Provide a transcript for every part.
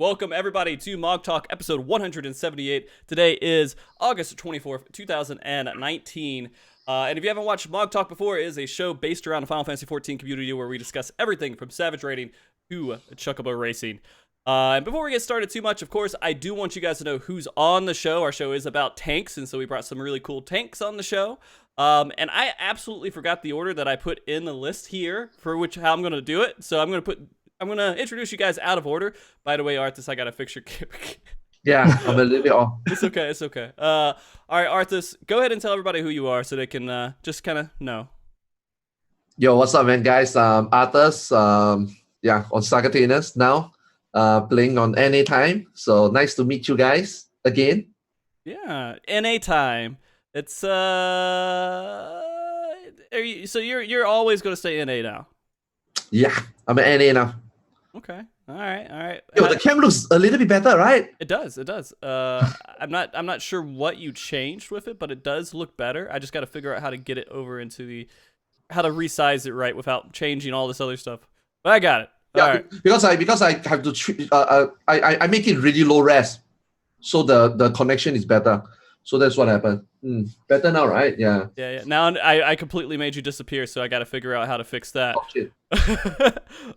Welcome everybody to MogTalk episode 178. Today is August 24th, 2019. And if you haven't watched MogTalk before, it is a show based around the Final Fantasy XIV community where we discuss everything from Savage raiding to Chocobo racing. And before we get started too much, of course, I do want you guys to know who's on the show. Our show is about tanks, and so we brought some really cool tanks on the show. And I absolutely forgot the order that I put in the list here for how I'm going to do it. So I'm going to introduce you guys out of order. By the way, Arthas, I got to fix your camera. Yeah, I'm a little bit off. It's okay. All right, Arthas, go ahead and tell everybody who you are so they can just kind of know. Yo, what's up, man, guys? Arthars, on Sagatinus now, playing on NA time. So nice to meet you guys again. Yeah, NA time. It's so you're always going to stay NA now. Yeah, I'm an NA now. Okay. All right. Yo, the cam looks a little bit better, right? It does. I'm not sure what you changed with it, but it does look better. I just got to figure out how to get it over into how to resize it right without changing all this other stuff. But I got it. Yeah, all right. because I have to I make it really low res, so the connection is better. So that's what happened. Better now, right? Yeah. Yeah. Now I completely made you disappear, so I got to figure out how to fix that. Oh, shit.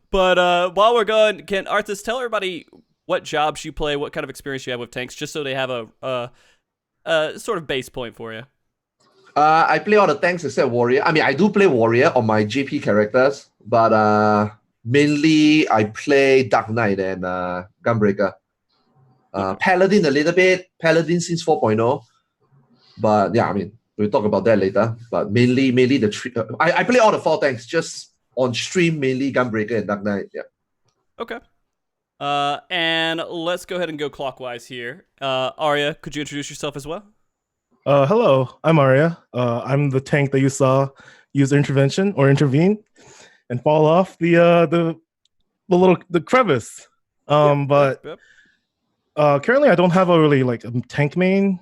But while we're going, can Arthas tell everybody what jobs you play, what kind of experience you have with tanks, just so they have a sort of base point for you? I play all the tanks except warrior. I mean, I do play warrior on my GP characters, but mainly I play Dark Knight and Gunbreaker. Paladin a little bit. Paladin since 4.0. But yeah, I mean, we'll talk about that later. But mainly I play all the 4 tanks, just on stream, mainly Gunbreaker and Dark Knight. Yeah. Okay. And let's go ahead and go clockwise here. Aria, could you introduce yourself as well? Hello, I'm Aria. I'm the tank that you saw use intervention or intervene and fall off the crevice. But currently I don't have a really a tank main.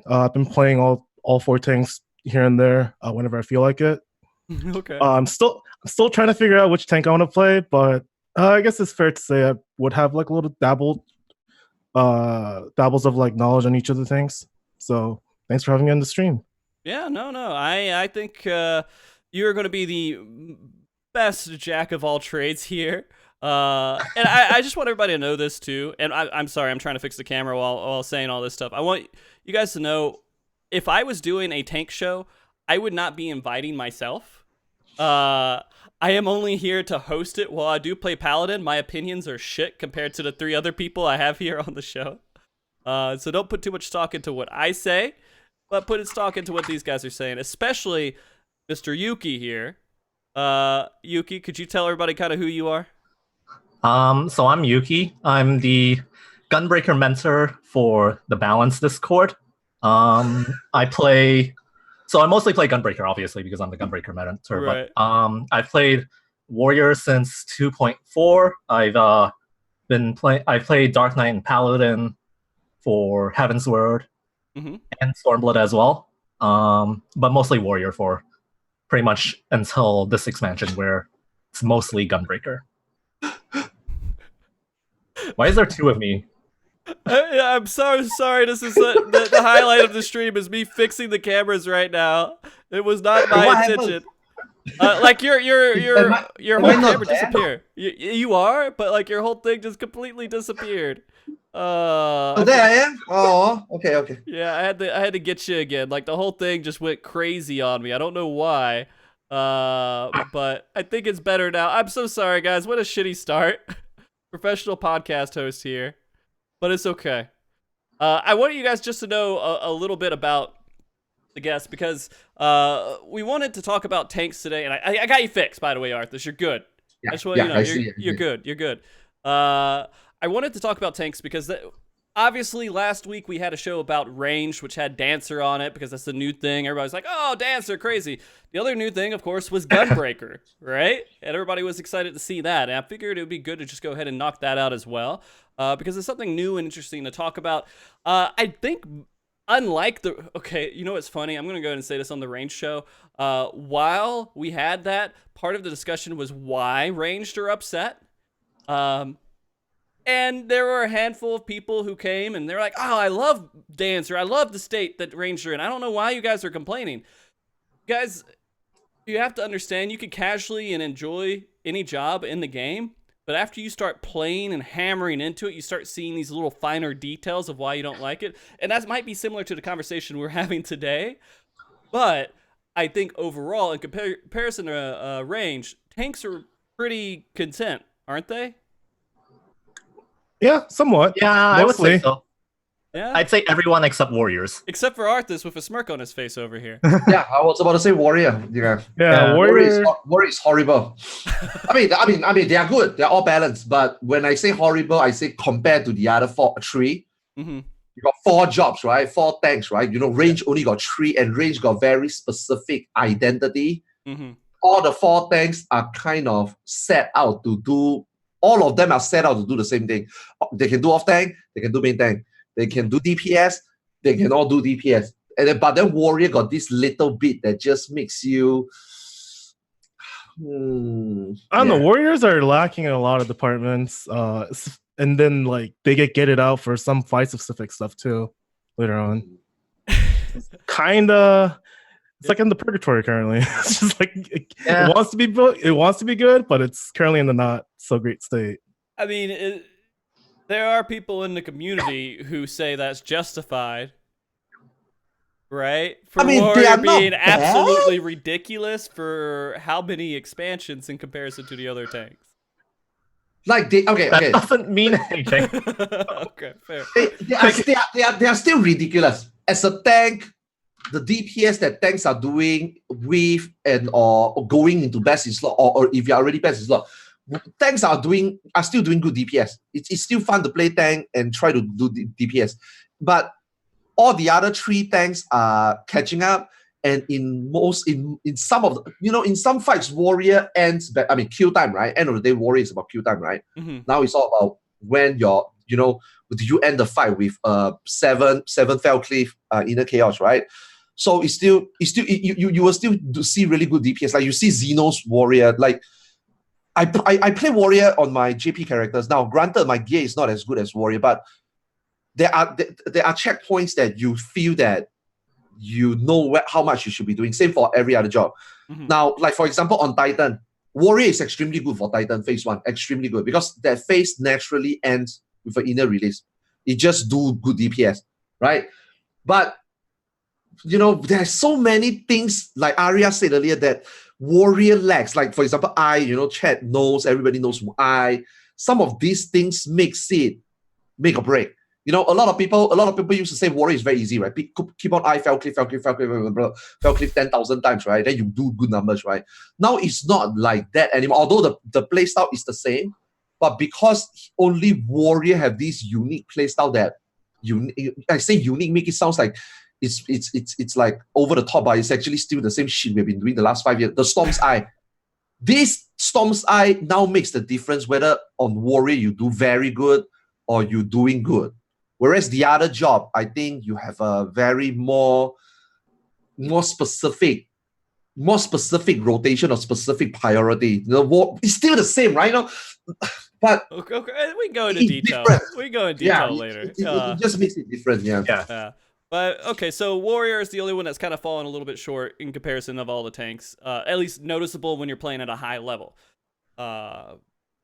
I've been playing all 4 tanks here and there whenever I feel like it. Okay. I'm still trying to figure out which tank I want to play, but I guess it's fair to say I would have a little dabbles of knowledge on each of the tanks. So thanks for having me on the stream. Yeah, no. I think you're going to be the best jack of all trades here. And I just want everybody to know this too. And I'm sorry, I'm trying to fix the camera while saying all this stuff. I want you guys to know, if I was doing a tank show, I would not be inviting myself. I am only here to host it. While I do play Paladin, my opinions are shit compared to the 3 other people I have here on the show. So don't put too much stock into what I say, but put stock into what these guys are saying, especially Mr. Yuki here. Yuki, could you tell everybody kind of who you are? So I'm Yuki. I'm the Gunbreaker mentor for the Balance Discord. I mostly play Gunbreaker, obviously, because I'm the Gunbreaker mentor. Right. But I've played Warrior since 2.4. I played Dark Knight and Paladin for Heaven's Word and Stormblood as well. But mostly Warrior for pretty much until this expansion, where it's mostly Gunbreaker. Why is there 2 of me? I'm so sorry. This is the highlight of the stream is me fixing the cameras right now. It was not my intention. Your whole camera disappeared. You are, but your whole thing just completely disappeared. There I am. Oh, okay. Yeah, I had to get you again. The whole thing just went crazy on me. I don't know why. But I think it's better now. I'm so sorry, guys. What a shitty start. Professional podcast host here, but it's okay. I want you guys just to know a little bit about the guests, because we wanted to talk about tanks today, and I got you fixed, by the way, Arthas. You're good. Yeah, I just want you to know you're good. You're good. I wanted to talk about tanks because obviously last week we had a show about ranged, which had Dancer on it because that's the new thing. Everybody's like, oh, Dancer, crazy. The other new thing, of course, was Gunbreaker, right? And everybody was excited to see that. And I figured it would be good to just go ahead and knock that out as well, because it's something new and interesting to talk about. I think unlike you know what's funny? I'm going to go ahead and say this on the ranged show. While we had that, part of the discussion was why ranged are upset. And there were a handful of people who came and they're like, oh, I love Dancer. I love the state that Ranger in. I don't know why you guys are complaining. Guys, you have to understand you can casually and enjoy any job in the game. But after you start playing and hammering into it, you start seeing these little finer details of why you don't like it. And that might be similar to the conversation we're having today. But I think overall, in comparison to range, tanks are pretty content, aren't they? Yeah, somewhat. Yeah, I would say so. Yeah, I'd say everyone except warriors. except for Arthars with a smirk on his face over here. Yeah, I was about to say warrior. Yeah, Yeah, warrior warrior. is horrible. I mean, they are good. They're all balanced. But when I say horrible, I say compared to the other three. Mm-hmm. You got 4 jobs, right? 4 tanks, right? You know, range only got 3, and range got very specific identity. Mm-hmm. All the 4 tanks are kind of set out to do. All of them are set out to do the same thing. They can do off tank. They can do main tank. They can do DPS. They can all do DPS. But then warrior got this little bit that just makes you. I don't know. Warriors are lacking in a lot of departments. And then like they get it out for some fight specific stuff too later on. Kinda. It's like in the purgatory currently. It's just like it wants to be it wants to be good, but it's currently in the not so great state. I mean, there are people in the community who say that's justified, right? For Warrior being absolutely ridiculous for how many expansions in comparison to the other tanks. Like that doesn't mean anything. Okay, fair. They are still ridiculous. As a tank, the DPS that tanks are doing with or going into best in slot, or if you're already best in slot, tanks are still doing good DPS. It's still fun to play tank and try to do DPS. But all the other 3 tanks are catching up. And in some of the, in some fights, warrior ends. I mean, kill time, right? End of the day, warrior is about kill time, right? Mm-hmm. Now it's all about when do you end the fight with 7 fell cliff inner chaos, right? So it's still you will still see really good DPS. Like you see Xenos warrior. Like I play warrior on my JP characters. Now, granted, my gear is not as good as warrior, but there are checkpoints that you feel that you know how much you should be doing. Same for every other job. Mm-hmm. Now, like for example, on Titan, warrior is extremely good for Titan phase 1. Extremely good because that phase naturally ends with an inner release. It just do good DPS, right? But there's so many things, like Aria said earlier, that warrior lacks. Like for example, chat knows, everybody knows some of these things make or break. A lot of people used to say warrior is very easy, right? Keep on fell cliff 10,000 times, right? Then you do good numbers, right? Now it's not like that anymore. Although the playstyle is the same, but because only warrior have this unique playstyle that I say unique, make it sounds like it's like over the top, but it's actually still the same shit we've been doing the last 5 years. The Storm's Eye. This Storm's Eye now makes the difference whether on warrior you do very good or you doing good. Whereas the other job, I think you have a very more specific rotation or specific priority. It's still the same, right? But okay, we can go into detail. Different. We can go into detail later. It just makes it different, yeah. But okay, so warrior is the only one that's kind of fallen a little bit short in comparison of all the tanks. At least noticeable when you're playing at a high level. When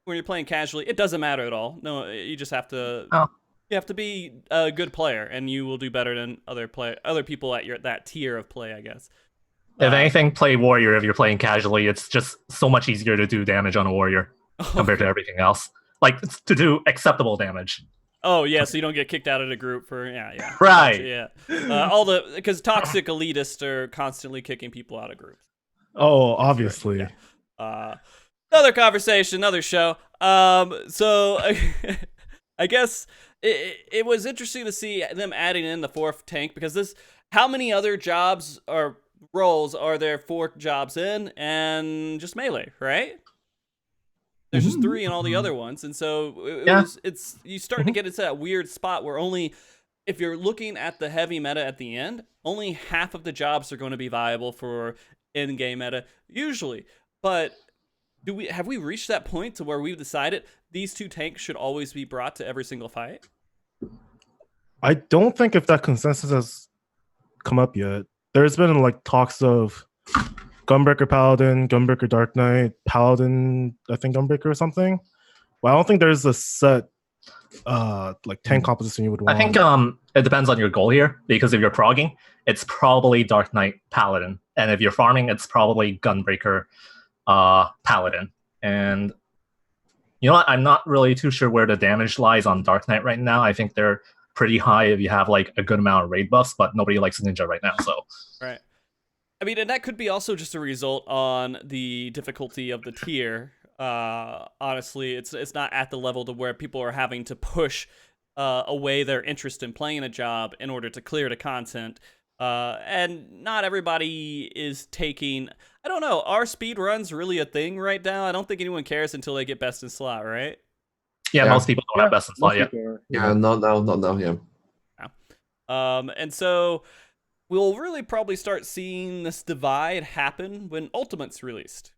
you're playing casually, it doesn't matter at all. No, you just have to. You have to be a good player, and you will do better than other people at that tier of play, I guess. If anything, play warrior if you're playing casually. It's just so much easier to do damage on a warrior compared to everything else. Like, to do acceptable damage. Oh, yeah, so you don't get kicked out of the group for... Yeah. Right. Yeah. Because toxic elitists are constantly kicking people out of groups. Oh, obviously. Yeah. Another conversation, another show. So, I guess... It was interesting to see them adding in the 4th tank, because how many other jobs or roles are there 4 jobs in and just melee, right? There's just 3 in all the other ones, and so you start to get into that weird spot where only if you're looking at the heavy meta at the end, only half of the jobs are going to be viable for in-game meta usually, but have we reached that point to where we've decided these two tanks should always be brought to every single fight? I don't think if that consensus has come up yet. There's been like talks of Gunbreaker Paladin, Gunbreaker Dark Knight, Paladin, I think Gunbreaker or something. Well, I don't think there's a set like tank composition you would want. I think it depends on your goal here, because if you're progging, it's probably Dark Knight Paladin, and if you're farming, it's probably Gunbreaker Paladin. And you know what? I'm not really too sure where the damage lies on Dark Knight right now. I think they're pretty high if you have like a good amount of raid buffs, but nobody likes Ninja right now, so. Right. I mean, and that could be also just a result on the difficulty of the tier. Honestly, it's not at the level to where people are having to push away their interest in playing a job in order to clear the content. And not everybody is taking... I don't know, are speed runs really a thing right now? I don't think anyone cares until they get best in slot, right? Yeah, most people don't have best in slot yet. Yeah, not now, yeah. And so we'll really probably start seeing this divide happen when Ultimate's released.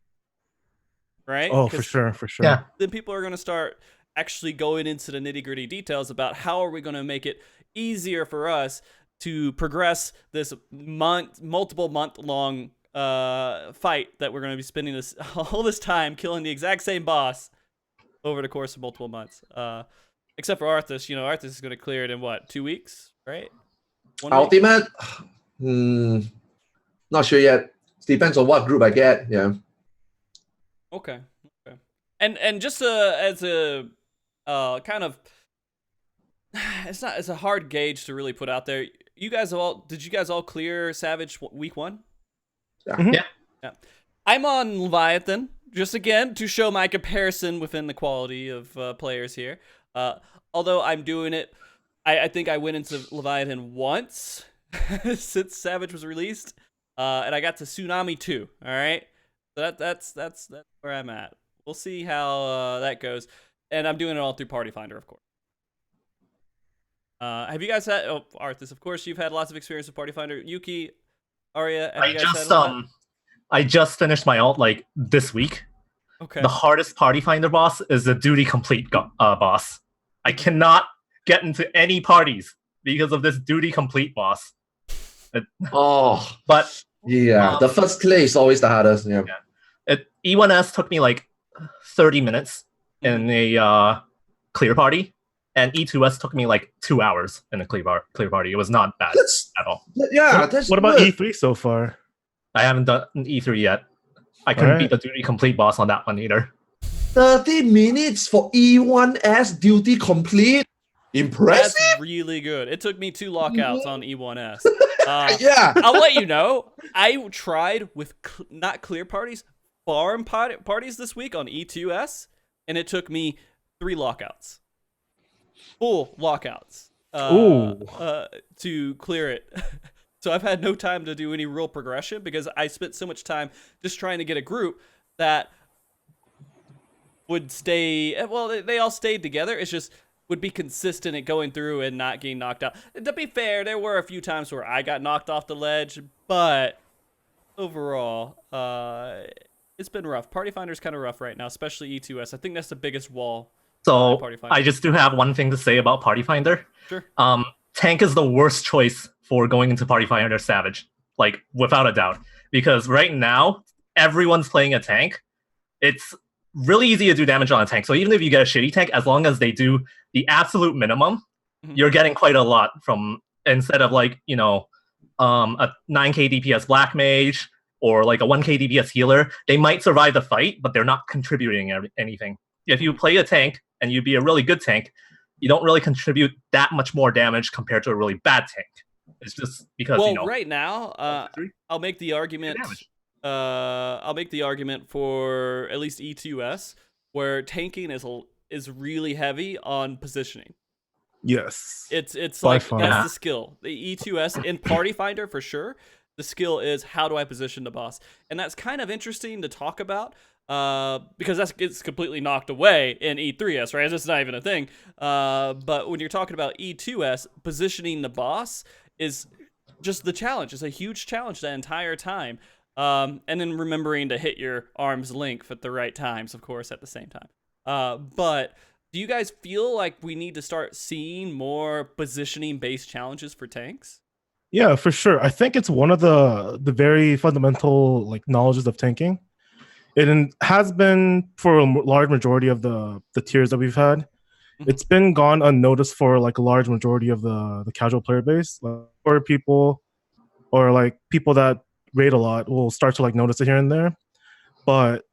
Right? Oh, for sure. Yeah. Then people are going to start actually going into the nitty-gritty details about how are we going to make it easier for us to progress this multiple month-long fight that we're going to be spending all this time killing the exact same boss over the course of multiple months. Except for Arthas. You know, Arthas is going to clear it in, what, 2 weeks? Right? 1 week? Ultimate? Not sure yet. It depends on what group I get, yeah. Okay. And just as a kind of, it's a hard gauge to really put out there. Did you guys all clear Savage week 1? Yeah. Mm-hmm. Yeah. I'm on Leviathan, just again to show my comparison within the quality of players here. Although I'm doing it, I think I went into Leviathan once since Savage was released, and I got to Tsunami 2. All right. So that's where I'm at. We'll see how that goes, and I'm doing it all through Party Finder, of course. Have you guys had Arthas? Of course, you've had lots of experience with Party Finder. Yuki, Aria, have you guys had I just finished my alt like this week. Okay. The hardest Party Finder boss is the Duty Complete boss. I cannot get into any parties because of this Duty Complete boss. But yeah, the first clear is always the hardest. Yeah. E1S took me like 30 minutes in a clear party, and E2S took me like 2 hours in a clear party. It was not bad at all. Yeah. What about E3 so far? I haven't done E3 yet. I couldn't beat the Duty Complete boss on that one either. 30 minutes for E1S Duty Complete. Impressive. That's really good. It took me 2 lockouts on E1S. Yeah. I'll let you know. I tried with not clear parties, farm parties this week on E2S, and it took me 3 lockouts. Full lockouts. To clear it. So I've had no time to do any real progression because I spent so much time just trying to get a group that would stay. Well, they all stayed together. It's just would be consistent at going through and not getting knocked out. To be fair, there were a few times where I got knocked off the ledge, but overall, it's been rough. Party Finder's kind of rough right now, especially E2S. I think that's the biggest wall. So I just do have one thing to say about Party Finder. Sure. Tank is the worst choice for going into Party Finder Savage, like without a doubt, because right now everyone's playing a tank. It's really easy to do damage on a tank. So even if you get a shitty tank, as long as they do the absolute minimum, you're getting quite a lot from, instead of like, you know, a 9k DPS Black Mage or like a 1k DPS healer. They might survive the fight, but they're not contributing anything. If you play a tank and you be a really good tank, you don't really contribute that much more damage compared to a really bad tank. It's just because, well, you know, right now, I'll make the argument. I'll make the argument for at least E2S, where tanking is really heavy on positioning. Yes. It's By like far. that's the skill. The E2S in Party Finder for sure. The skill is how do I position the boss, and that's kind of interesting to talk about. Because that gets completely knocked away in E3S, right? It's not even a thing. But when you're talking about E2S, positioning the boss is just the challenge. It's a huge challenge the entire time. And then remembering to hit your arm's length at the right times, of course, at the same time. But do you guys feel like we need to start seeing more positioning-based challenges for tanks? Yeah, for sure. I think it's one of the very fundamental like knowledges of tanking. It has been for a large majority of the tiers that we've had. It's been gone unnoticed for like a large majority of the casual player base, or people, or like people that raid a lot will start to like notice it here and there. But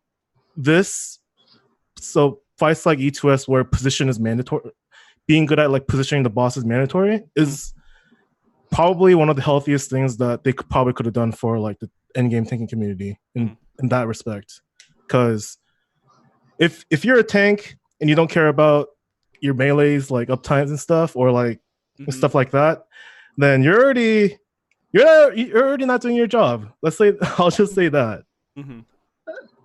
fights like E2S where position is mandatory, being good at like positioning the boss is mandatory, is probably one of the healthiest things that they probably could have done for like the endgame tanking community in that respect. Because if you're a tank and you don't care about your melees like uptimes and stuff, or like stuff like that, then you're already not doing your job. I'll just say that. I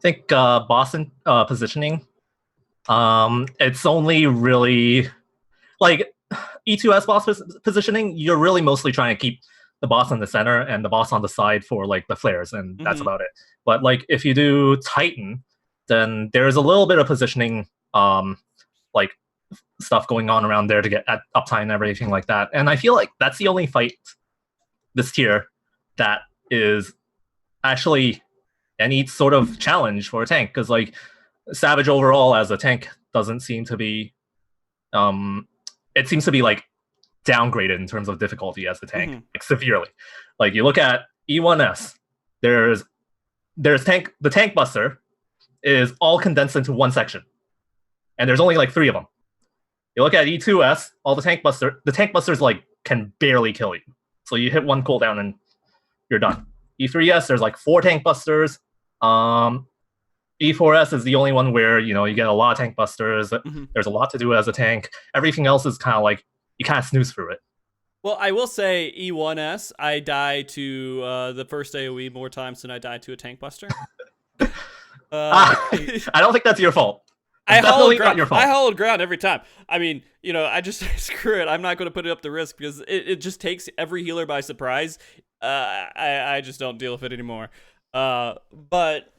think boss positioning, it's only really like E2S boss positioning. You're really mostly trying to keep the boss in the center and the boss on the side for like the flares, and that's about it. But like if you do Titan, then there's a little bit of positioning like stuff going on around there to get at uptime and everything like that. And I feel like that's the only fight this tier that is actually any sort of challenge for a tank, because like Savage overall as a tank doesn't seem to be it seems to be like downgraded in terms of difficulty as a tank, like severely. Like you look at E1S, there's the tank buster is all condensed into one section, and there's only like 3 of them. You look at E2S, the tank busters like can barely kill you. So you hit one cooldown and you're done. E3S, there's like 4 tank busters. E4S is the only one where you get a lot of tank busters. There's a lot to do as a tank. Everything else is kind of like you kind of snooze through it. Well, I will say E1S, I died to the first AoE more times than I died to a tank buster. I don't think that's your fault. I hollowed ground every time. I mean, I just screw it. I'm not going to put it up the risk because it just takes every healer by surprise. I just don't deal with it anymore. But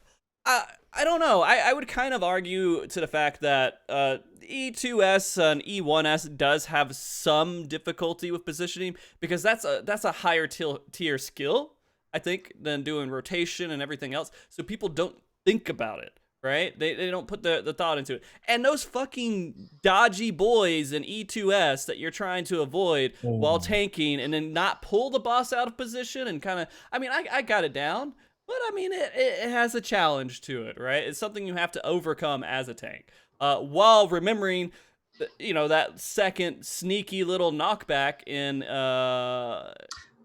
I don't know. I would kind of argue to the fact that E2S and E1S does have some difficulty with positioning because that's a higher tier skill, I think, than doing rotation and everything else. So people don't think about it. Right? They don't put the thought into it. And those fucking dodgy boys in E2S that you're trying to avoid while tanking and then not pull the boss out of position and kind of, I got it down, but it has a challenge to it, right? It's something you have to overcome as a tank. While remembering, that second sneaky little knockback in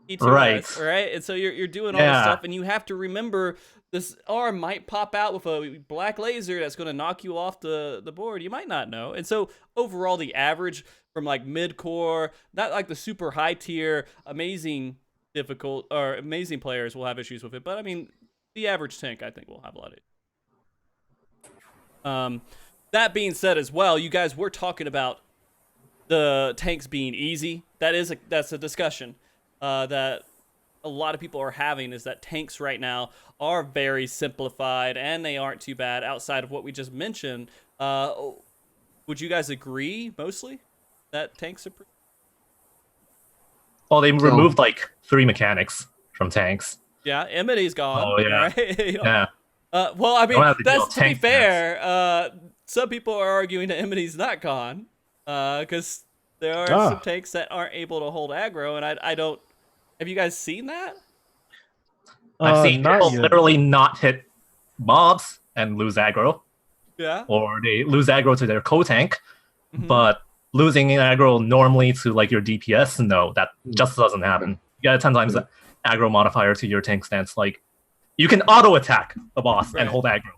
E2S, right? And so you're doing all this stuff and you have to remember this arm might pop out with a black laser that's going to knock you off the board. You might not know. And so overall, the average from like mid-core, not like the super high tier, amazing players will have issues with it. But the average tank, I think, will have a lot of it. That being said as well, you guys were talking about the tanks being easy. That's a discussion that a lot of people are having, is that tanks right now are very simplified and they aren't too bad outside of what we just mentioned. Would you guys agree mostly that tanks are Well, they removed like 3 mechanics from tanks. Yeah, Emity's gone. Oh yeah. Right? Yeah. Well, that's to be fair. Some people are arguing that Emity's not gone because there are some tanks that aren't able to hold aggro, and I don't. Have you guys seen that? I've seen people literally not hit mobs and lose aggro. Yeah. Or they lose aggro to their co-tank, but losing aggro normally to like your DPS, no, that just doesn't happen. You got a 10 times the aggro modifier to your tank stance. Like, you can auto-attack the boss and hold aggro.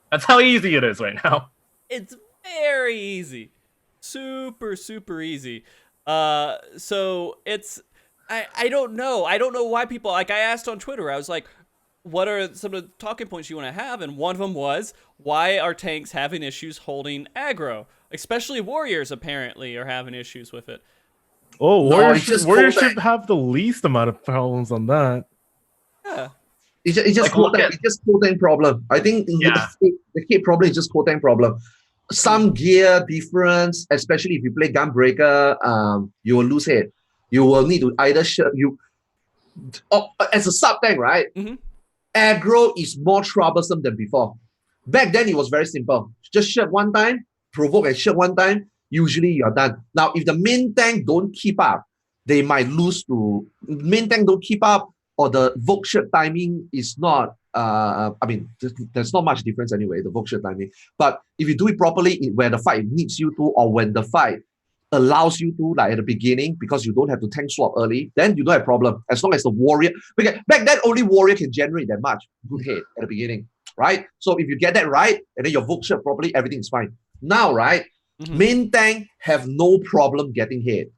That's how easy it is right now. It's very easy. Super, super easy. So it's... I don't know. I don't know why people... Like, I asked on Twitter, I was like, what are some of the talking points you want to have? And one of them was, why are tanks having issues holding aggro? Especially warriors, apparently, are having issues with it. Oh, warriors should have the least amount of problems on that. Yeah. It's just Like, look quote at- it's just quote problem. I think Yeah. the key problem is just quote problem. Some gear difference, especially if you play Gunbreaker, you will lose it. You will need to either as a sub tank, right? Mhm. Aggro is more troublesome than before. Back then, it was very simple. Just shirt one time, provoke and shirt one time, usually you're done. Now, if the main tank don't keep up, they might lose to main tank don't keep up, or the Vogue shirt timing is not. I mean, there's not much difference anyway, the Vogue shirt timing. But if you do it properly, when the fight needs you to, or when the fight allows you to, like at the beginning, because you don't have to tank swap early, then you don't have problem. As long as the warrior, because back then only warrior can generate that much good hit at the beginning, right? So if you get that right, and then your Vogue shirt properly, everything is fine. Now, right, main tank have no problem getting hit,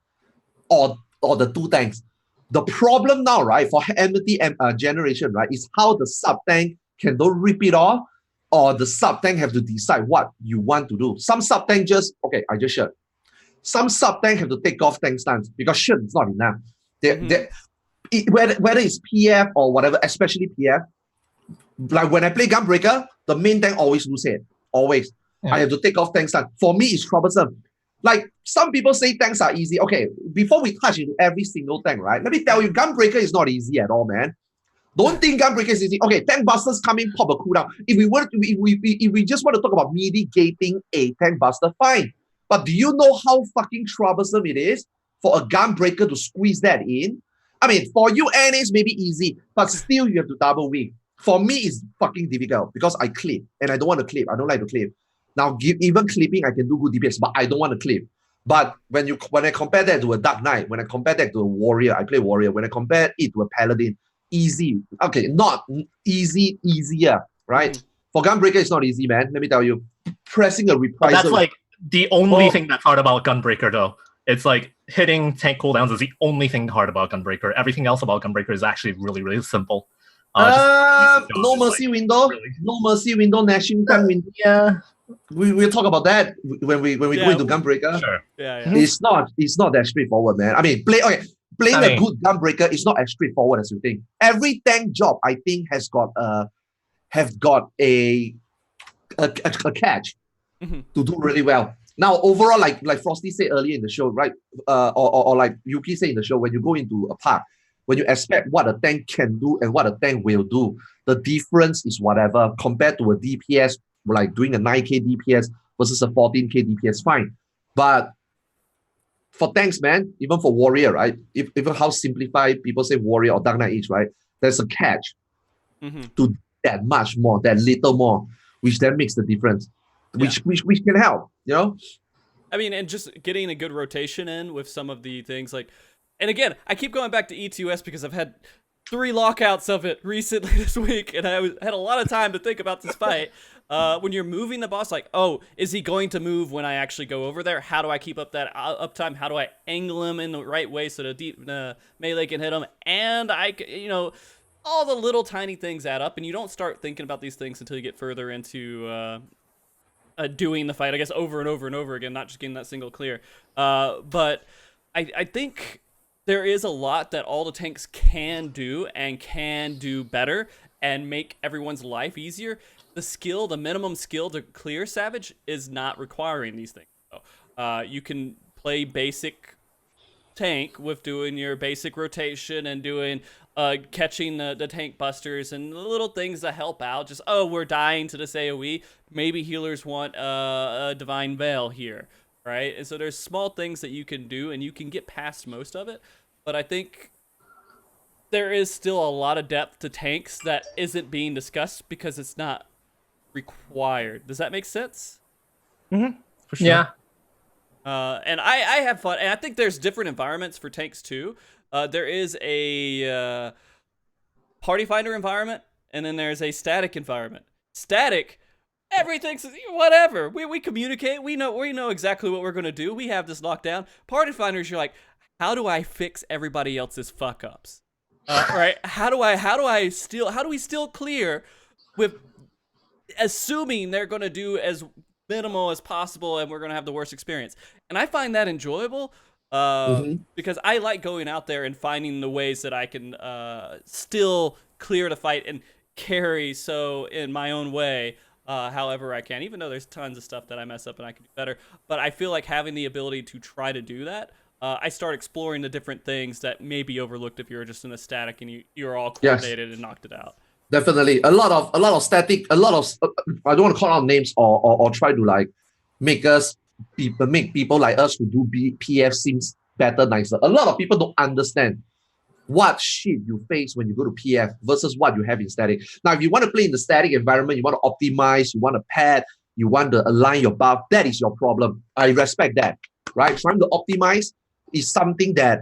or the two tanks. The problem now, right, for enmity generation, right, is how the sub tank can don't rip it off, or the sub tank have to decide what you want to do. Some sub tank just, okay, I just shirt. Some sub tank have to take off tank stance because shirt is not enough. Whether it's PF or whatever, especially PF, like when I play Gunbreaker, the main tank always lose it. Always. Yeah. I have to take off tank stance. For me, it's troublesome. Like some people say tanks are easy. Okay, before we touch into every single tank, right? Let me tell you, Gunbreaker is not easy at all, man. Don't think Gunbreaker is easy. Okay, tank busters come in, pop a cooldown. If we just want to talk about mitigating a tank buster, fine. But do you know how fucking troublesome it is for a Gunbreaker to squeeze that in? I mean, for you, NAs maybe easy, but still you have to double wing. For me, it's fucking difficult because I clip and I don't want to clip. I don't like to clip. Now, even clipping, I can do good DPS, but I don't want to clip. But when I compare that to a Dark Knight, when I compare that to a Warrior, I play Warrior. When I compare it to a Paladin, easy. Okay, not easy, easier, right? For Gunbreaker, it's not easy, man. Let me tell you. Pressing a reprisal. That's like the only thing that's hard about Gunbreaker, though. It's like hitting tank cooldowns is the only thing hard about Gunbreaker. Everything else about Gunbreaker is actually really, really simple. No mercy window, really... no mercy window, Nashing tank window. Yeah. We'll talk about that when we go into Gunbreaker. Sure. Yeah. It's not that straightforward, man. I mean, playing a good Gunbreaker is not as straightforward as you think. Every tank job, I think, has got a catch to do really well. Now, overall, like Frosty said earlier in the show, right? Or like Yuki said in the show, when you go into a park, when you expect what a tank can do and what a tank will do, the difference is whatever compared to a DPS, like doing a 9k DPS versus a 14k DPS, fine. But for tanks, man, even for Warrior, right? Even how simplified people say Warrior or Dark Knight is, right? There's a catch to that much more, that little more, which then makes the difference, which can help, you know? I mean, and just getting a good rotation in with some of the things like, and again, I keep going back to E2S because I've had 3 lockouts of it recently this week, and I had a lot of time to think about this fight. When you're moving the boss, like, oh, is he going to move when I actually go over there? How do I keep up that uptime? How do I angle him in the right way so the melee can hit him? And all the little tiny things add up, and you don't start thinking about these things until you get further into doing the fight, I guess, over and over and over again, not just getting that single clear. But I think there is a lot that all the tanks can do and can do better and make everyone's life easier. The minimum skill to clear Savage is not requiring these things. So, you can play basic tank with doing your basic rotation and doing catching the tank busters and the little things that help out. Just, oh, we're dying to this AoE. Maybe healers want a Divine Veil here, right? And so there's small things that you can do, and you can get past most of it. But I think there is still a lot of depth to tanks that isn't being discussed because it's not required. Does that make sense? For sure. Yeah. And I have fun, and I think there's different environments for tanks too. There is a party finder environment, and then there's a static environment. Static, everything's whatever. We communicate. We know exactly what we're gonna do. We have this locked down. Party finders, you're like, how do I fix everybody else's fuck ups? Right? How do we still clear with assuming they're gonna do as minimal as possible and we're gonna have the worst experience? And I find that enjoyable because I like going out there and finding the ways that I can still clear the fight. And carry so in my own way, however I can, even though there's tons of stuff that I mess up and I can do better. But I feel like having the ability to try to do that, I start exploring the different things that may be overlooked if you're just in a static and you're all coordinated and knocked it out. Definitely, a lot of static, a lot of I don't want to call out names or try to like make people like us who do PF seems better, nicer. A lot of people don't understand what shit you face when you go to PF versus what you have in static. Now, if you want to play in the static environment, you want to optimize, you want to pad, you want to align your buff, that is your problem. I respect that, right? Trying to optimize is something that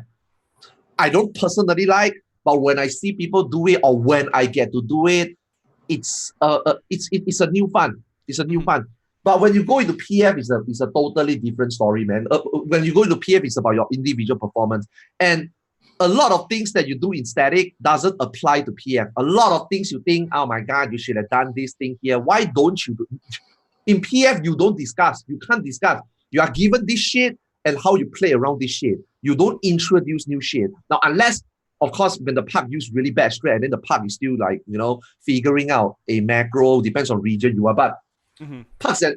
I don't personally like, but when I see people do it or when I get to do it, it's a new fun. It's a new fun. But when you go into PF, it's a totally different story, man. When you go into PF, it's about your individual performance. And a lot of things that you do in static doesn't apply to PF. A lot of things you think, oh my God, you should have done this thing here. Why don't you? In PF, you don't discuss. You can't discuss. You are given this shit and how you play around this shit. You don't introduce new shit. Now, unless, of course, when the pug use really bad strat, and then the pug is still like, figuring out a macro, depends on region you are. But pugs and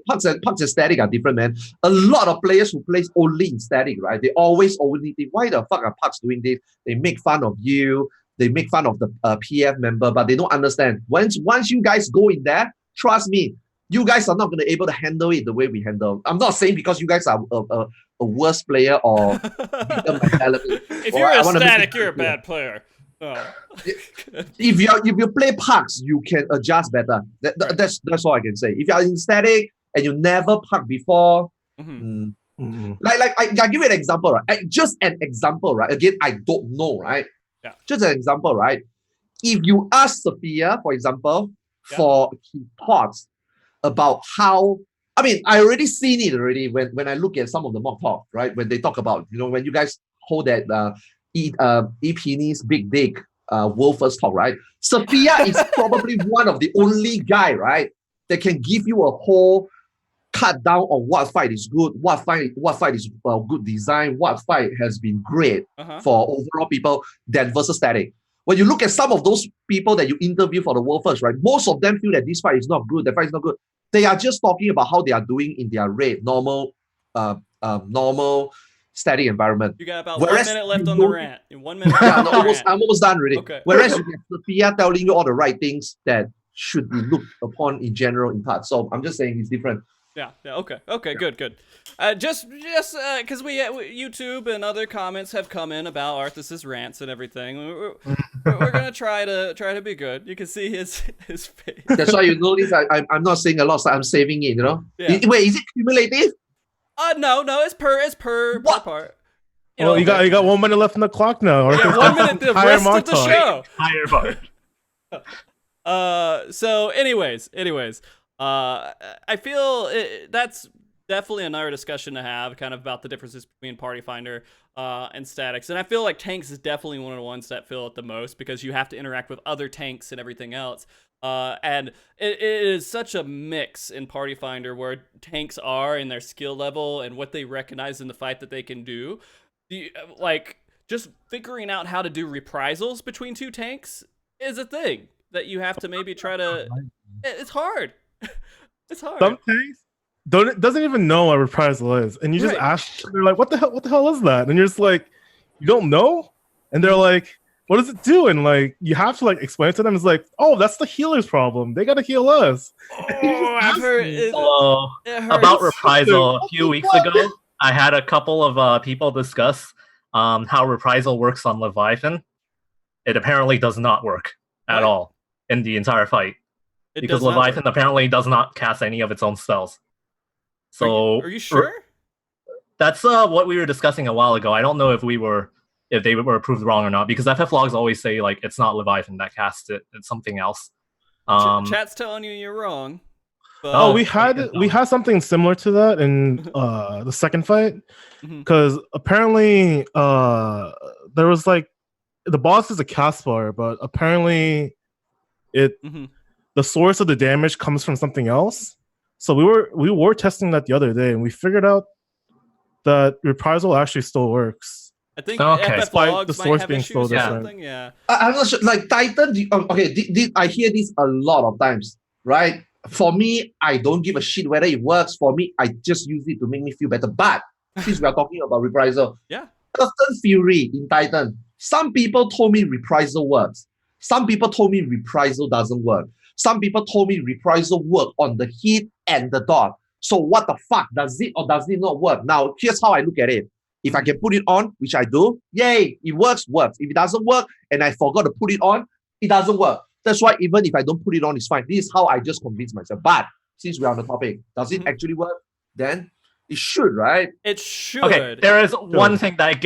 static are different, man. A lot of players who plays only in static, right? They always only think, why the fuck are pugs doing this? They make fun of you. They make fun of the PF member, but they don't understand. Once you guys go in there, trust me, you guys are not going to be able to handle it the way we handle. I'm not saying because you guys are a worse player or if you're a static, you're a bad player. Oh. If you play pugs, you can adjust better. That's all I can say. If you are in static and you never pug before, like I give you an example, right? Just an example, right? Again, I don't know, right? Yeah. Just an example, right? If you ask Sophia, for example, for his thoughts about how, I mean, I already seen it already when I look at some of the MogTalk, right? When they talk about, when you guys hold that E-Penis Big Dick World First Talk, right? Sophia is probably one of the only guy, right, that can give you a whole cut down on what fight is good, what fight is good design, what fight has been great for overall people than versus static. When you look at some of those people that you interview for the World First, right, most of them feel that this fight is not good, that fight is not good. They are just talking about how they are doing in their raid, normal static environment. You got about 1 minute left on the rant. In 1 minute. I'm almost done already. Okay. Whereas you get Sophia telling you all the right things that should be looked upon in general in parts. So I'm just saying it's different. Yeah. Okay. Good. Just because we YouTube and other comments have come in about Arthas' rants and everything. We're gonna try to be good. You can see his face. That's why you notice I'm not saying a lot. So I'm saving it. Yeah. Wait, is it cumulative? No, it's per part. You got 1 minute left on the clock now. Yeah, 1 minute the rest of the show. Higher part. So anyways, I feel that's definitely another discussion to have, kind of about the differences between Party Finder and statics. And I feel like tanks is definitely one of the ones that feel it the most because you have to interact with other tanks and everything else. And it is such a mix in Party Finder where tanks are in their skill level and what they recognize in the fight that they can do. Like, just figuring out how to do reprisals between two tanks is a thing that you have to maybe try to... It's hard. It's hard. Some tanks doesn't even know what reprisal is, and you just ask. They're like, "What the hell is that?" And you're just like, "You don't know?" And they're like, "What does it do?" And like, you have to like explain it to them. It's like, "Oh, that's the healer's problem. They gotta heal us." Oh, I've heard about reprisal a few weeks ago. I had a couple of people discuss how reprisal works on Leviathan. It apparently does not work at all in the entire fight. Because Leviathan apparently does not cast any of its own spells. So are you sure? That's what we were discussing a while ago. I don't know if they were proved wrong or not, because FF logs always say like it's not Leviathan that casts it, it's something else. Chat's telling you you're wrong. But... we had something similar to that in the second fight, because apparently there was like the boss is a cast bar, but apparently the source of the damage comes from something else. So we were testing that the other day, and we figured out that reprisal actually still works. I think Okay. FF Despite logs the might source have being issues so or different. something. Yeah. I'm not sure. Like Titan, okay, I hear this a lot of times, right? For me, I don't give a shit whether it works. For me, I just use it to make me feel better. But since we are talking about Reprisal, Yeah. Certain Fury in Titan, some people told me Reprisal works. Some people told me Reprisal doesn't work. Some people told me Reprisal work on the hit and the dot. So what the fuck? Does it or does it not work? Now, here's how I look at it. If I can put it on, which I do, yay, it works. If it doesn't work and I forgot to put it on, it doesn't work. That's why even if I don't put it on, it's fine. This is how I just convince myself. But since we're on the topic, does it actually work? Then it should, right? It should. Okay, there is one thing that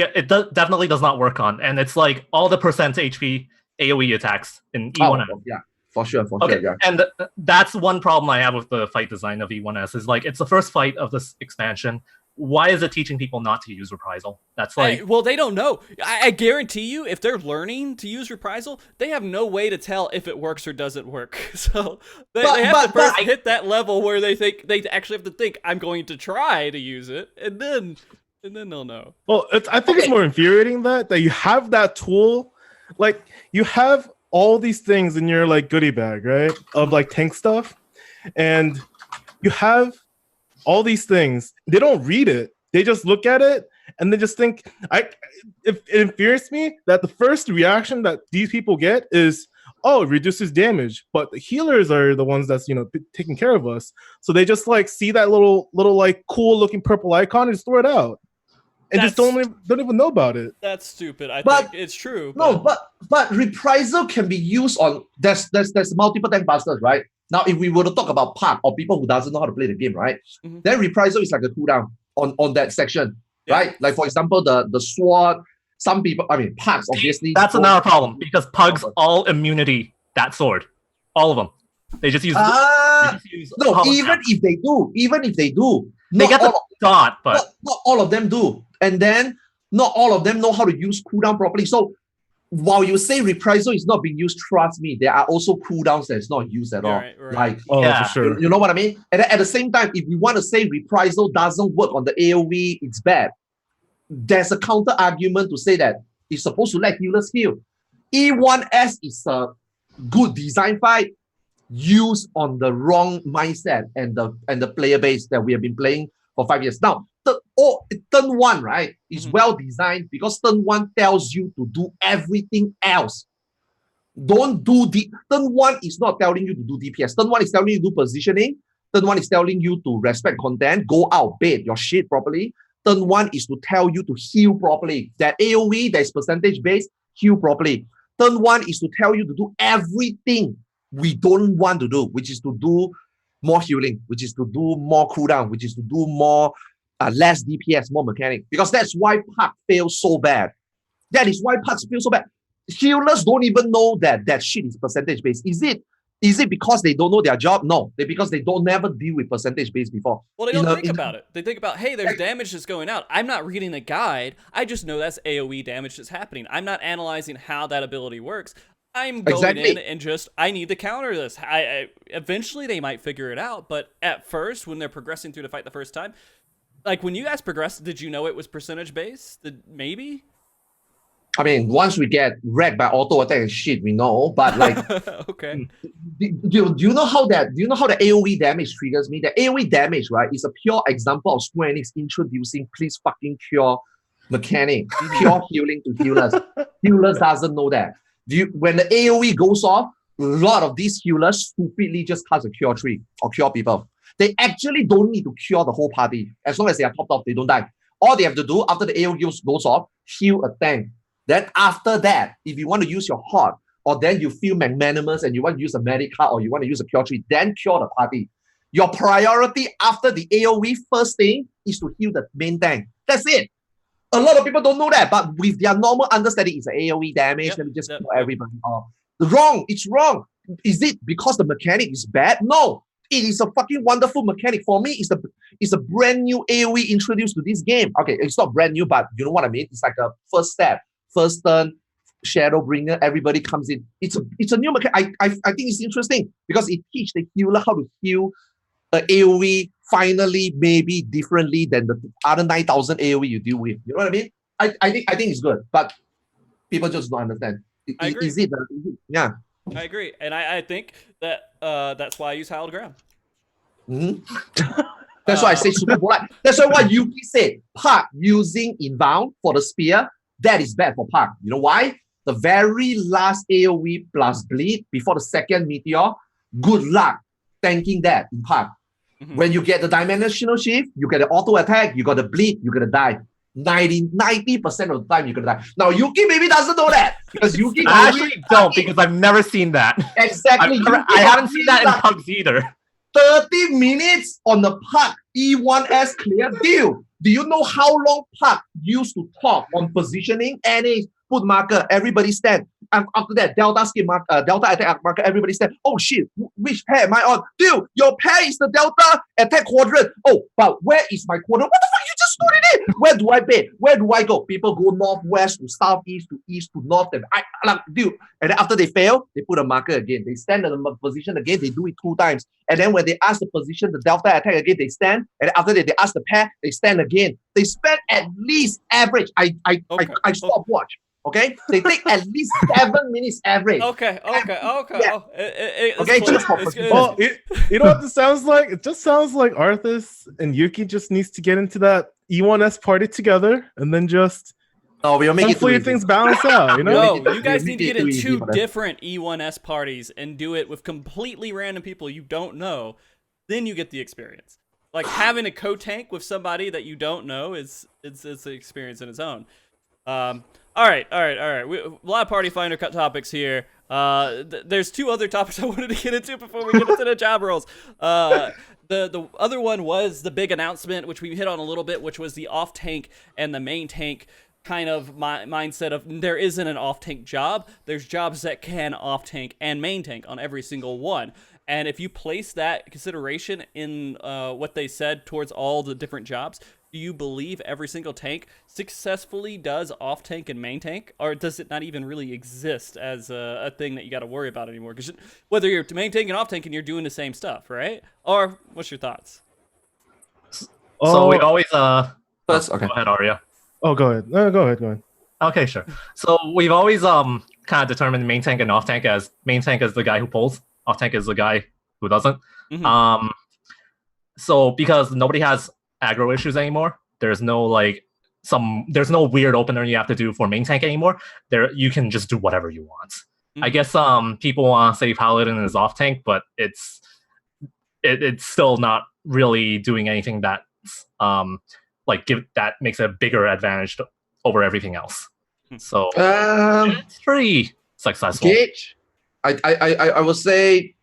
definitely does not work on, and it's like all the percent HP AoE attacks in E1S. Oh, yeah, for sure, Okay, yeah. and that's one problem I have with the fight design of E1S is like it's the first fight of this expansion. Why is it teaching people not to use Reprisal? That's like well, they don't know. I guarantee you, if they're learning to use Reprisal, they have no way to tell if it works or doesn't work. So they have to first hit that level where they think they actually have to think, I'm going to try to use it, and then they'll know. Well, I think it's more infuriating that you have that tool, like you have all these things in your like goodie bag, right? Of like tank stuff, and you have all these things. They don't read it. They just look at it and they just think. It infuriates me that the first reaction that these people get is, "Oh, it reduces damage," but the healers are the ones that's taking care of us. So they just like see that little like cool looking purple icon and just throw it out, and just don't even know about it. That's stupid. I think it's true. No, but Reprisal can be used on there's multiple tank busters, right? Now, if we were to talk about Park or people who doesn't know how to play the game, right? Then Reprisal is like a cooldown on that section, right? Like for example, the sword. Some people, Parks obviously. That's another problem because Pugs all immunity that sword, all of them. They just use. No, even if they do, they get the dot, but not all of them do, and then not all of them know how to use cooldown properly. So while you say Reprisal is not being used, trust me, there are also cooldowns that's not used at all. Right. Like, for sure. You know what I mean? And then at the same time, if we want to say Reprisal doesn't work on the AoE, it's bad. There's a counter argument to say that it's supposed to let healers heal. E1S is a good design fight used on the wrong mindset and the player base that we have been playing for 5 years. Now, turn 1, right, is well designed because turn 1 tells you to do everything else. Don't do turn 1 is not telling you to do DPS. Turn 1 is telling you to do positioning. Turn 1 is telling you to respect content, go out, bait your shit properly. Turn 1 is to tell you to heal properly. That AoE, that is percentage based, heal properly. Turn 1 is to tell you to do everything we don't want to do, which is to do more healing, which is to do more cooldown, which is to do more less DPS, more mechanic. Because that's why Park fails so bad. That is why Park fails so bad. Healers don't even know that shit is percentage based. Is it because they don't know their job? No, because they don't never deal with percentage based before. Well, they don't think about it. They think about, hey, there's damage that's going out. I'm not reading the guide. I just know that's AoE damage that's happening. I'm not analyzing how that ability works. I'm going in and I need to counter this. Eventually they might figure it out, but at first, when they're progressing through the fight the first time, like when you guys progressed, did you know it was percentage based? Maybe? Once we get wrecked by auto attack and shit, we know. But like, okay. Do you know how the AoE damage triggers me? The AoE damage, right, is a pure example of Square Enix introducing please fucking cure mechanic, pure healing to healers. Healers doesn't know that. When the AoE goes off, a lot of these healers stupidly just cast a cure tree or cure people. They actually don't need to cure the whole party. As long as they are topped off, they don't die. All they have to do after the AoE goes off, heal a tank. Then after that, if you want to use your hot, or then you feel magnanimous and you want to use a medic card or you want to use a cure tree, then cure the party. Your priority after the AoE first thing is to heal the main tank. That's it. A lot of people don't know that, but with their normal understanding, it's an AoE damage. Let me just kill everybody off. Wrong. It's wrong. Is it because the mechanic is bad? No. It is a fucking wonderful mechanic. For me, it's a brand new AoE introduced to this game. Okay, it's not brand new, but you know what I mean? It's like a first step. First turn, Shadowbringer, everybody comes in. It's a new mechanic. I think it's interesting because it teaches the healer how to heal AoE finally maybe differently than the other 9,000 AoE you deal with. You know what I mean? I think it's good, but people just don't understand. I agree. Yeah. I agree, and I think that that's why I use hallowed ground. That's why I say super polite. That's why what Yuki said. Park using inbound for the spear, that is bad for Park. You know why? The very last AoE plus bleed before the second meteor, good luck tanking that in Park. When you get the dimensional shift, you get the auto attack, you got the bleed, you're gonna die. 90% of the time you're gonna die. Now Yuki maybe doesn't know that because Yuki I actually don't because I've never seen that. Exactly. I haven't seen that in pugs either. 30 minutes on the Park E1S clear deal. Do you know how long Park used to talk on positioning? NA put marker, everybody stand. And after that, Delta skill marker, Delta attack marker, everybody stand. Oh shit, which pair am I on? Dude, your pair is the Delta attack quadrant. Oh, but where is my quadrant? What the fuck? You just stood in it. Where do I bait? Where do I go? People go northwest to southeast to east to north. And dude. And then after they fail, they put a marker again. They stand in the position again. They do it 2 times. And then when they ask the position, the Delta attack again, they stand. And after that, they ask the pair, they stand again. They spend at least average. I stop watch. Okay, they take at least 7 minutes average. Okay. Yeah. Okay, just for Well, you know what this sounds like? It just sounds like Arthars and Yuki just needs to get into that E1S party together, and then just we'll make hopefully things balance out. You know? No, you guys need to get in 2 different E1S parties and do it with completely random people you don't know. Then you get the experience. Like having a co-tank with somebody that you don't know it's an experience in its own. All right. A lot of party finder cut topics here. There's 2 other topics I wanted to get into before we get into the job roles. The other one was the big announcement, which we hit on a little bit, which was the off tank and the main tank kind of mindset of there isn't an off tank job. There's jobs that can off tank and main tank on every single one. And if you place that consideration in what they said towards all the different jobs, do you believe every single tank successfully does off tank and main tank, or does it not even really exist as a thing that you got to worry about anymore? Because whether you're main tank and off tank and you're doing the same stuff, right? Or what's your thoughts? So we always First, okay. Go ahead, Aria. Oh, go ahead. No, go ahead. Okay, sure. So we've always kind of determined main tank and off tank as main tank is the guy who pulls, off tank is the guy who doesn't. So because nobody has aggro issues anymore, there's no weird opener you have to do for main tank anymore. You can just do whatever you want. I guess people want to say Paladin is off tank, but it's still not really doing anything that that makes a bigger advantage over everything else. So it's pretty successful. Gauge, I would say,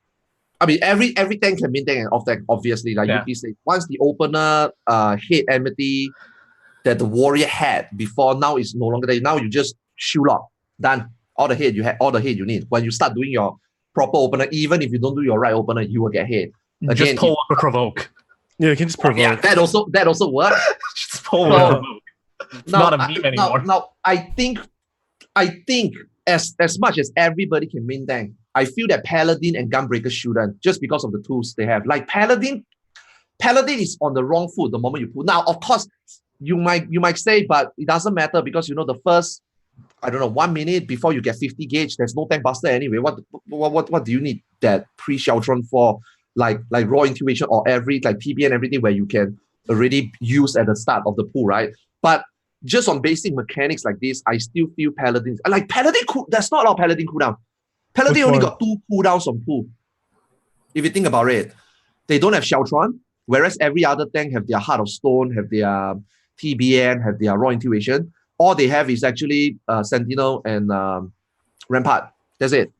I mean, every tank can main tank and off tank, obviously. Like Yuki said, once the opener hit enmity that the warrior had before, now it's no longer there. Now you just shield up. Done. All the hit you need. When you start doing your proper opener, even if you don't do your right opener, you will get hit. Again, just pull up a provoke. Yeah, you can just provoke. Yeah, that also works. Just pull up a provoke. It's not a meme anymore. Now, I think as much as everybody can main tank, I feel that Paladin and Gunbreaker shouldn't, just because of the tools they have. Like Paladin is on the wrong foot the moment you pull. Now, of course, you might say, but it doesn't matter because the first 1 minute before you get 50 gauge, there's no tank buster anyway. What do you need that pre-Sheltron for? Like raw intuition or every PB and everything where you can already use at the start of the pool, right? But just on basic mechanics like this, I still feel Paladins Paladin there's not a lot of Paladin cooldown. Paladin only got 2 cooldowns on pool. If you think about it, they don't have Sheltron, whereas every other tank have their Heart of Stone, have their TBN, have their raw intuition. All they have is actually Sentinel and Rampart. That's it.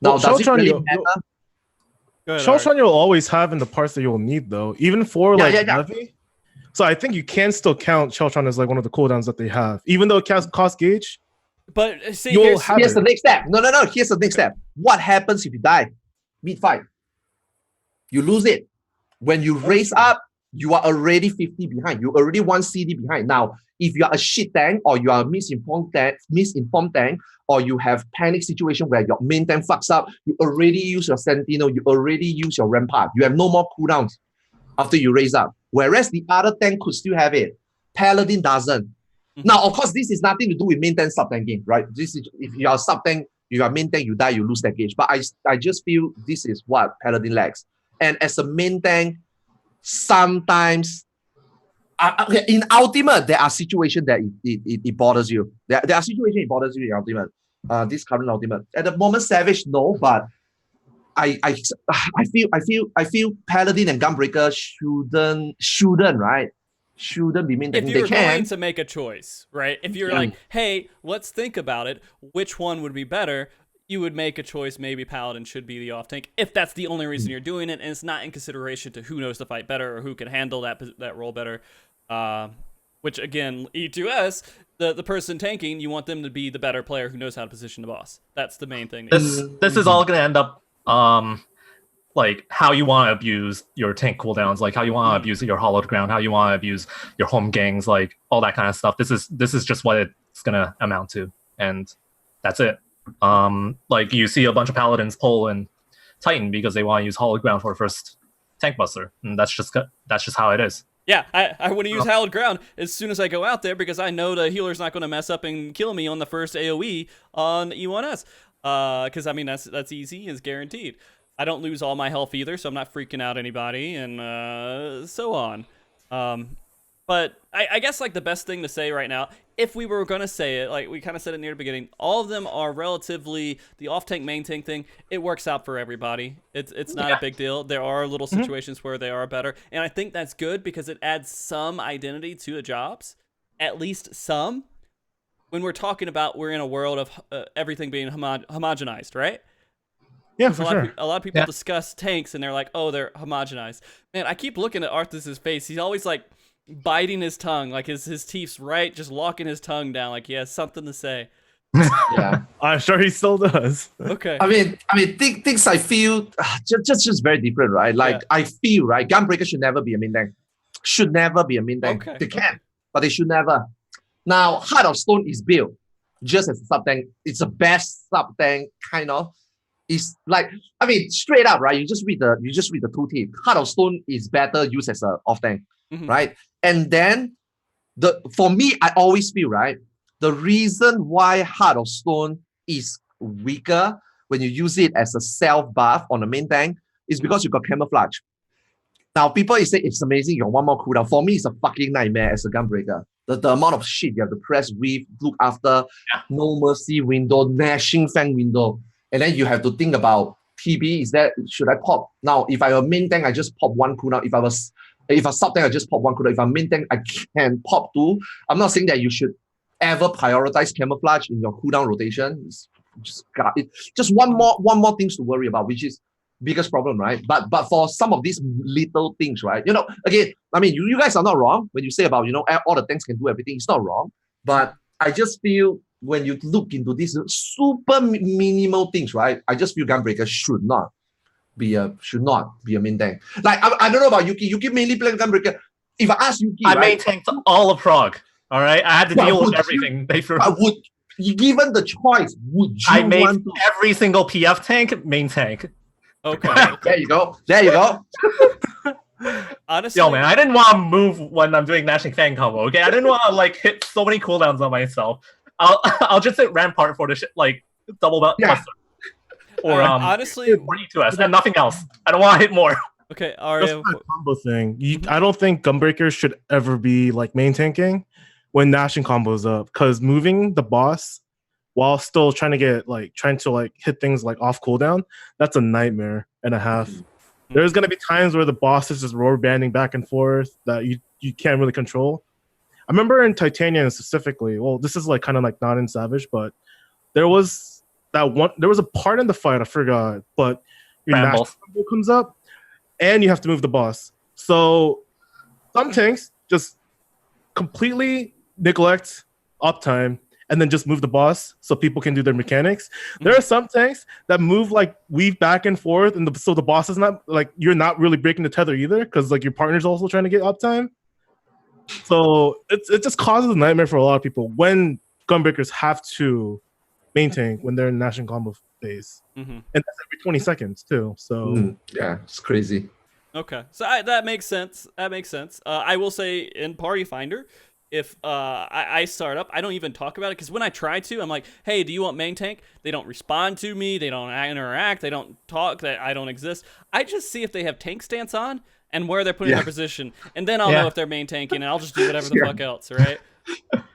Now, does it really matter? Sheltron you'll always have in the parts that you'll need, though, even for heavy. So I think you can still count Sheltron as one of the cooldowns that they have, even though it cost gauge. But see, here's the next step. No. Here's the next step. What happens if you die mid-fight? You lose it. When you raise up, you are already 50 behind. You already 1 CD behind. Now, if you are a shit tank or you are a misinformed tank, or you have panic situation where your main tank fucks up, you already use your Sentinel, you already use your Rampart. You have no more cooldowns after you raise up. Whereas the other tank could still have it. Paladin doesn't. Now, of course, this is nothing to do with main tank sub tanking, right? This is if you are sub tank, you are main tank, you die, you lose that gauge. But I just feel this is what Paladin lacks. And as a main tank, sometimes okay, in ultimate, there are situations that it bothers you. There are situations it bothers you in ultimate. This current ultimate. At the moment, Savage no, but I feel Paladin and Gunbreaker shouldn't right? Shouldn't be main tanking. If you're going to make a choice, right? If you're like, hey, let's think about it, which one would be better? You would make a choice. Maybe Paladin should be the off tank if that's the only reason you're doing it, and it's not in consideration to who knows the fight better or who can handle that role better. Which again, E2S, the person tanking, you want them to be the better player who knows how to position the boss. That's the main thing. This is all gonna end up like how you want to abuse your tank cooldowns, like how you want to abuse your hollowed ground, how you want to abuse your home gangs, like all that kind of stuff. This is just what it's gonna amount to, and that's it. Like you see a bunch of Paladins pull and Titan because they want to use hollowed ground for first tank buster, and that's just how it is. Yeah, I want to use hallowed ground as soon as I go out there because I know the healer's not going to mess up and kill me on the first AoE on E1S. Because I mean that's easy, is guaranteed. I don't lose all my health either, so I'm not freaking out anybody, and so on. But I guess like the best thing to say right now, if we were going to say it, like we kind of said it near the beginning, all of them are relatively, the off-tank, main-tank thing, it works out for everybody. It's not a big deal. There are little situations where they are better, and I think that's good because it adds some identity to the jobs, at least some. When we're talking about we're in a world of everything being homogenized, right? Yeah, for sure. A lot of people discuss tanks, and they're like, oh, they're homogenized. Man, I keep looking at Arthas' face. He's always like, biting his tongue, like his teeth's right, just locking his tongue down, like he has something to say. Yeah, I'm sure he still does. Okay. I mean, things I feel just very different, right? Like I feel right, Gunbreaker should never be a main tank. Should never be a main tank. Okay. They can, but they should never. Now, Heart of Stone is built just as a sub tank. It's the best sub tank kind of. It's like, I mean, straight up, right? You just read the tooltip. Heart of Stone is better used as a off tank, right? And then for me, I always feel, right, the reason why Heart of Stone is weaker when you use it as a self buff on the main tank is because you got camouflage. Now, people say it's amazing, you got one more cooldown. For me, it's a fucking nightmare as a Gunbreaker. The amount of shit you have to press with, look after, no mercy window, gnashing fang window. And then you have to think about TB, should I pop? Now, if I'm a main tank, I just pop one cooldown. If I sub tank, I just pop one cooldown. If I'm main tank, I can pop two. I'm not saying that you should ever prioritize camouflage in your cooldown rotation. It's just one more things to worry about, which is biggest problem, right? But for some of these little things, right? You know, again, I mean, you guys are not wrong when you say about, you know, all the tanks can do everything. It's not wrong. But I just feel when you look into these super minimal things, right? I just feel Gunbreaker should not be a main tank. Like I don't know about Yuki. Yuki mainly playing Gunbreaker. If I ask Yuki, I main tanked all of Prague. All right, I had to deal with everything. Given the choice, would you I made want to... every single PF tank main tank. Okay. There you go. Honestly, yo man, I didn't want to move when I'm doing Gnashing Fang combo. Okay, I didn't want to like hit so many cooldowns on myself. I'll just hit Rampart for the shit, like double buster. Or honestly, or E2S and nothing else. I don't want to hit more. Okay, Aria. Combo thing. I don't think Gunbreakers should ever be like main tanking when gnashing combos up, because moving the boss while still trying to hit things like off cooldown, that's a nightmare and a half. There's gonna be times where the boss is just roar banding back and forth that you can't really control. I remember in Titanium specifically. Well, this is like kind of like not in Savage, but there was a part in the fight I forgot, but your gnashing combo comes up and you have to move the boss. So some tanks just completely neglect uptime and then just move the boss so people can do their mechanics. There are some tanks that move like weave back and forth, and so the boss is not like, you're not really breaking the tether either, because like your partner's also trying to get uptime. So it just causes a nightmare for a lot of people when Gunbreakers have to main tank when they're in Gnashing combo phase, and that's every 20 seconds too. So yeah, it's crazy. Okay, so that makes sense. I will say in Party Finder, if I start up, I don't even talk about it, because when I try to, I'm like, hey, do you want main tank? They don't respond to me. They don't interact. They don't talk. That I don't exist. I just see if they have tank stance on and where they're putting their position, and then I'll know if they're main tanking, and I'll just do whatever the fuck else, right?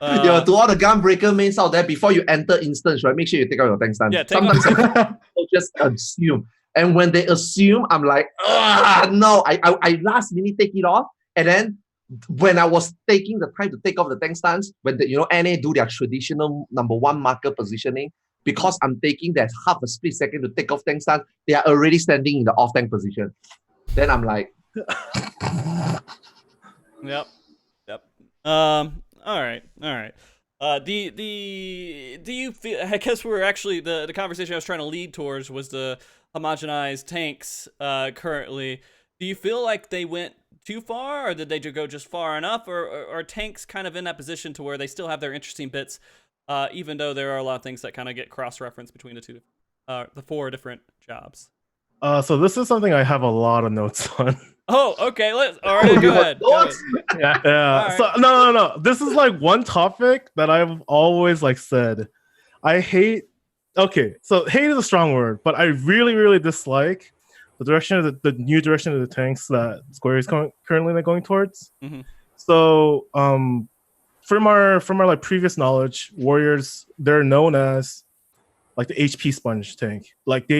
To all the Gunbreaker mains out there, before you enter instance, right, make sure you take out your tank stance. Yeah, sometimes people just assume. And when they assume, I'm like, no, I last minute take it off. And then when I was taking the time to take off the tank stance, when NA do their traditional number 1 marker positioning, because I'm taking that half a split second to take off tank stance, they are already standing in the off tank position. Then I'm like, Yep. All right. Do you feel? I guess we're actually the conversation I was trying to lead towards was the homogenized tanks currently. Do you feel like they went too far, or did they go just far enough, or are tanks kind of in that position to where they still have their interesting bits, even though there are a lot of things that kind of get cross-referenced between the 4 different jobs? So this is something I have a lot of notes on. Oh, okay. All right, go ahead. Yeah. Right. So no. This is like one topic that I've always like said. I hate. Okay, so hate is a strong word, but I really, really dislike the direction of the new direction of the tanks that Square is currently going towards. Mm-hmm. So, from our like previous knowledge, warriors, they're known as like the HP sponge tank. Like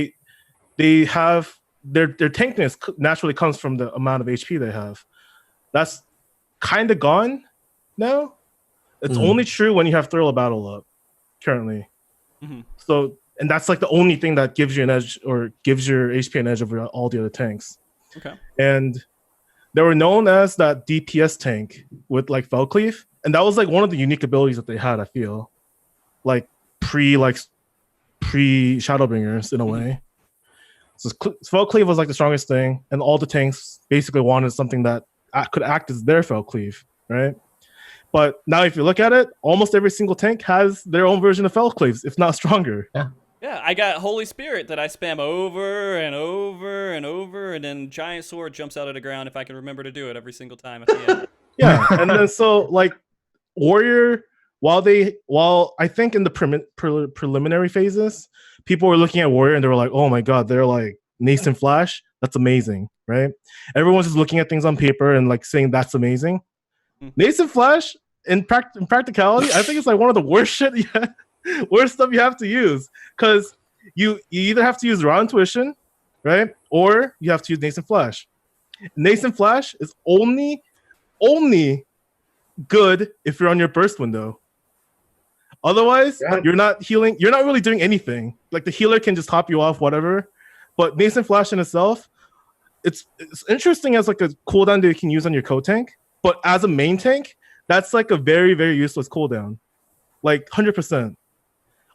they have their tankness naturally comes from the amount of HP they have. That's kind of gone now. It's only true when you have Thrill of Battle up currently. Mm-hmm. So, and that's like the only thing that gives you an edge or gives your HP an edge over all the other tanks. Okay. And they were known as that DPS tank with like Felcleave, and that was like one of the unique abilities that they had. I feel like pre Shadowbringers in a way. So Felcleave was like the strongest thing, and all the tanks basically wanted something that could act as their Felcleave, right? But now, if you look at it, almost every single tank has their own version of Felcleaves, if not stronger. Yeah, I got Holy Spirit that I spam over and over and over, and then Giant Sword jumps out of the ground if I can remember to do it every single time at the end. Yeah, and then so like Warrior, while I think in the preliminary phases, people were looking at Warrior and they were like, oh my god, they're like Nascent Flash. That's amazing, right? Everyone's just looking at things on paper and like saying that's amazing. Nascent Flash, in practicality, I think it's like one of the worst worst stuff you have to use, because you either have to use raw intuition, right, or you have to use Nascent Flash. Nascent Flash is only good if you're on your burst window. Otherwise, you're not healing. You're not really doing anything. Like the healer can just top you off, whatever. But Nascent Flash in itself, it's interesting as like a cooldown that you can use on your co-tank. But as a main tank, that's like a very, very useless cooldown. Like 100%.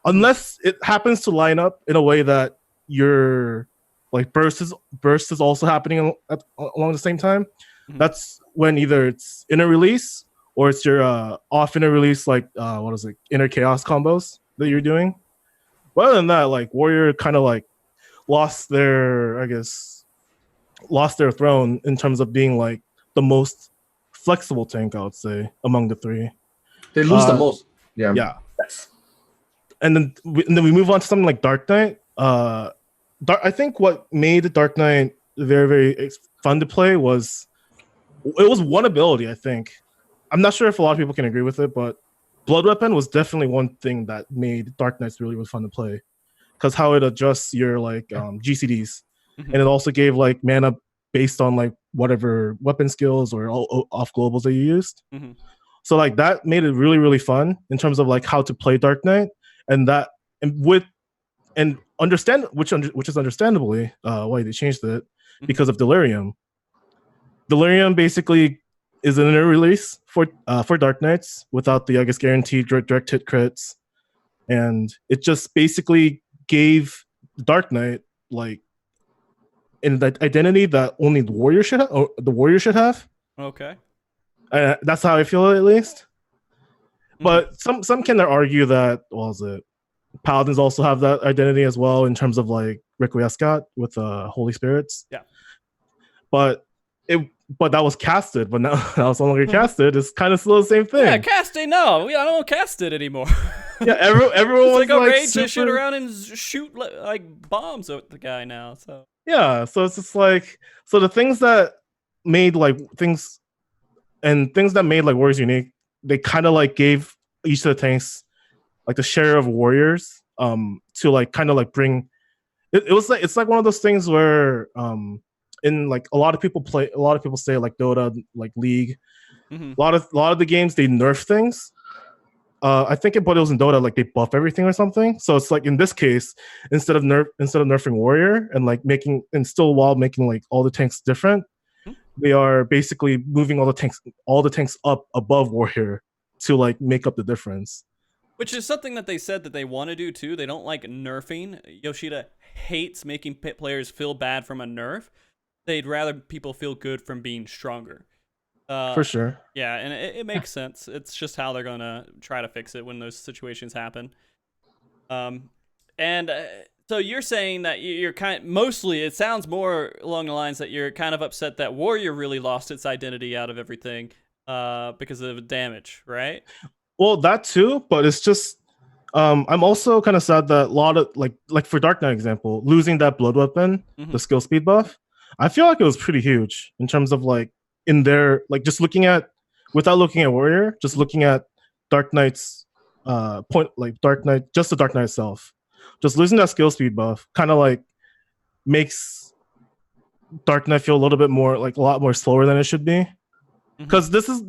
Unless it happens to line up in a way that your like burst is also happening along the same time. Mm-hmm. That's when either it's inner release or it's your off inner release, like inner chaos combos that you're doing. But other than that, like Warrior kind of like lost their throne in terms of being like the most flexible tank, I would say, among the 3. They lose the most. Yeah. And then we move on to something like Dark Knight. I think what made Dark Knight very, very fun to play was one ability, I think. I'm not sure if a lot of people can agree with it, but Blood Weapon was definitely one thing that made Dark Knights really, really fun to play. Because how it adjusts your like GCDs. Mm-hmm. And it also gave like mana based on like whatever weapon skills or off globals that you used. Mm-hmm. So like that made it really, really fun in terms of like how to play Dark Knight, which is understandably why they changed it, because of Delirium. Delirium basically is an inner release for Dark Knights without the, I guess, guaranteed direct hit crits, and it just basically gave Dark Knight like an identity that only the warrior should have. Okay. That's how I feel, at least. But some can argue that Paladins also have that identity as well in terms of like Requiescat with Holy Spirits. Yeah. But but that was casted, but now it's no longer casted. It's kind of still the same thing. Yeah, casting. No, I don't cast it anymore. Yeah, everyone was like a like rage super... to shoot around and shoot like bombs at the guy now. So yeah, so it's just like the things that made like things that made like warriors unique, they kind of like gave each of the tanks like the share of warriors to like kind of like bring it was like it's like one of those things where in like a lot of people say like Dota, like League, a lot of the games they nerf things. I think it was in Dota, like they buff everything or something. So it's like in this case, instead of nerfing warrior and like making like all the tanks different, they are basically moving all the tanks up above warrior to like make up the difference. Which is something that they said that they want to do too. They don't like nerfing. Yoshida hates making players feel bad from a nerf. They'd rather people feel good from being stronger. For sure. Yeah, and it makes sense. It's just how they're going to try to fix it when those situations happen. So you're saying that you're mostly, it sounds more along the lines that you're kind of upset that Warrior really lost its identity out of everything because of damage, right? Well, that too, but it's just I'm also kind of sad that a lot of like for Dark Knight example, losing that blood weapon, the skill speed buff, I feel like it was pretty huge in terms of like in their like just without looking at Warrior, just looking at Dark Knight's just the Dark Knight itself. Just losing that skill speed buff kind of like makes Dark Knight feel a little bit more like a lot more slower than it should be. Because this is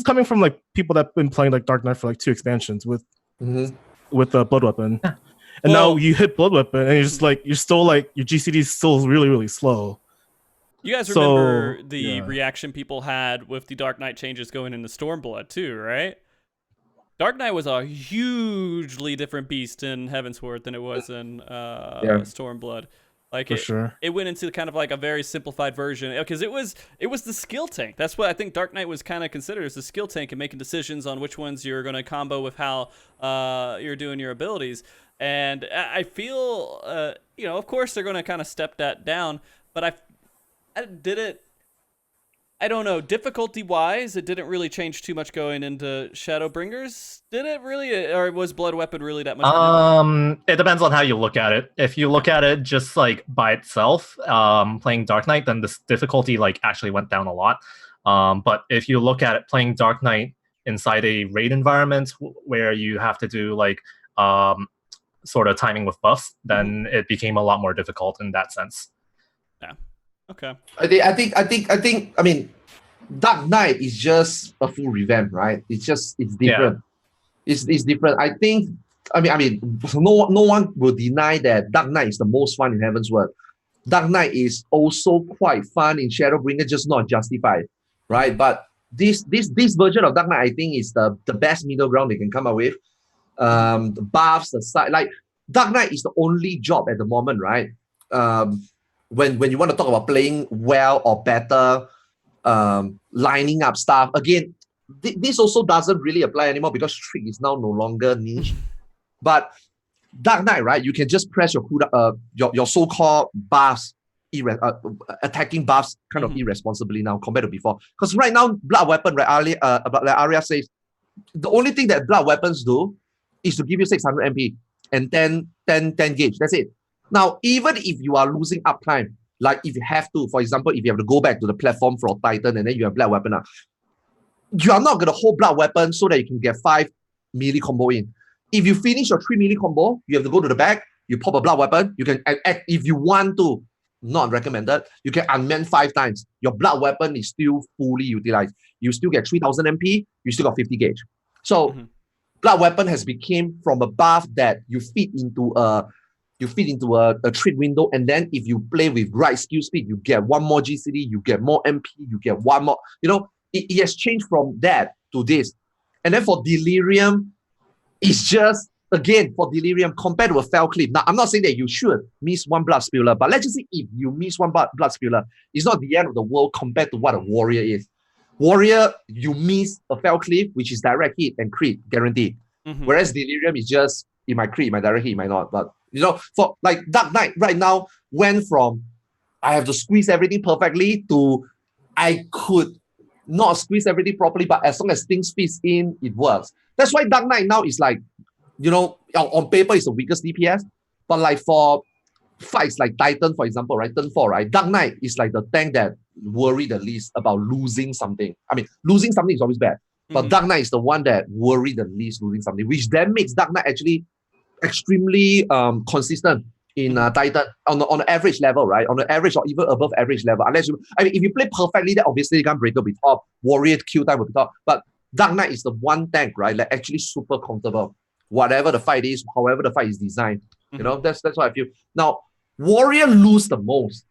coming from like people that've been playing like Dark Knight for like 2 expansions with the blood weapon, and now you hit blood weapon and you're just like your GCD is still really really slow. You guys remember the reaction people had with the Dark Knight changes going into Stormblood too, right? Dark Knight was a hugely different beast in Heavensward than it was in Stormblood. Like it went into kind of like a very simplified version because it was the skill tank. That's what I think Dark Knight was kind of considered as the skill tank and making decisions on which ones you're going to combo with how you're doing your abilities. And I feel, of course they're going to kind of step that down, but I don't know. Difficulty-wise, it didn't really change too much going into Shadowbringers. Did it really, or was Blood Weapon really that much? It depends on how you look at it. If you look at it just like by itself, playing Dark Knight, then this difficulty like actually went down a lot. But if you look at it playing Dark Knight inside a raid environment where you have to do like sort of timing with buffs, then it became a lot more difficult in that sense. Yeah. Okay. I think. I mean, Dark Knight is just a full revamp, right? It's different. Yeah. It's different. I think. I mean, no one will deny that Dark Knight is the most fun in Heavensward. Dark Knight is also quite fun in Shadowbringers, just not justified, right? But this version of Dark Knight, I think, is the best middle ground they can come up with. The buffs, the side, like Dark Knight is the only job at the moment, right? When you want to talk about playing well or better, lining up stuff, again, this also doesn't really apply anymore because Trick is now no longer niche. But Dark Knight, right? You can just press your so-called buffs, attacking buffs kind of irresponsibly now compared to before. Because right now, Blood Weapon, right? Like Aria says, the only thing that Blood Weapons do is to give you 600 MP and 10 gauge. That's it. Now, even if you are losing uptime, like if you have to, for example, if you have to go back to the platform for Titan and then you have Blood Weapon, you are not going to hold Blood Weapon so that you can get 5 melee combo in. If you finish your 3 melee combo, you have to go to the back, you pop a Blood Weapon, you can act if you want to, not recommended, you can unman 5 times. Your Blood Weapon is still fully utilized. You still get 3000 MP, you still got 50 gauge. So, Blood Weapon has become from a buff that you fit into a treat window, and then if you play with right skill speed, you get 1 more GCD, you get more MP, you get 1 more. It has changed from that to this. And then for Delirium, it's just, again, for Delirium, compared to a Fell Clip. Now, I'm not saying that you should miss 1 Blood Spiller, but let's just say if you miss 1 Blood Spiller, it's not the end of the world compared to what a Warrior is. Warrior, you miss a Fell Clip, which is direct hit and crit, guaranteed. Whereas Delirium is just, it might crit, it might direct hit, it might not. But, for like Dark Knight right now went from I have to squeeze everything perfectly to I could not squeeze everything properly, but as long as things fit in, it works. That's why Dark Knight now is like, you know, on paper it's the weakest DPS, but like for fights like Titan, for example, right? Turn 4, right? Dark Knight is like the tank that worry the least about losing something. I mean, losing something is always bad, but Dark Knight is the one that worry the least losing something, which then makes Dark Knight actually extremely consistent in Titan on the average level, right? On the average or even above average level. Unless you, I mean, if you play perfectly, then obviously Gunbreaker will be top, Warrior Q time will be top. But Dark Knight is the one tank, right? Like actually super comfortable. Whatever the fight is, however the fight is designed. You know, that's what I feel. Now, Warrior lose the most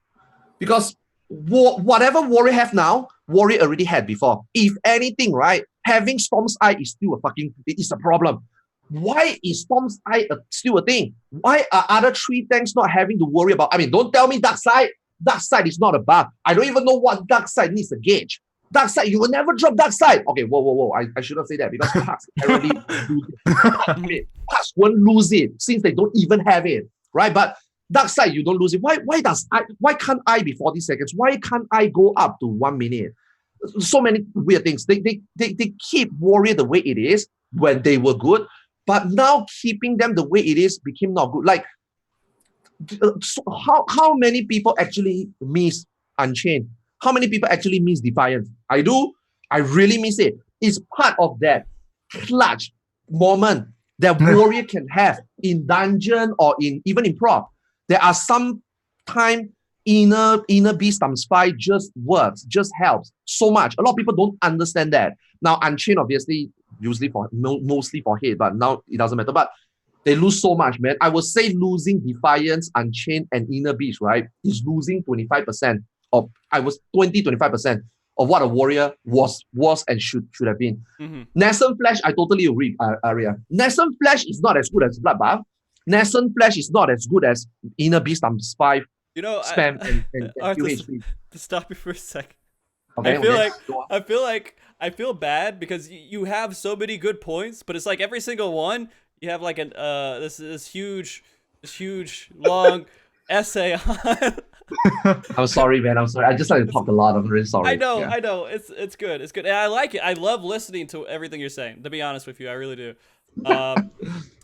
because whatever Warrior have now, Warrior already had before. If anything, right, having Storm's Eye is still it's a problem. Why is Storm's Eye still a thing? Why are other 3 tanks not having to worry about? I mean, don't tell me Darkseid. Darkseid is not a bug. I don't even know what Darkseid needs a gauge. Darkseid, you will never drop Darkseid. Okay, whoa. I shouldn't say that because Pucks already lose it. Pucks won't lose it since they don't even have it, right? But Darkseid, you don't lose it. Why can't I be 40 seconds? Why can't I go up to 1 minute? So many weird things. They keep Warrior the way it is when they were good. But now keeping them the way it is became not good. Like, so how many people actually miss Unchained? How many people actually miss Defiance? I do. I really miss it. It's part of that clutch moment that Warrior can have in dungeon or even in prop. There are some time inner beast times 5 just works, just helps so much. A lot of people don't understand that. Now, Unchained, obviously, usually mostly for hate, but now it doesn't matter. But they lose so much, man. I would say losing Defiance, Unchained, and Inner Beast, right, is losing 25% of, 25% of what a Warrior was and should have been. Nascent Flash, I totally agree, Aria. Nascent Flash is not as good as Bloodbath. Nascent Flash is not as good as Inner Beast times 5. You know, spam and QHP. To stop you for a second. Okay, I feel bad because you have so many good points, but it's like every single one you have like this huge long essay on. I'm sorry, man. I'm sorry. I just like to talk a lot. I'm really sorry. I know. It's good. It's good. And I like it. I love listening to everything you're saying. To be honest with you, I really do.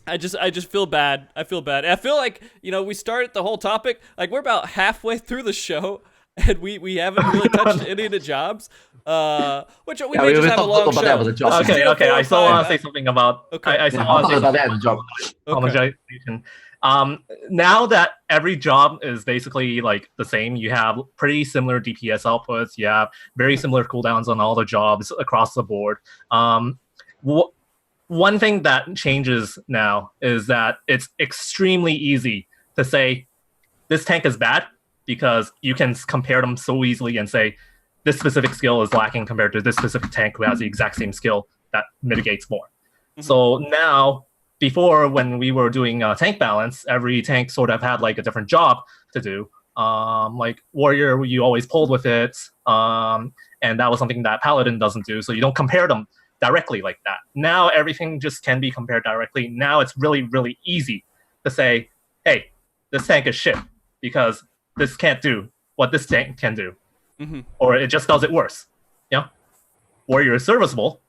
I just feel bad. I feel bad. And I feel like, you know, we started the whole topic, like we're about halfway through the show and we haven't really touched any of the jobs. Which we may just have a long show. Okay. I still want to say something about I still want to say something about job. Homogenization. Now that every job is basically like the same, you have pretty similar DPS outputs, you have very similar cooldowns on all the jobs across the board. One thing that changes now is that it's extremely easy to say this tank is bad because you can compare them so easily and say this specific skill is lacking compared to this specific tank who has the exact same skill that mitigates more. So now, before when we were doing tank balance, every tank sort of had like a different job to do. Like Warrior, you always pulled with it, and that was something that Paladin doesn't do, so you don't compare them directly like that. Now everything just can be compared directly. Now it's really, really easy to say, hey, this tank is shit because this can't do what this tank can do. Or it just does it worse. Yeah. Warrior is serviceable.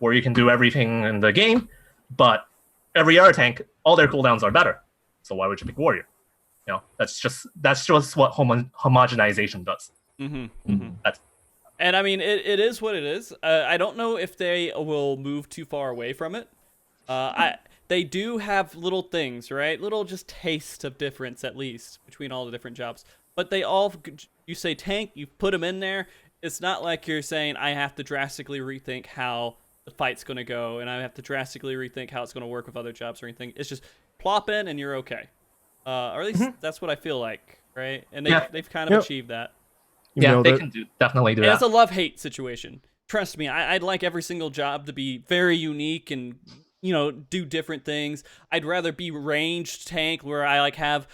Warrior can do everything in the game, but every other tank, all their cooldowns are better. So why would you pick Warrior? You know, that's just what homogenization does. And I mean, it is what it is. I don't know if they will move too far away from it. They do have little things, right? Little just taste of difference, at least, between all the different jobs. But they all, you say tank, you put them in there. It's not like you're saying, I have to drastically rethink how the fight's going to go, and I have to drastically rethink how it's going to work with other jobs or anything. It's just plop in and you're okay. Or at least that's what I feel like, right? And they've kind of achieved that. Yeah, they can definitely do that. It's a love-hate situation. Trust me, I'd like every single job to be very unique and, you know, do different things. I'd rather be ranged tank where I like have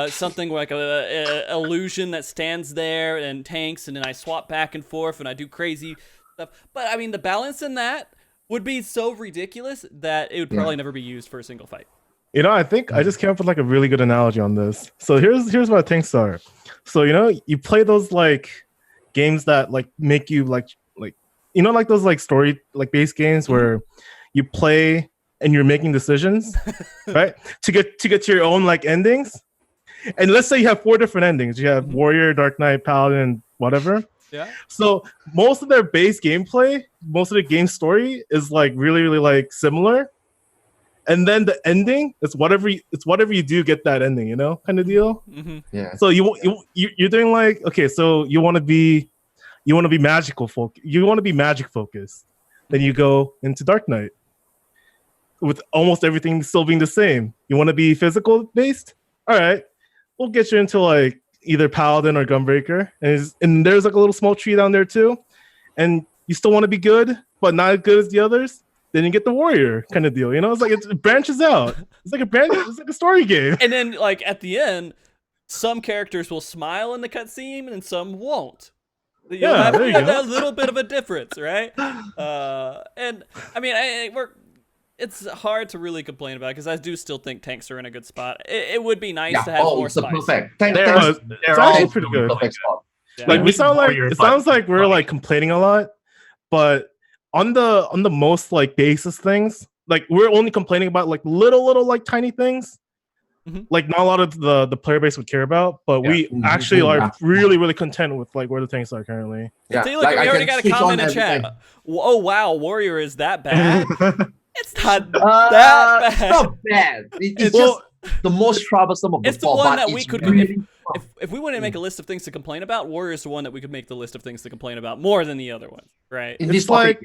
something like a illusion that stands there and tanks, and then I swap back and forth and I do crazy stuff. But I mean, the balance in that would be so ridiculous that it would probably never be used for a single fight. You know, I think I just came up with like a really good analogy on this. So here's what tanks are. So, you know, you play those like games that like make you like you know, like those like story like based games where you play and you're making decisions, right? To get to your own like endings. And let's say you have 4 different endings. You have Warrior, Dark Knight, Paladin, whatever. Yeah. So most of their base gameplay, most of the game story is like really, really like similar. And then the ending, it's whatever you do, get that ending, you know, kind of deal. Yeah. So you're doing like, okay, so you want to be magic focused. Then you go into Dark Knight with almost everything still being the same. You want to be physical based? All right, we'll get you into like either Paladin or Gunbreaker, and there's like a little small tree down there too. And you still want to be good, but not as good as the others. Then you get the Warrior kind of deal. You know, it's like it branches out. It's like a story game. And then like at the end, some characters will smile in the cutscene and some won't. You'll have that little bit of a difference, right? And I mean, it's hard to really complain about because I do still think tanks are in a good spot. It would be nice to have more spice. Perfect. They're all pretty good. Perfect spot. Like it sounds like we're like complaining a lot, but on the most like basis things, like we're only complaining about like little like tiny things. Like not a lot of the player base would care about, but we actually are really content with like where the tanks are currently. Yeah, see, look, we already got a comment in chat. Oh wow, Warrior is that bad? It's not that bad. It's not bad. It's just the most troublesome of the It's the one that we could. If we wanted to make a list of things to complain about, Warrior is the one that we could make the list of things to complain about more than the other ones, right? It's like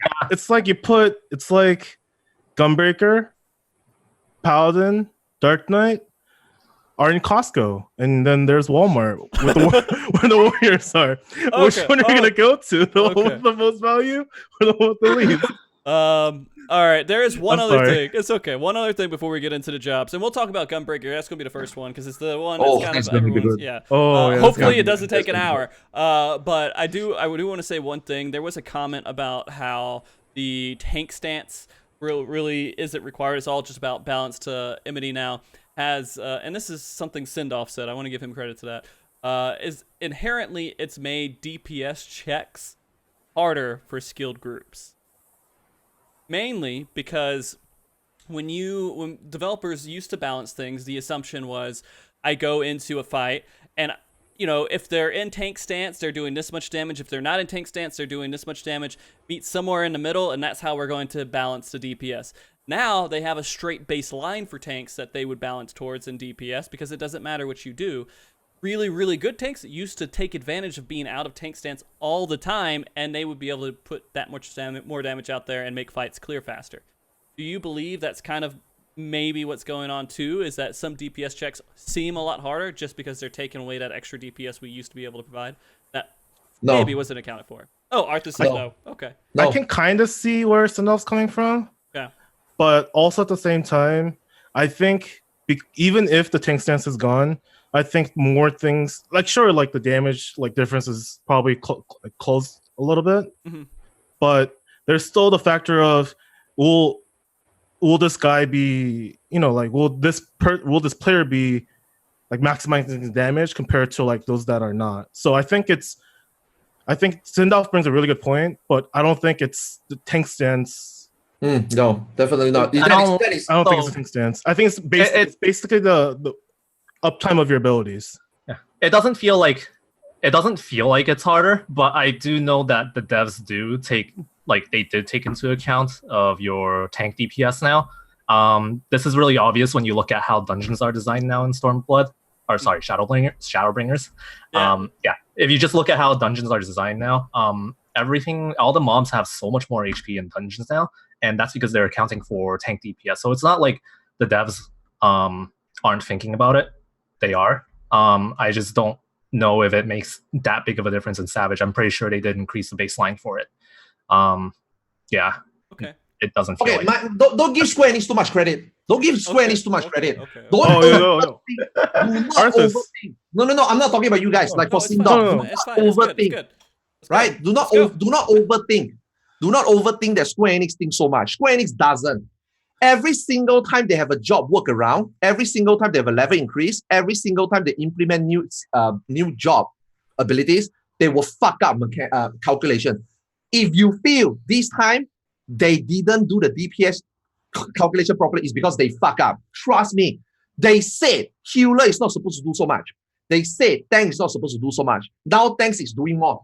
Gunbreaker, Paladin, Dark Knight are in Costco, and then there's Walmart where the Warriors are. Okay. Which one are you gonna go to? The one with the most value or the one with the least? All right, there is one other thing. It's okay. One other thing before we get into the jobs, and we'll talk about Gunbreaker. That's gonna be the first one because it's the one that's kind of everyone's. Yeah. Hopefully it doesn't take an hour. But I do want to say one thing. There was a comment about how the tank stance really isn't required. It's all just about balance to Emity now. And this is something Sindoff said. I want to give him credit to that. Is inherently it's made DPS checks harder for skilled groups. Mainly because when developers used to balance things, the assumption was I go into a fight and if they're in tank stance, they're doing this much damage. If they're not in tank stance, they're doing this much damage. Meet somewhere in the middle, and that's how we're going to balance the DPS. Now they have a straight baseline for tanks that they would balance towards in DPS because it doesn't matter what you do. Really, really good tanks used to take advantage of being out of tank stance all the time, and they would be able to put that much more damage out there and make fights clear faster. Do you believe that's kind of maybe what's going on too, is that some DPS checks seem a lot harder just because they're taking away that extra DPS we used to be able to provide? That maybe wasn't accounted for. Oh, Arthars said no. Okay. I can kind of see where Sindoff's coming from. Yeah. But also at the same time, I think even if the tank stance is gone, I think more things like the damage like difference is probably close a little bit, but there's still the factor of will this guy be will this player be like maximizing his damage compared to like those that are not. So I think Sindoff brings a really good point, but I don't think it's the tank stance. No, definitely not. I don't think it's a tank stance. I think it's basically the uptime of your abilities. Yeah, it doesn't feel like it's harder, but I do know that the devs did take into account of your tank DPS now. This is really obvious when you look at how dungeons are designed now in Shadowbringers. Yeah, if you just look at how dungeons are designed now, all the mobs have so much more HP in dungeons now, and that's because they're accounting for tank DPS. So it's not like the devs aren't thinking about it. They are. I just don't know if it makes that big of a difference in Savage. I'm pretty sure they did increase the baseline for it. Yeah. Okay. It doesn't feel like... Don't give Square Enix too much credit. Don't give Square Enix too much credit. No. Overthink. No. I'm not talking about you guys. Like for Sindoff, overthink. Right? Do not overthink. Do not overthink that Square Enix thinks so much. Square Enix doesn't. Every single time they have a job workaround, every single time they have a level increase, every single time they implement new job abilities, they will fuck up calculation. If you feel this time they didn't do the DPS calculation properly, it's because they fuck up. Trust me. They said healer is not supposed to do so much. They said tank is not supposed to do so much. Now tanks is doing more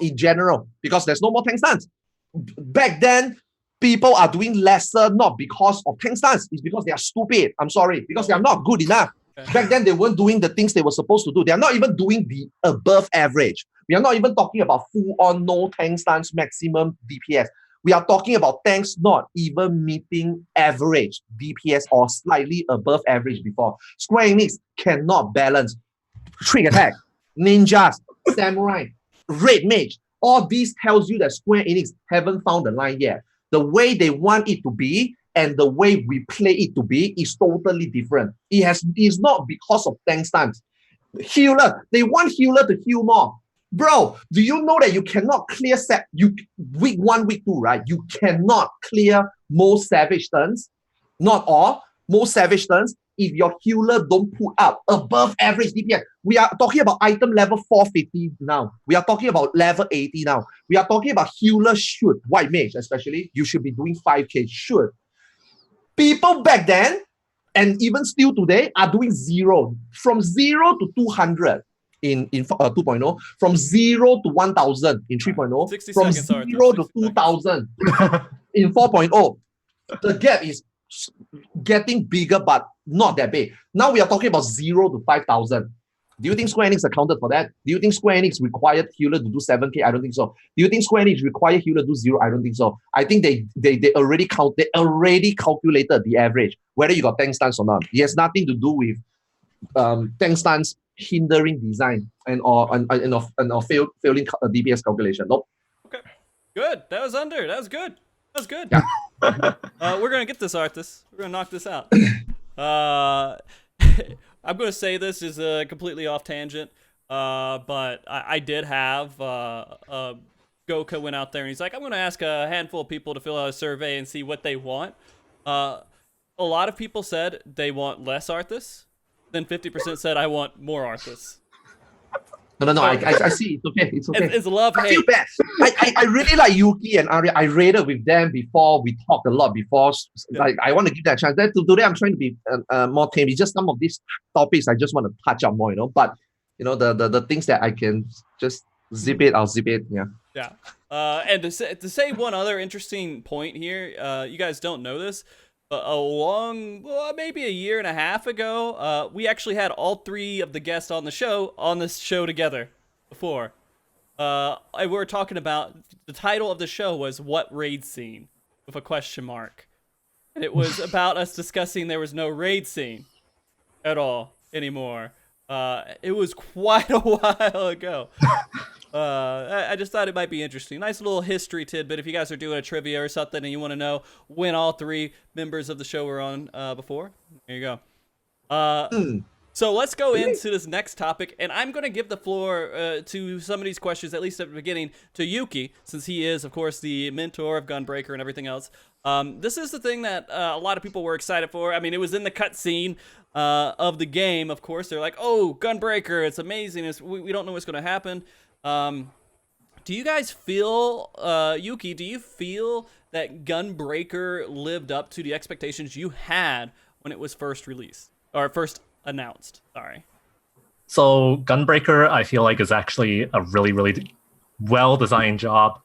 in general because there's no more tank stance. Back then, people are doing lesser not because of tank stance. It's because they are stupid. I'm sorry. Because they are not good enough. Back then, they weren't doing the things they were supposed to do. They are not even doing the above average. We are not even talking about full-on no tank stance maximum DPS. We are talking about tanks not even meeting average DPS or slightly above average before. Square Enix cannot balance trick attack, ninjas, samurai, red mage. All these tells you that Square Enix haven't found the line yet. The way they want it to be and the way we play it to be is totally different. It's not because of tank stance. Healer, they want healer to heal more. Bro, do you know that you cannot clear week 1, week 2, right? You cannot clear most savage turns, not all, most savage turns, if your healer don't put up above average DPS. We are talking about item level 450 now. We are talking about level 80 now. We are talking about healer should, white mage especially, you should be doing 5k, should. People back then, and even still today, are doing 0. From 0 to 200 in 2.0, from 0 to 1000 in 3.0, from 0 to 2000 in 4.0. The gap is getting bigger, but not that big. Now we are talking about 0 to 5,000. Do you think Square Enix accounted for that? Do you think Square Enix required healer to do 7k? I don't think so. Do you think Square Enix required healer to do 0? I don't think so. I think they already calculated the average, whether you got tank stance or not. It has nothing to do with tank stance hindering design and failing DPS calculation. Nope. Okay. Good. That was good. That was good. Yeah. We're gonna get this, Arthas. We're gonna knock this out. I'm gonna say this is completely off tangent, but I did have Goka went out there and he's like, I'm gonna ask a handful of people to fill out a survey and see what they want. A lot of people said they want less Arthas. Then 50% said I want more Arthas. No. I see. It's okay. It's okay. It's love hate. I feel bad. I really like Yuki and Aria. I raided with them before. We talked a lot before. Like I want to give that a chance. Then today I'm trying to be more tame. It's just some of these topics I just want to touch up more. But the things that I can just zip it, I'll zip it. Yeah. Yeah. And to say one other interesting point here, you guys don't know this. Maybe a year and a half ago, we actually had all 3 of the guests on this show together before. We were talking about, the title of the show was What Raid Scene? With a question mark. And it was about us discussing there was no raid scene at all anymore. It was quite a while ago. I just thought it might be interesting. Nice little history tidbit if you guys are doing a trivia or something and you want to know when all 3 members of the show were on before. There you go. So let's go into this next topic, and I'm going to give the floor to some of these questions, at least at the beginning, to Yuki, since he is, of course, the mentor of Gunbreaker and everything else. This is the thing that a lot of people were excited for. I mean, it was in the cutscene of the game, of course. They're like, oh, Gunbreaker, it's amazing. We don't know what's going to happen. Do you guys feel, Yuki, do you feel that Gunbreaker lived up to the expectations you had when it was first released, or first announced? Sorry. So Gunbreaker, I feel like, is actually a really, really well-designed job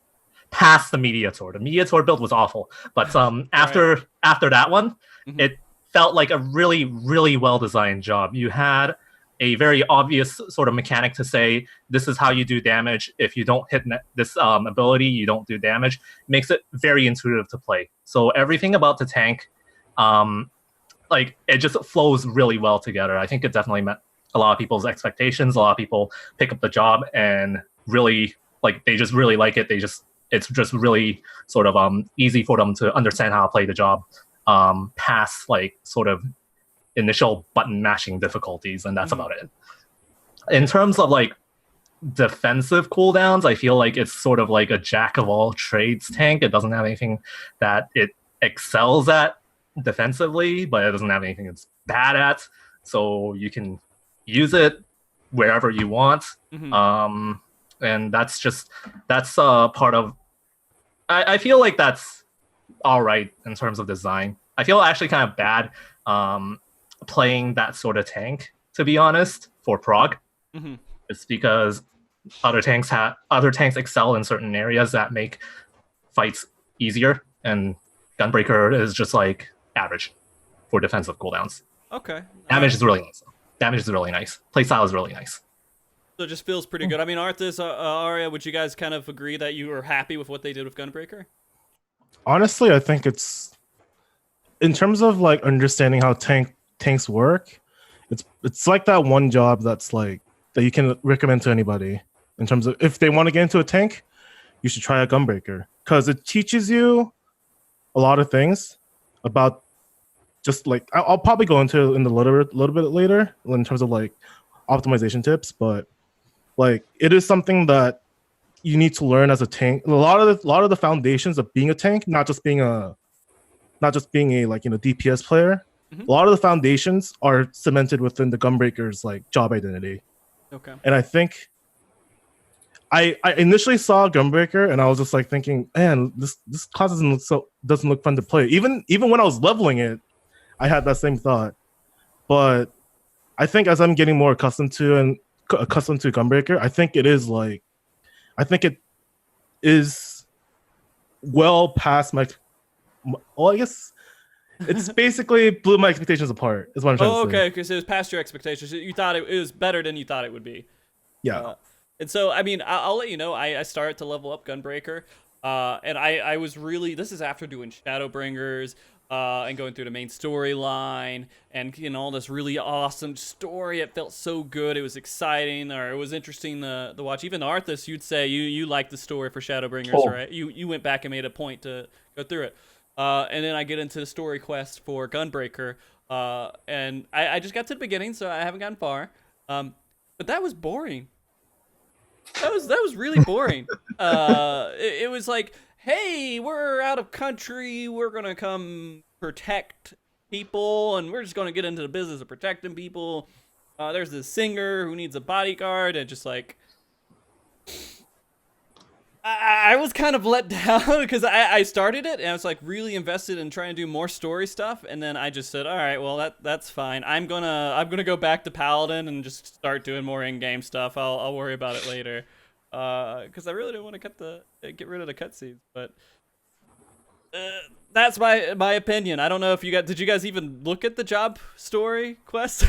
past the Mediator. The Mediator build was awful, but after that one, it felt like a really, really well-designed job. You had a very obvious sort of mechanic to say, this is how you do damage. If you don't hit this ability, you don't do damage. It makes it very intuitive to play. So everything about the tank, it just flows really well together. I think it definitely met a lot of people's expectations. A lot of people pick up the job and really, they just really like it. It's just really sort of easy for them to understand how to play the job past sort of initial button mashing difficulties, and that's about it. In terms of defensive cooldowns, I feel like it's sort of like a jack of all trades tank. It doesn't have anything that it excels at defensively, but it doesn't have anything it's bad at. So you can use it wherever you want. And that's part of. I feel like that's all right in terms of design. I feel actually kind of bad playing that sort of tank, to be honest, for prog. It's because other tanks excel in certain areas that make fights easier, and Gunbreaker is just like average for defensive cooldowns. Okay. Damage is really nice. Damage is really nice. Playstyle is really nice. So it just feels pretty good. I mean, Arthars, Aria, would you guys kind of agree that you were happy with what they did with Gunbreaker? Honestly, I think it's in terms of like understanding how tanks work. It's like that one job that's like that you can recommend to anybody in terms of if they want to get into a tank, you should try a Gunbreaker because it teaches you a lot of things about just like I'll probably go into in a little bit later in terms of like optimization tips, but like it is something that you need to learn as a tank. A lot of the foundations of being a tank, not just being a like DPS player. A lot of the foundations are cemented within the Gunbreaker's like job identity. Okay. And I think I initially saw Gunbreaker and I was just like thinking, man, this class doesn't look fun to play. Even when I was leveling it, I had that same thought. But I think as I'm getting more accustomed to Gunbreaker, I think it is well past my I guess it's basically blew my expectations apart, is what I'm trying to say. Okay, because it was past your expectations. You thought it was better than you thought it would be. Yeah. And so, I mean, I'll let you know, I started to level up Gunbreaker, and I was really, this is after doing Shadowbringers, and going through the main storyline, and all this really awesome story. It felt so good. It was exciting, or it was interesting to watch. Even Arthas, you'd say you liked the story for Shadowbringers, right? You went back and made a point to go through it. And then I get into the story quest for Gunbreaker, and I just got to the beginning, so I haven't gotten far. But that was boring. That was really boring. It was like, hey, we're out of country, we're gonna come protect people, and we're just gonna get into the business of protecting people. There's this singer who needs a bodyguard, and just like I was kind of let down because I started it and I was like really invested in trying to do more story stuff, and then I just said, all right, well that's fine. I'm gonna go back to Paladin and just start doing more in-game stuff. I'll worry about it later, because I really don't want to get rid of the cutscenes. But that's my opinion. I don't know if did you guys even look at the job story quest?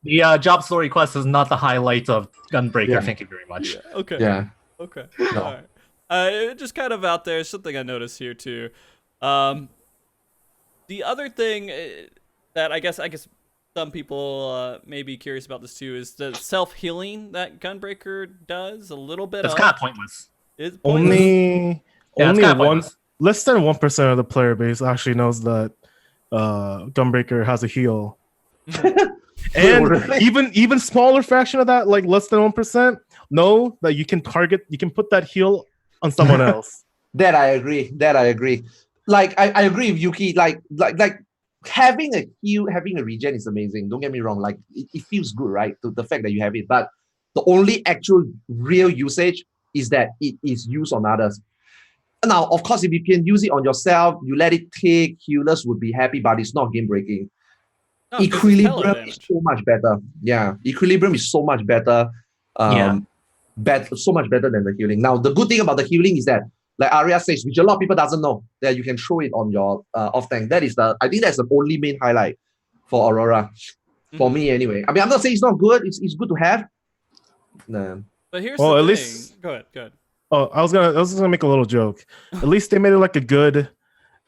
The job story quest is not the highlight of Gunbreaker. Yeah. Thank you very much. Yeah. Okay. Yeah. Okay. No. All right. Just kind of out there, something I noticed here too. The other thing that I guess some people may be curious about this too is the self-healing that Gunbreaker does a little bit. It's kind of pointless. It's pointless. Only less than 1% of the player base actually knows that Gunbreaker has a heal. And even smaller fraction of that, like less than 1%, know that you can put that heal on someone else. That I agree. Like I agree with Yuki. Like having a heal, having a regen is amazing. Don't get me wrong. Like it feels good, right? The fact that you have it, but the only actual real usage is that it is used on others. Now, of course, if you can use it on yourself, you let it take, healers would be happy, but it's not game breaking. No, Equilibrium is so much better. Yeah, Equilibrium is so much better. So much better than the healing. Now, the good thing about the healing is that, like Aria says, which a lot of people doesn't know, that you can show it on your off tank. I think that's the only main highlight for Aurora, for me anyway. I mean, I'm not saying it's not good. It's good to have. No. But here's the thing. Least, go ahead. Oh, I was gonna make a little joke. At least they made it like a good.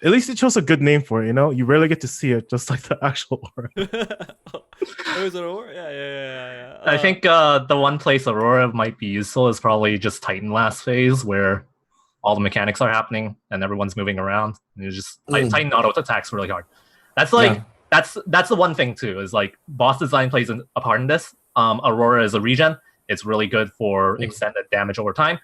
At least it chose a good name for it, you rarely get to see it, just like the actual aura. Is it aura? Yeah. I think the one place Aurora might be useful is probably just Titan last phase, where all the mechanics are happening and everyone's moving around. And it's just Titan auto attacks really hard. That's like that's the one thing too, is like boss design plays a part in this. Aurora is a regen. It's really good for extended damage over time.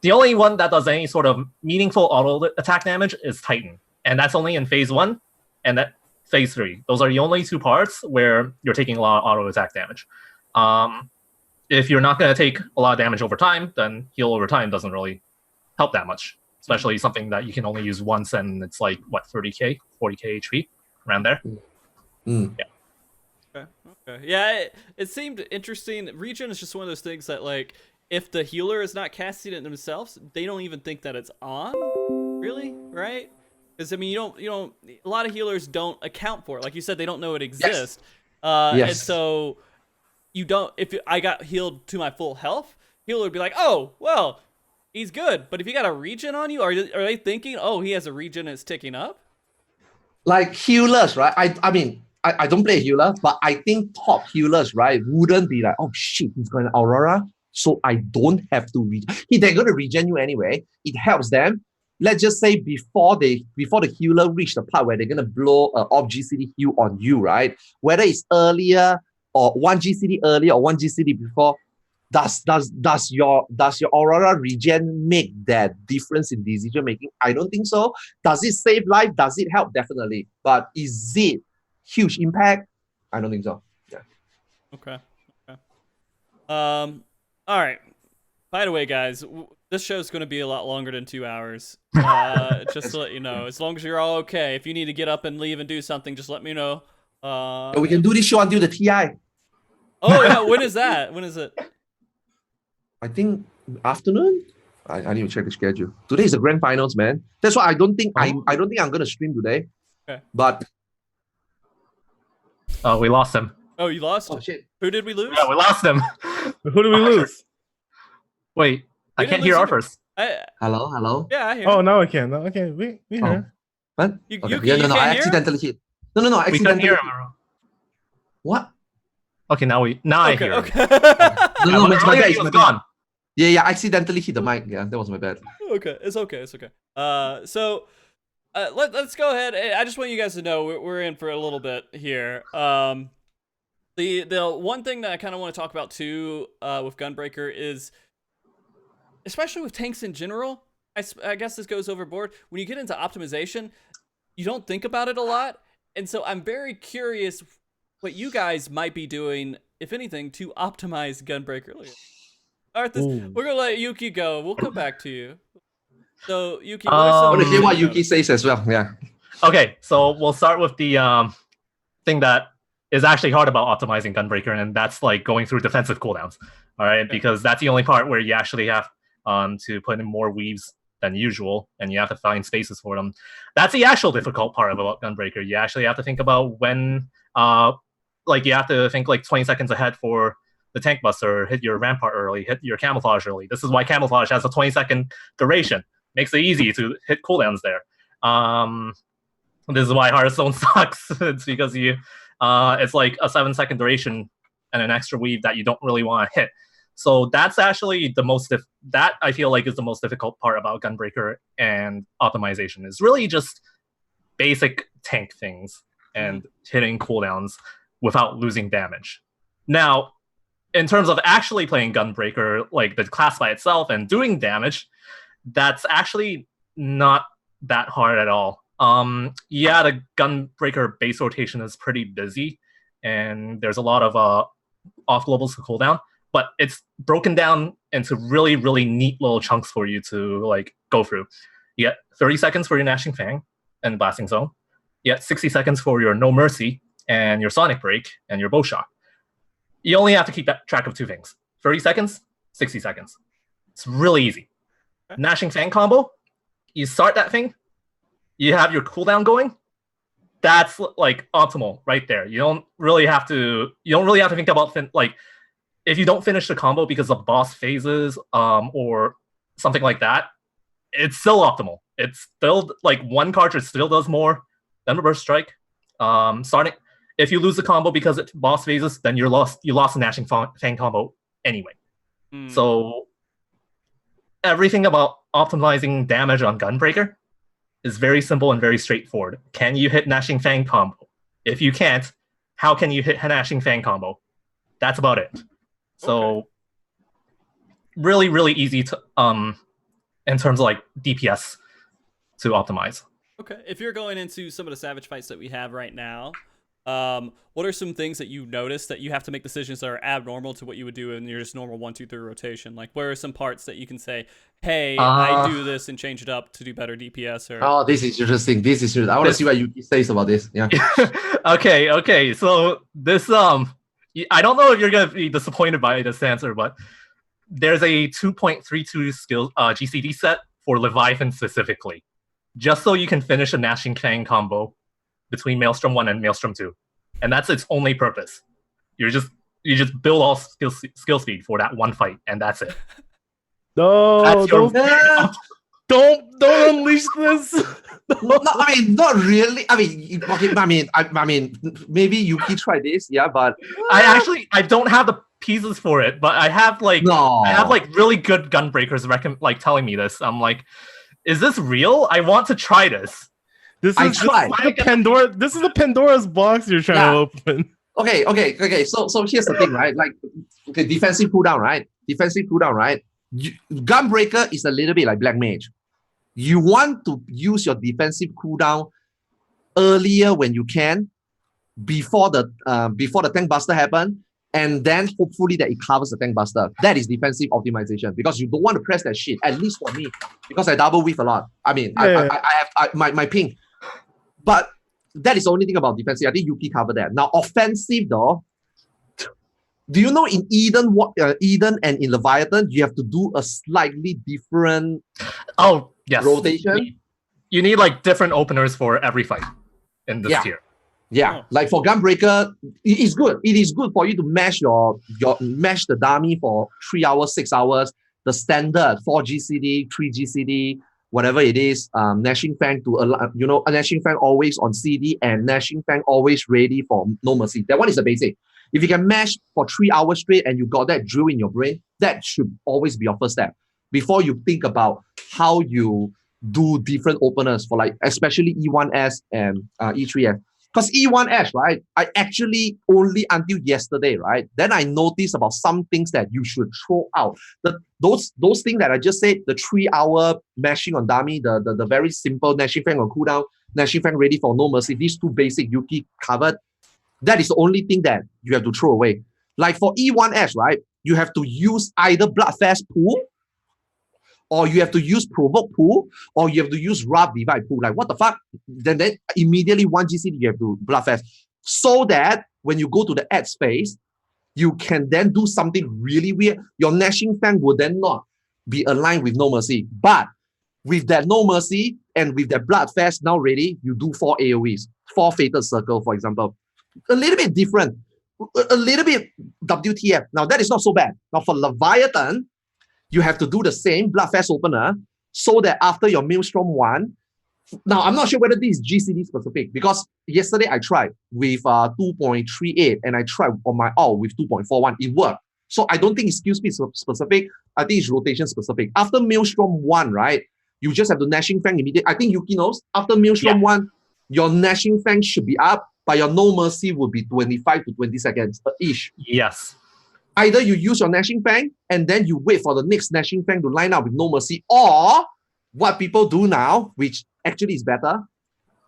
The only one that does any sort of meaningful auto attack damage is Titan, and that's only in phase 1 and that phase 3. Those are the only two parts where you're taking a lot of auto attack damage. If you're not going to take a lot of damage over time, then heal over time doesn't really help that much. Especially something that you can only use once, and it's like, what, 30k, 40k HP, around there? Mm. Yeah. Okay. Yeah, it seemed interesting. Regen is just one of those things that, like, if the healer is not casting it themselves, they don't even think that it's on, really, right? Because, I mean, you don't, a lot of healers don't account for it. Like you said, they don't know it exists. Yes. And so you don't, if I got healed to my full health, healer would be like, oh, well, he's good. But if you got a regen on you, are they thinking, oh, he has a regen and it's ticking up? Like healers, right? I mean, I don't play healer, but I think top healers, right, wouldn't be like, oh shit, he's going to Aurora, so I don't have to they're going to regen you anyway. It helps them. Let's just say before the healer reach the part where they're going to blow off GCD heal on you, right? Whether it's earlier or one GCD earlier or one GCD before, does your Aurora regen make that difference in decision making? I don't think so. Does it save life? Does it help? Definitely. But is it huge impact? I don't think so. Yeah. Okay. All right. By the way, guys, this show's going to be a lot longer than 2 hours. Just to let you know, as long as you're all okay. If you need to get up and leave and do something, just let me know. We can do this show until the TI. Oh yeah, when is that? When is it? I think afternoon. I need to check the schedule. Today is the grand finals, man. That's why I don't think I'm gonna stream today. Okay. But we lost him. Oh, you lost? oh shit. Who did we lose? Yeah, we lost him. Who did we lose? Wait, I can't hear Arthars. Hello. Yeah, I hear. Oh, now I can. No, okay, we hear. What? You Okay. can't I hear? accidentally hit. No, I We couldn't accidentally hear hit. him. What? Okay, now I hear him. Okay. No, it's my bad. He was gone. Yeah, I accidentally hit the mic. Yeah, that was my bad. Okay, it's okay. So let's go ahead. I just want you guys to know we're in for a little bit here. The one thing that I kind of want to talk about too with Gunbreaker is, especially with tanks in general, I guess this goes overboard. When you get into optimization, you don't think about it a lot, and so I'm very curious what you guys might be doing, if anything, to optimize Gunbreaker. Arthars, we're gonna let Yuki go. We'll come back to you. So Yuki, I want to hear what Yuki says as well. Yeah. Okay, so we'll start with the thing that is actually hard about optimizing Gunbreaker, and that's like going through defensive cooldowns. All right, okay. Because that's the only part where you actually have to put in more weaves than usual, and you have to find spaces for them. That's the actual difficult part about Gunbreaker. You actually have to think about when, like you have to think like 20 seconds ahead for the tank buster, hit your rampart early, hit your camouflage early. This is why camouflage has a 20-second duration. Makes it easy to hit cooldowns there. This is why Hearthstone sucks. It's because it's like a 7-second duration and an extra weave that you don't really want to hit. So that's actually the most, that I feel like is the most difficult part about Gunbreaker and optimization, is really just basic tank things and hitting cooldowns without losing damage. Now, in terms of actually playing Gunbreaker, like the class by itself and doing damage, that's actually not that hard at all. Yeah, the Gunbreaker base rotation is pretty busy, and there's a lot of off globals to cooldown, but it's broken down into really, really neat little chunks for you to like go through. You get 30 seconds for your Gnashing Fang and Blasting Zone. You get 60 seconds for your No Mercy and your Sonic Break and your Bow Shock. You only have to keep track of two things: 30 seconds, 60 seconds. It's really easy. Gnashing Fang combo, you start that thing, you have your cooldown going. That's like optimal right there. You don't really have to think about like if you don't finish the combo because of boss phases or something like that, it's still optimal. It's still like one cartridge still does more than Reverse Strike. If you lose the combo because it's boss phases, then you lost the Gnashing Fang combo anyway. So everything about optimizing damage on Gunbreaker is very simple and very straightforward. Can you hit Gnashing Fang combo? If you can't, how can you hit Gnashing Fang combo? That's about it. So really, really easy to in terms of like DPS to optimize. Okay, if you're going into some of the Savage fights that we have right now, what are some things that you notice that you have to make decisions that are abnormal to what you would do in your just normal 1-2-3 rotation? Like, where are some parts that you can say, hey, I do this and change it up to do better DPS? Or Oh, this is interesting. This is interesting. I want to see what Yuki says about this. Yeah. Okay. So this I don't know if you're gonna be disappointed by this answer, but there's a 2.32 skill GCD set for Leviathan specifically, just so you can finish a Gnashing Fang combo between Maelstrom 1 and Maelstrom 2. And that's its only purpose. You just build all skill speed for that one fight, and that's it. No, That's don't unleash this. No, I mean, not really. I mean, okay. I mean, maybe Yuki tried this, yeah, but I don't have the pieces for it, but I have really good Gunbreakers telling me this. I'm like, is this real? I want to try this. This is the Pandora's box you're trying to open. Okay. So here's the thing, right? Like, okay, defensive cooldown, right? Gunbreaker is a little bit like Black Mage. You want to use your defensive cooldown earlier when you can, before the tank buster happen, and then hopefully that it covers the tank buster. That is defensive optimization, because you don't want to press that shit. At least for me, because I double whiff a lot. I mean, I have my ping. But that is the only thing about defensive. I think Yuki covered that. Now, offensive though, do you know in Eden and in Leviathan, you have to do a slightly different rotation? You need like different openers for every fight in this tier. Yeah, like for Gunbreaker, it is good. It is good for you to mash mash the dummy for 3 hours, 6 hours, the standard 4 GCD, 3 GCD, whatever it is, Gnashing Fang a Gnashing Fang always on CD and Gnashing Fang always ready for No Mercy. That one is the basic. If you can mash for 3 hours straight and you got that drill in your brain, that should always be your first step before you think about how you do different openers for like, especially E1S and E3S. Because E1S, right, I actually only until yesterday, right, then I noticed about some things that you should throw out. Those things that I just said, the 3 hour mashing on dummy, the very simple Gnashing Fang on cooldown, Gnashing Fang ready for No Mercy, these two basic Yuki covered, that is the only thing that you have to throw away. Like for E1S, right, you have to use either Bloodfast pool, or you have to use Provoke pool, or you have to use Wrath Divide pool. Like, what the fuck? Then immediately 1 GCD, you have to Bloodfast. So that when you go to the add space, you can then do something really weird. Your Gnashing Fang will then not be aligned with No Mercy. But with that No Mercy and with that Bloodfast now ready, you do 4 AoEs, 4 Fated Circle, for example. A little bit different. A little bit WTF. Now, that is not so bad. Now, for Leviathan, you have to do the same Bloodfast opener so that after your Maelstrom 1, now I'm not sure whether this is GCD specific, because yesterday I tried with 2.38 and I tried on my all with 2.41. It worked. So I don't think it's skill speed specific. I think it's rotation specific. After Maelstrom 1, right, you just have to Gnashing Fang immediately. I think Yuki knows. After Maelstrom 1, your Gnashing Fang should be up, but your No Mercy will be 25 to 20 seconds each. Yes. Either you use your Gnashing Fang and then you wait for the next Gnashing Fang to line up with No Mercy, or what people do now, which actually is better,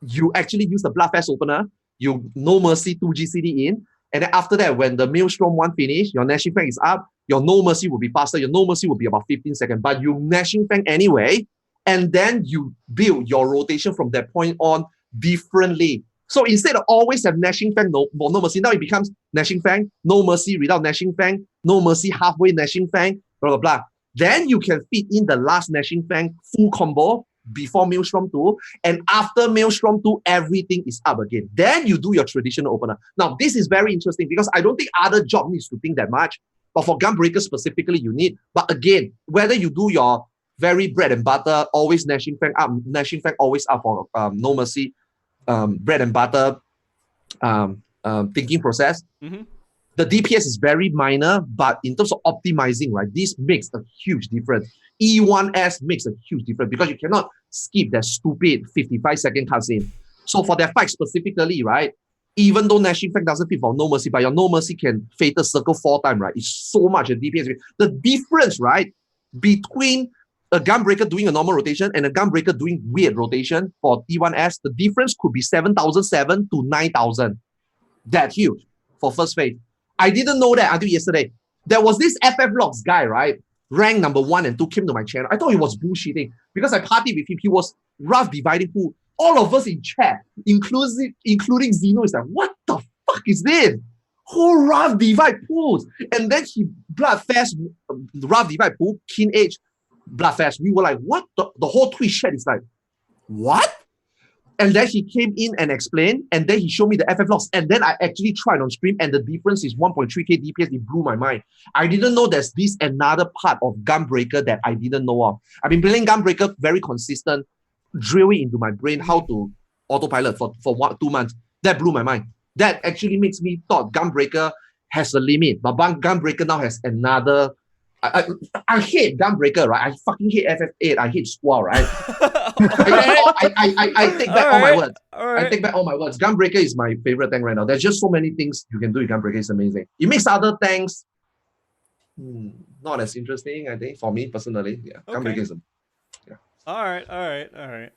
you actually use the Bloodfast opener, you No Mercy 2 GCD in, and then after that, when the Maelstrom 1 finish, your Gnashing Fang is up, your No Mercy will be faster, your No Mercy will be about 15 seconds, but you Gnashing Fang anyway, and then you build your rotation from that point on differently. So instead of always have Gnashing Fang, no Mercy, now it becomes Gnashing Fang, No Mercy without Gnashing Fang, No Mercy halfway Gnashing Fang, blah, blah, blah. Then you can fit in the last Gnashing Fang full combo before Maelstrom 2, and after Maelstrom 2, everything is up again. Then you do your traditional opener. Now, this is very interesting because I don't think other job needs to think that much, but for Gunbreaker specifically, you need. But again, whether you do your very bread and butter, always Gnashing Fang up, Gnashing Fang always up for No Mercy, bread and butter thinking process. Mm-hmm. The DPS is very minor, but in terms of optimizing, right, this makes a huge difference. E1S makes a huge difference because you cannot skip that stupid 55-second cutscene. So for that fight specifically, right, even though Gnashing Fang doesn't fit for No Mercy, but your No Mercy can Fatal Circle 4 times, right? It's so much a DPS. The difference, right, between a Gunbreaker doing a normal rotation and a Gunbreaker doing weird rotation for E1S, the difference could be 7,007 to 9,000. that huge for first phase. I didn't know that until yesterday. There was this FFXIV guy, right? Rank number 1 and 2 came to my channel. I thought he was bullshitting because I partied with him. He was rough dividing pool. All of us in chat, including Zeno, is like, what the fuck is this? Who rough divide pools? And then he Bloodfest, rough divide pool, Kin Age, Bloodfest. We were like, what? The whole Twitch chat is like, what? And then he came in and explained, and then he showed me the FFXIV, and then I actually tried on stream, and the difference is 1.3k DPS. It blew my mind. I didn't know there's this another part of Gunbreaker that I didn't know of. I've been playing Gunbreaker very consistent, drill it into my brain how to autopilot for 2 months. That blew my mind. That actually makes me thought Gunbreaker has a limit, but Gunbreaker now has another. I hate Gunbreaker, right? I fucking hate FF8. I hate Squall, right? I take back all my words. I take back all my words. Gunbreaker is my favorite tank right now. There's just so many things you can do with Gunbreaker. It's amazing. It makes other tanks not as interesting, I think, for me personally. Yeah, okay. Gunbreaker is All right.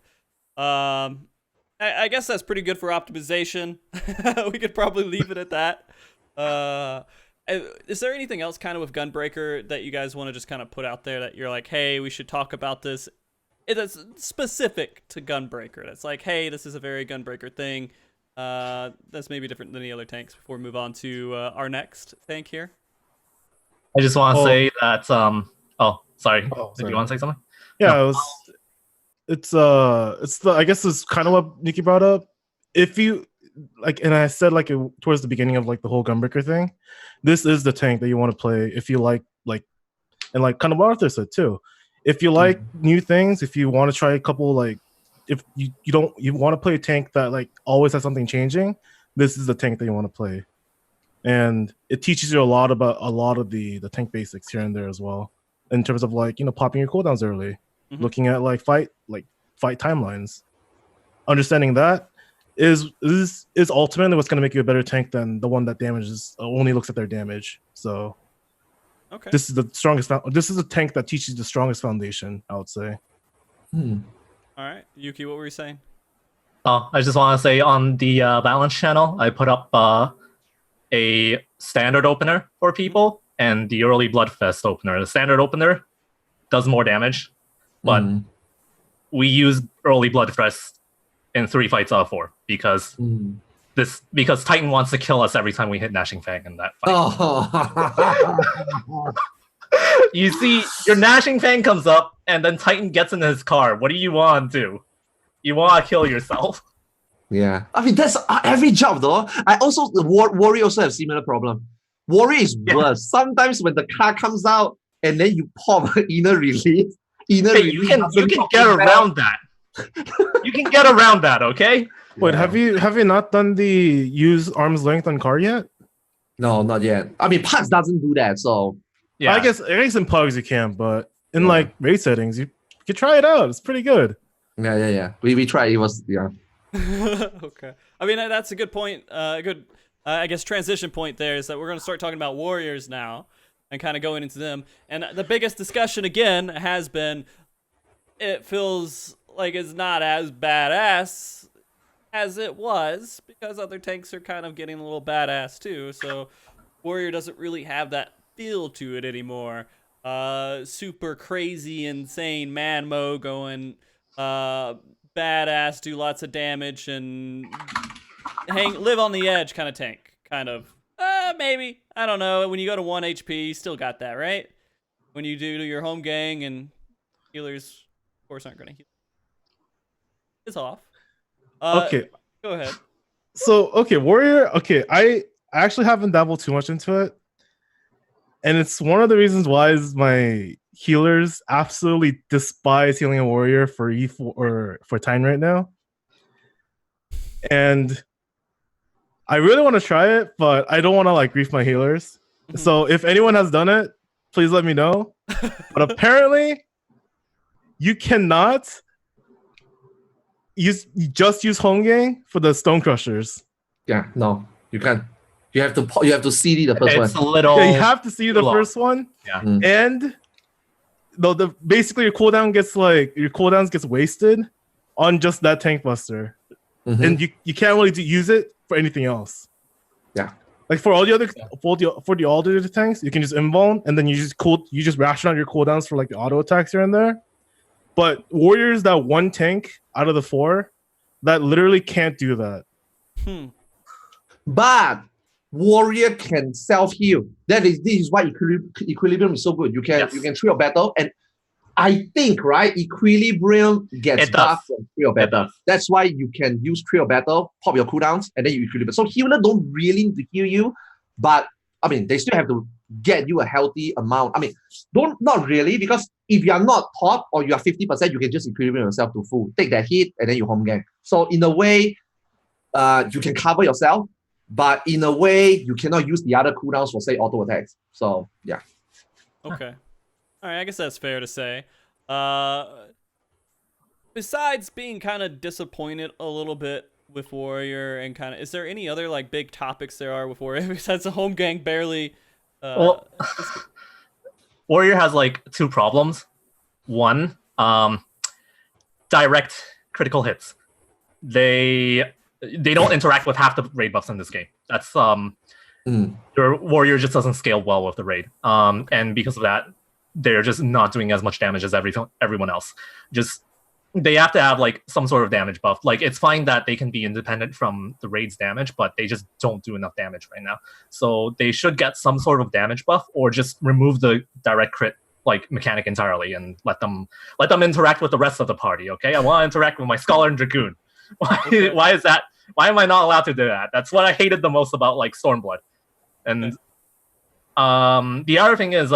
I guess that's pretty good for optimization. We could probably leave it at that. Is there anything else kind of with Gunbreaker that you guys want to just kind of put out there that you're like, hey, we should talk about this? It is specific to Gunbreaker. That's like, hey, this is a very Gunbreaker thing. That's maybe different than the other tanks before we move on to our next tank here. I just want to say that, sorry. Did you want to say something? Yeah, no. I guess it's kind of what Yuki brought up. If you, like, and I said like towards the beginning of like the whole Gunbreaker thing, this is the tank that you want to play if you like, and like kind of what Arthur said too. If you like new things, if you want to try a couple, like, if you want to play a tank that like always has something changing, this is the tank that you want to play, and it teaches you a lot about a lot of the tank basics here and there as well, in terms of like, you know, popping your cooldowns early, looking at like fight timelines, understanding that is ultimately what's going to make you a better tank than the one that damages only looks at their damage. So okay, this is the strongest. This is a tank that teaches the strongest foundation, I would say. All right, Yuki, what were you saying? I just want to say on the balance channel, I put up a standard opener for people and the early Bloodfest opener. The standard opener does more damage, but we use early Bloodfest in 3 fights out of 4 because because Titan wants to kill us every time we hit Gnashing Fang in that fight. You see, your Gnashing Fang comes up, and then Titan gets in his car. What do you want to do? You want to kill yourself? Yeah, I mean that's every job though. I also Warrior also have similar problem. Warrior is worse. Sometimes when the car comes out and then you pop inner release. You can get around that. You can get around that, okay? Wait, have you not done the use arm's length on car yet? No, not yet. I mean, Pugs doesn't do that, so yeah. I guess in Pugs you can, but in like raid settings, you can try it out. It's pretty good. Yeah. We tried. It was Okay. I mean, that's a good point. Good, I guess, transition point there is that we're going to start talking about warriors now and kind of going into them. And the biggest discussion again has been, it feels like it's not as badass as it was because other tanks are kind of getting a little badass too. So warrior doesn't really have that feel to it anymore. Super crazy, insane man mode going badass, do lots of damage and live on the edge kind of tank. Kind of. Maybe. I don't know. When you go to 1 HP, you still got that, right? When you do your home gang and healers, of course, aren't going to heal. It's off. Okay. Go ahead. So, okay, warrior. Okay, I actually haven't dabbled too much into it. And it's one of the reasons why my healers absolutely despise healing a warrior for E4 or for Titan right now. And I really want to try it, but I don't want to like grief my healers. So if anyone has done it, please let me know. But apparently, you cannot use home gang for the stone crushers. Yeah, no, you can't. You have to CD the first one. It's a little. Yeah, you have to CD the first one. Yeah. And basically your cooldowns gets wasted on just that tank buster, and you can't really use it for anything else. Yeah. Like for all the other for the other tanks, you can just invuln and then you just ration out your cooldowns for like the auto attacks here and there. But warriors, that one tank out of the 4 that literally can't do that. But warrior can self-heal. This is why equilibrium is so good. You can trio battle, and I think equilibrium gets buffed from trio battle. That's why you can use trio battle, pop your cooldowns, and then you equilibrium. So healer don't really need to heal you, but I mean they still have to get you a healthy amount. I mean, not really, because if you are not top or you are 50%, you can just equilibrium yourself to full, take that hit, and then you home gang. So in a way, you can cover yourself, but in a way, you cannot use the other cooldowns for say auto attacks. So yeah. Okay. All right, I guess that's fair to say. Besides being kind of disappointed a little bit with Warrior and kind of, is there any other like big topics there are with Warrior besides the home gang barely? Well, Warrior has like 2 problems. One, direct critical hits. They don't interact with half the raid buffs in this game. That's your Warrior just doesn't scale well with the raid. And because of that, they're just not doing as much damage as everyone else. Just they have to have like some sort of damage buff. Like it's fine that they can be independent from the raid's damage, but they just don't do enough damage right now. So they should get some sort of damage buff, or just remove the direct crit like mechanic entirely and let them interact with the rest of the party. Okay, I want to interact with my Scholar and Dragoon. Why is that? Why am I not allowed to do that? That's what I hated the most about like Stormblood. And the other thing is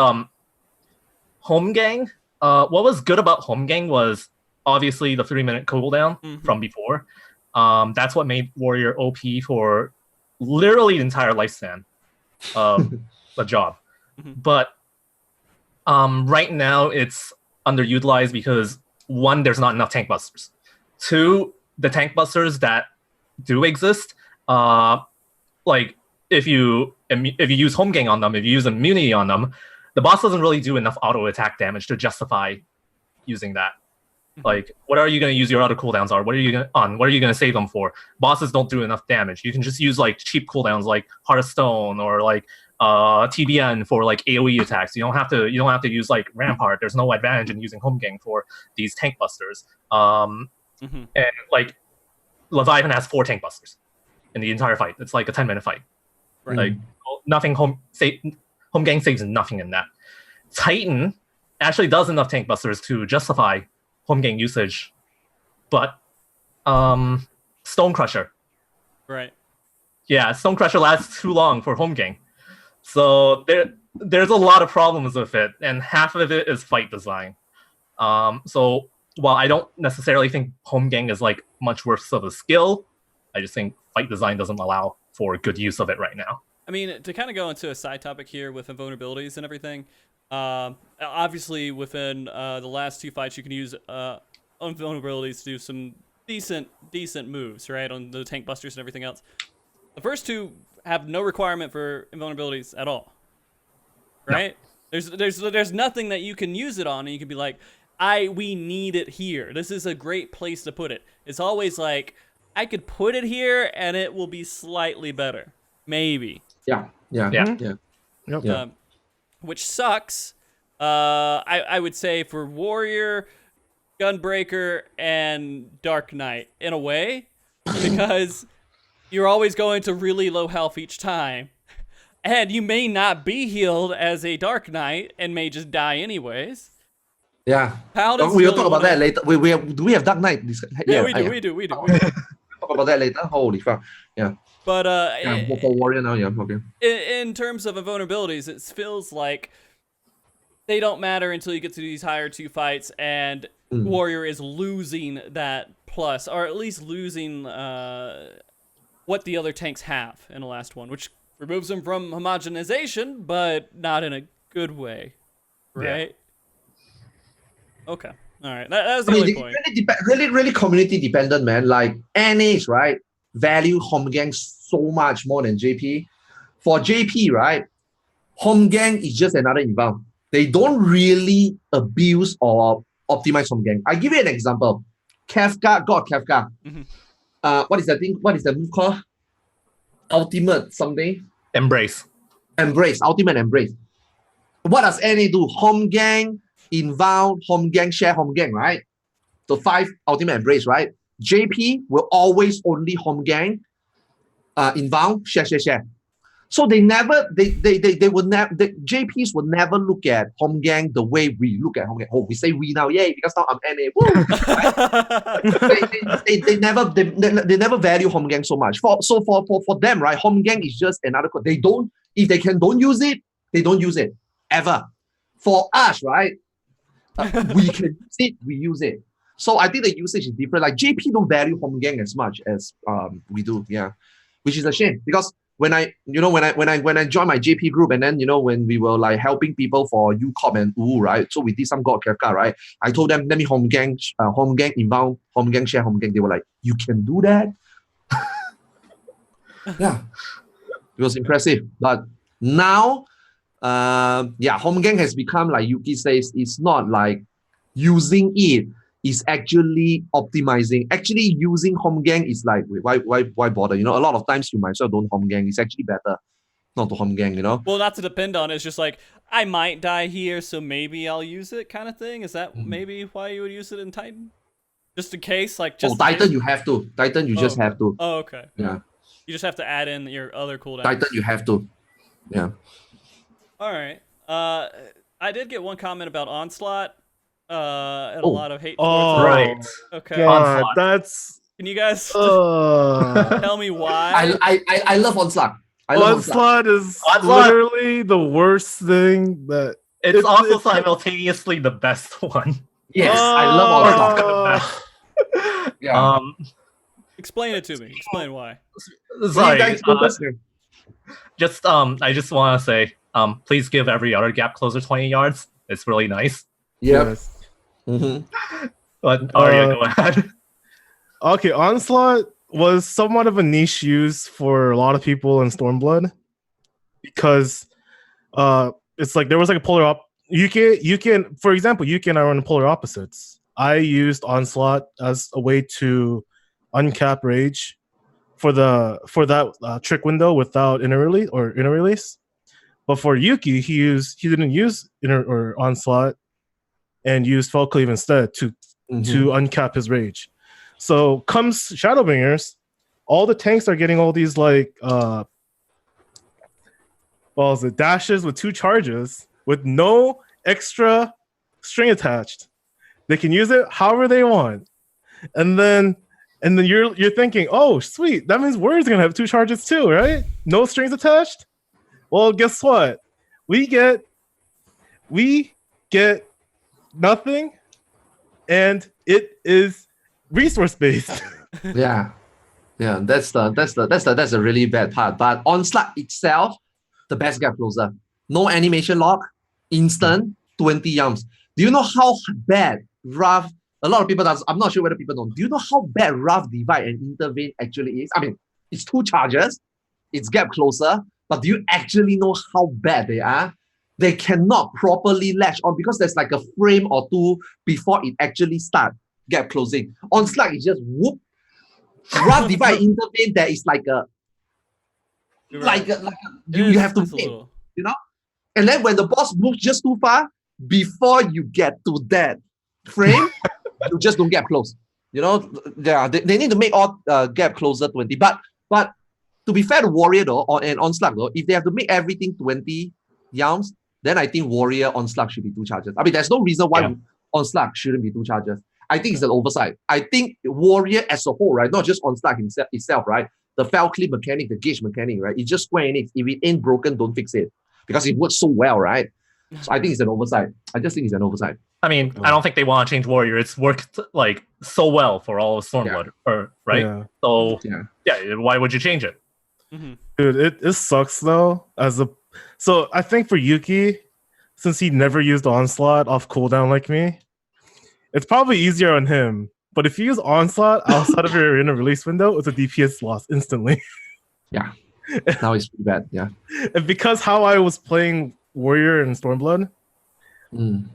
home gang. What was good about home gang was obviously the 3-minute cooldown from before. That's what made Warrior OP for literally the entire lifespan of the job. But right now it's underutilized because 1, there's not enough tank busters. 2, the tank busters that do exist, like if you use home gang on them, if you use immunity on them, the boss doesn't really do enough auto attack damage to justify using that. Like, what are you going to use your auto cooldowns on? What are you going to save them for? Bosses don't do enough damage. You can just use like cheap cooldowns like Heart of Stone or like TBN for like AoE attacks. You don't have to use like Rampart. There's no advantage in using home gang for these tank busters. And like Leviathan has 4 tank busters in the entire fight. It's like a 10-minute fight. Right. Like nothing home gang saves nothing in that. Titan actually does enough tank busters to justify home gang usage, but Stone Crusher. Right. Yeah, Stone Crusher lasts too long for home gang. So there's a lot of problems with it, and half of it is fight design. So while I don't necessarily think home gang is like much worse of a skill, I just think fight design doesn't allow for good use of it right now. I mean, to kind of go into a side topic here with invulnerabilities and everything, obviously within the last 2 fights, you can use invulnerabilities to do some decent moves, right, on the tank busters and everything else. The first 2 have no requirement for invulnerabilities at all, right? No. There's nothing that you can use it on, and you can be like, we need it here. This is a great place to put it. It's always like, I could put it here, and it will be slightly better, maybe. Yeah. Which sucks. I would say for Warrior, Gunbreaker, and Dark Knight in a way, because you're always going to really low health each time, and you may not be healed as a Dark Knight and may just die anyways. Yeah. Paladins we'll talk about that later. Do we have Dark Knight? Yeah, we do. Talk about that later. Holy fuck. Yeah. But for Warrior now, yeah, okay. In terms of invulnerabilities, it feels like they don't matter until you get to these higher 2 fights, and Warrior is losing that plus, or at least losing what the other tanks have in the last one, which removes them from homogenization, but not in a good way, right? Yeah. Okay. All right. That was the only point. Really community dependent, man. Like NAs, right? Value home gang so much more than JP. For JP, right? Home gang is just another invuln. They don't really abuse or optimize home gang. I give you an example. Kafka. What is that thing? What is the move called? ultimate something. Embrace. Ultimate embrace. What does NA do? Home gang, inbound, home gang, share home gang, right? The 5 ultimate embrace, right? JP will always only home gang, inbound, share. So they will never, the JPs will never look at home gang the way we look at home gang. Oh, we say we now, yay, because now I'm NA. Woo! they never value home gang so much. For them, right, home gang is just another code. If they don't use it, they don't use it ever. For us, right, we can use it, we use it. So I think the usage is different. Like JP don't value home gang as much as we do, yeah, which is a shame because when I joined my JP group and then when we were like helping people for UCOP and UU, right? So we did some God Kefka, right? I told them let me home gang inbound, home gang share home gang. They were like, you can do that? Yeah, it was impressive. But now, home gang has become like Yuki says, it's not like using it. Is actually optimizing. Actually, using home gang is like, why bother? A lot of times you might as well don't home gang. It's actually better not to home gang. Well, not to depend on it. It's just like I might die here, so maybe I'll use it, kind of thing. Is that maybe why you would use it in Titan? Just in case, like just. Titan, you have to. Titan, you just have to. Oh, okay. Yeah. You just have to add in your other cooldowns. Titan, you have to. Yeah. All right. I did get one comment about Onslaught. And a lot of hate towards it. Right. Okay. God, that's. Can you guys tell me why? I love Onslaught. Onslaught is literally the worst thing that. It's also simultaneously the best one. Yes, I love Onslaught. Yeah. Explain it to me. Explain why. Sorry. I just want to say, please give every other gap closer 20 yards. It's really nice. Yep. Yes. Mm-hmm. But Aria, go ahead. Okay, Onslaught was somewhat of a niche use for a lot of people in Stormblood because it's like there was like a polar you can for example, you and I run polar opposites. I used Onslaught as a way to uncap rage for that trick window without inner release. But for Yuki, he didn't use inner or Onslaught and used Fellcleave instead to uncap his rage. So comes Shadowbringers, all the tanks are getting all these like dashes with 2 charges with no extra string attached. They can use it however they want. And then you're thinking, oh sweet, that means Warrior's gonna have 2 charges too, right? No strings attached? Well, guess what? We get nothing, and it is resource based. Yeah, that's the really bad part. But Onslaught itself, the best gap closer. No animation lock, instant 20 yums. Do you know how bad rough? A lot of people does. I'm not sure whether people know. Do you know how bad rough divide and intervene actually is? I mean, it's 2 charges, it's gap closer, but do you actually know how bad they are? They cannot properly latch on because there's like a frame or 2 before it actually starts gap closing. Onslaught is just whoop. Rough divide intervene, there is like a you have to wait, And then when the boss moves just too far, before you get to that frame, you just don't get close. They need to make all gap closer 20. But to be fair to Warrior though, and Onslaught though, if they have to make everything 20 yums, then I think Warrior Onslaught should be 2 charges. I mean, there's no reason why Onslaught shouldn't be 2 charges. I think it's an oversight. I think Warrior as a whole, right, not just Onslaught itself, right, the Fellcleave mechanic, the gauge mechanic, right, it's just Square Enix. If it ain't broken, don't fix it. Because it works so well, right? So I think it's an oversight. I just think it's an oversight. I mean, I don't think they want to change Warrior. It's worked like so well for all of Stormblood, right? Yeah. So why would you change it? Dude, it sucks though. So I think for Yuki, since he never used Onslaught off cooldown like me, it's probably easier on him. But if you use Onslaught outside of your inner release window, it's a DPS loss instantly. Yeah. Now it's pretty bad, yeah. And because how I was playing Warrior and Stormblood,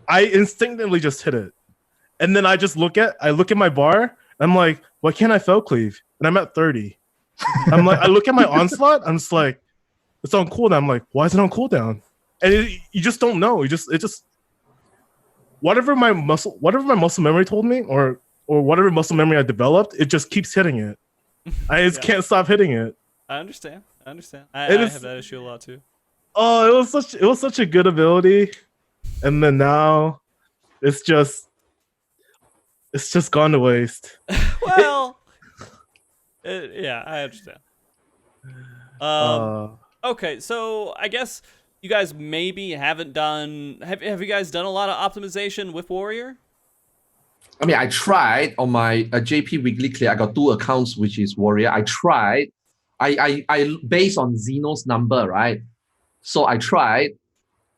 I instinctively just hit it. And then I look at my bar, and I'm like, why can't I Fellcleave? And I'm at 30. I'm like, I look at my Onslaught, I'm just like, it's on cooldown. I'm like, why is it on cooldown? And you just don't know. It just whatever my muscle memory told me, or whatever muscle memory I developed, it just keeps hitting it. I just can't stop hitting it. I understand. I have that issue a lot too. Oh, it was such a good ability, and then now it's just gone to waste. Well, yeah, I understand. Okay, so I guess you guys maybe haven't done. Have you guys done a lot of optimization with Warrior? I mean, I tried on my JP Weekly Clear. I got 2 accounts, which is Warrior. I tried. I based on Xeno's number, right? So I tried.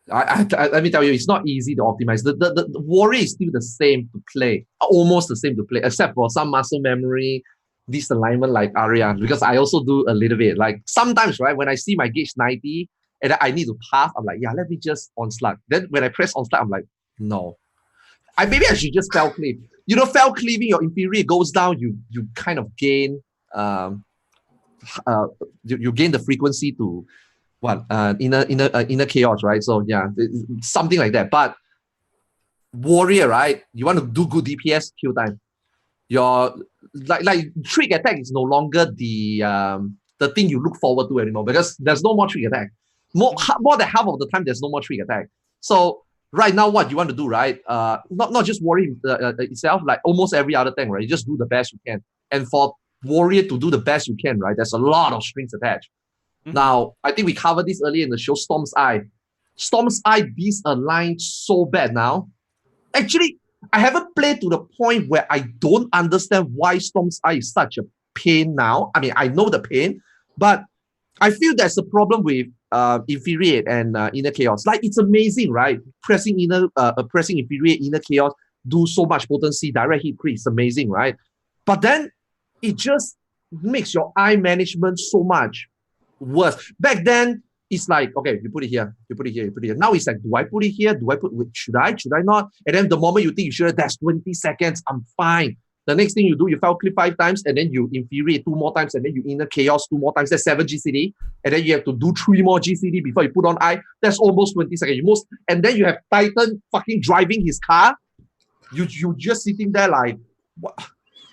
Let me tell you, it's not easy to optimize. The Warrior is still the same to play, almost the same to play, except for some muscle memory, disalignment like Aria, because I also do a little bit. Like sometimes, right, when I see my gauge 90 and I need to pass, I'm like, yeah, let me just Onslaught. Then when I press Onslaught, I'm like, no. Maybe I should just fell cleave. You know, fell cleaving, your inferior goes down, you kind of gain you gain the frequency to what inner chaos, right? So yeah, something like that. But Warrior, right? You want to do good DPS, kill time. Your like trick attack is no longer the thing you look forward to anymore, because there's no more trick attack. More than half of the time, there's no more trick attack. So right now, what you want to do, right? Not just Warrior itself, like almost every other thing, right? You just do the best you can. And for Warrior to do the best you can, right? There's a lot of strings attached. Mm-hmm. Now, I think we covered this earlier in the show, Storm's Eye. Storm's Eye disaligned so bad now. Actually, I haven't played to the point where I don't understand why Storm's Eye is such a pain now. I mean, I know the pain, but I feel there's a problem with Infuriate and Inner Chaos. Like, it's amazing, right? Pressing Infuriate, Inner Chaos, do so much potency, direct hit crit, it's amazing, right? But then it just makes your eye management so much worse. Back then, it's like, okay, you put it here, you put it here, you put it here. Now it's like, do I put it here? Should I not? And then the moment you think you should, that's 20 seconds, I'm fine. The next thing you do, you foul clip 5 times, and then you infuriate 2 more times, and then you inner chaos 2 more times. That's 7 GCD. And then you have to do 3 more GCD before you put on eye. That's almost 20 seconds. And then you have Titan fucking driving his car. You just sitting there like, what?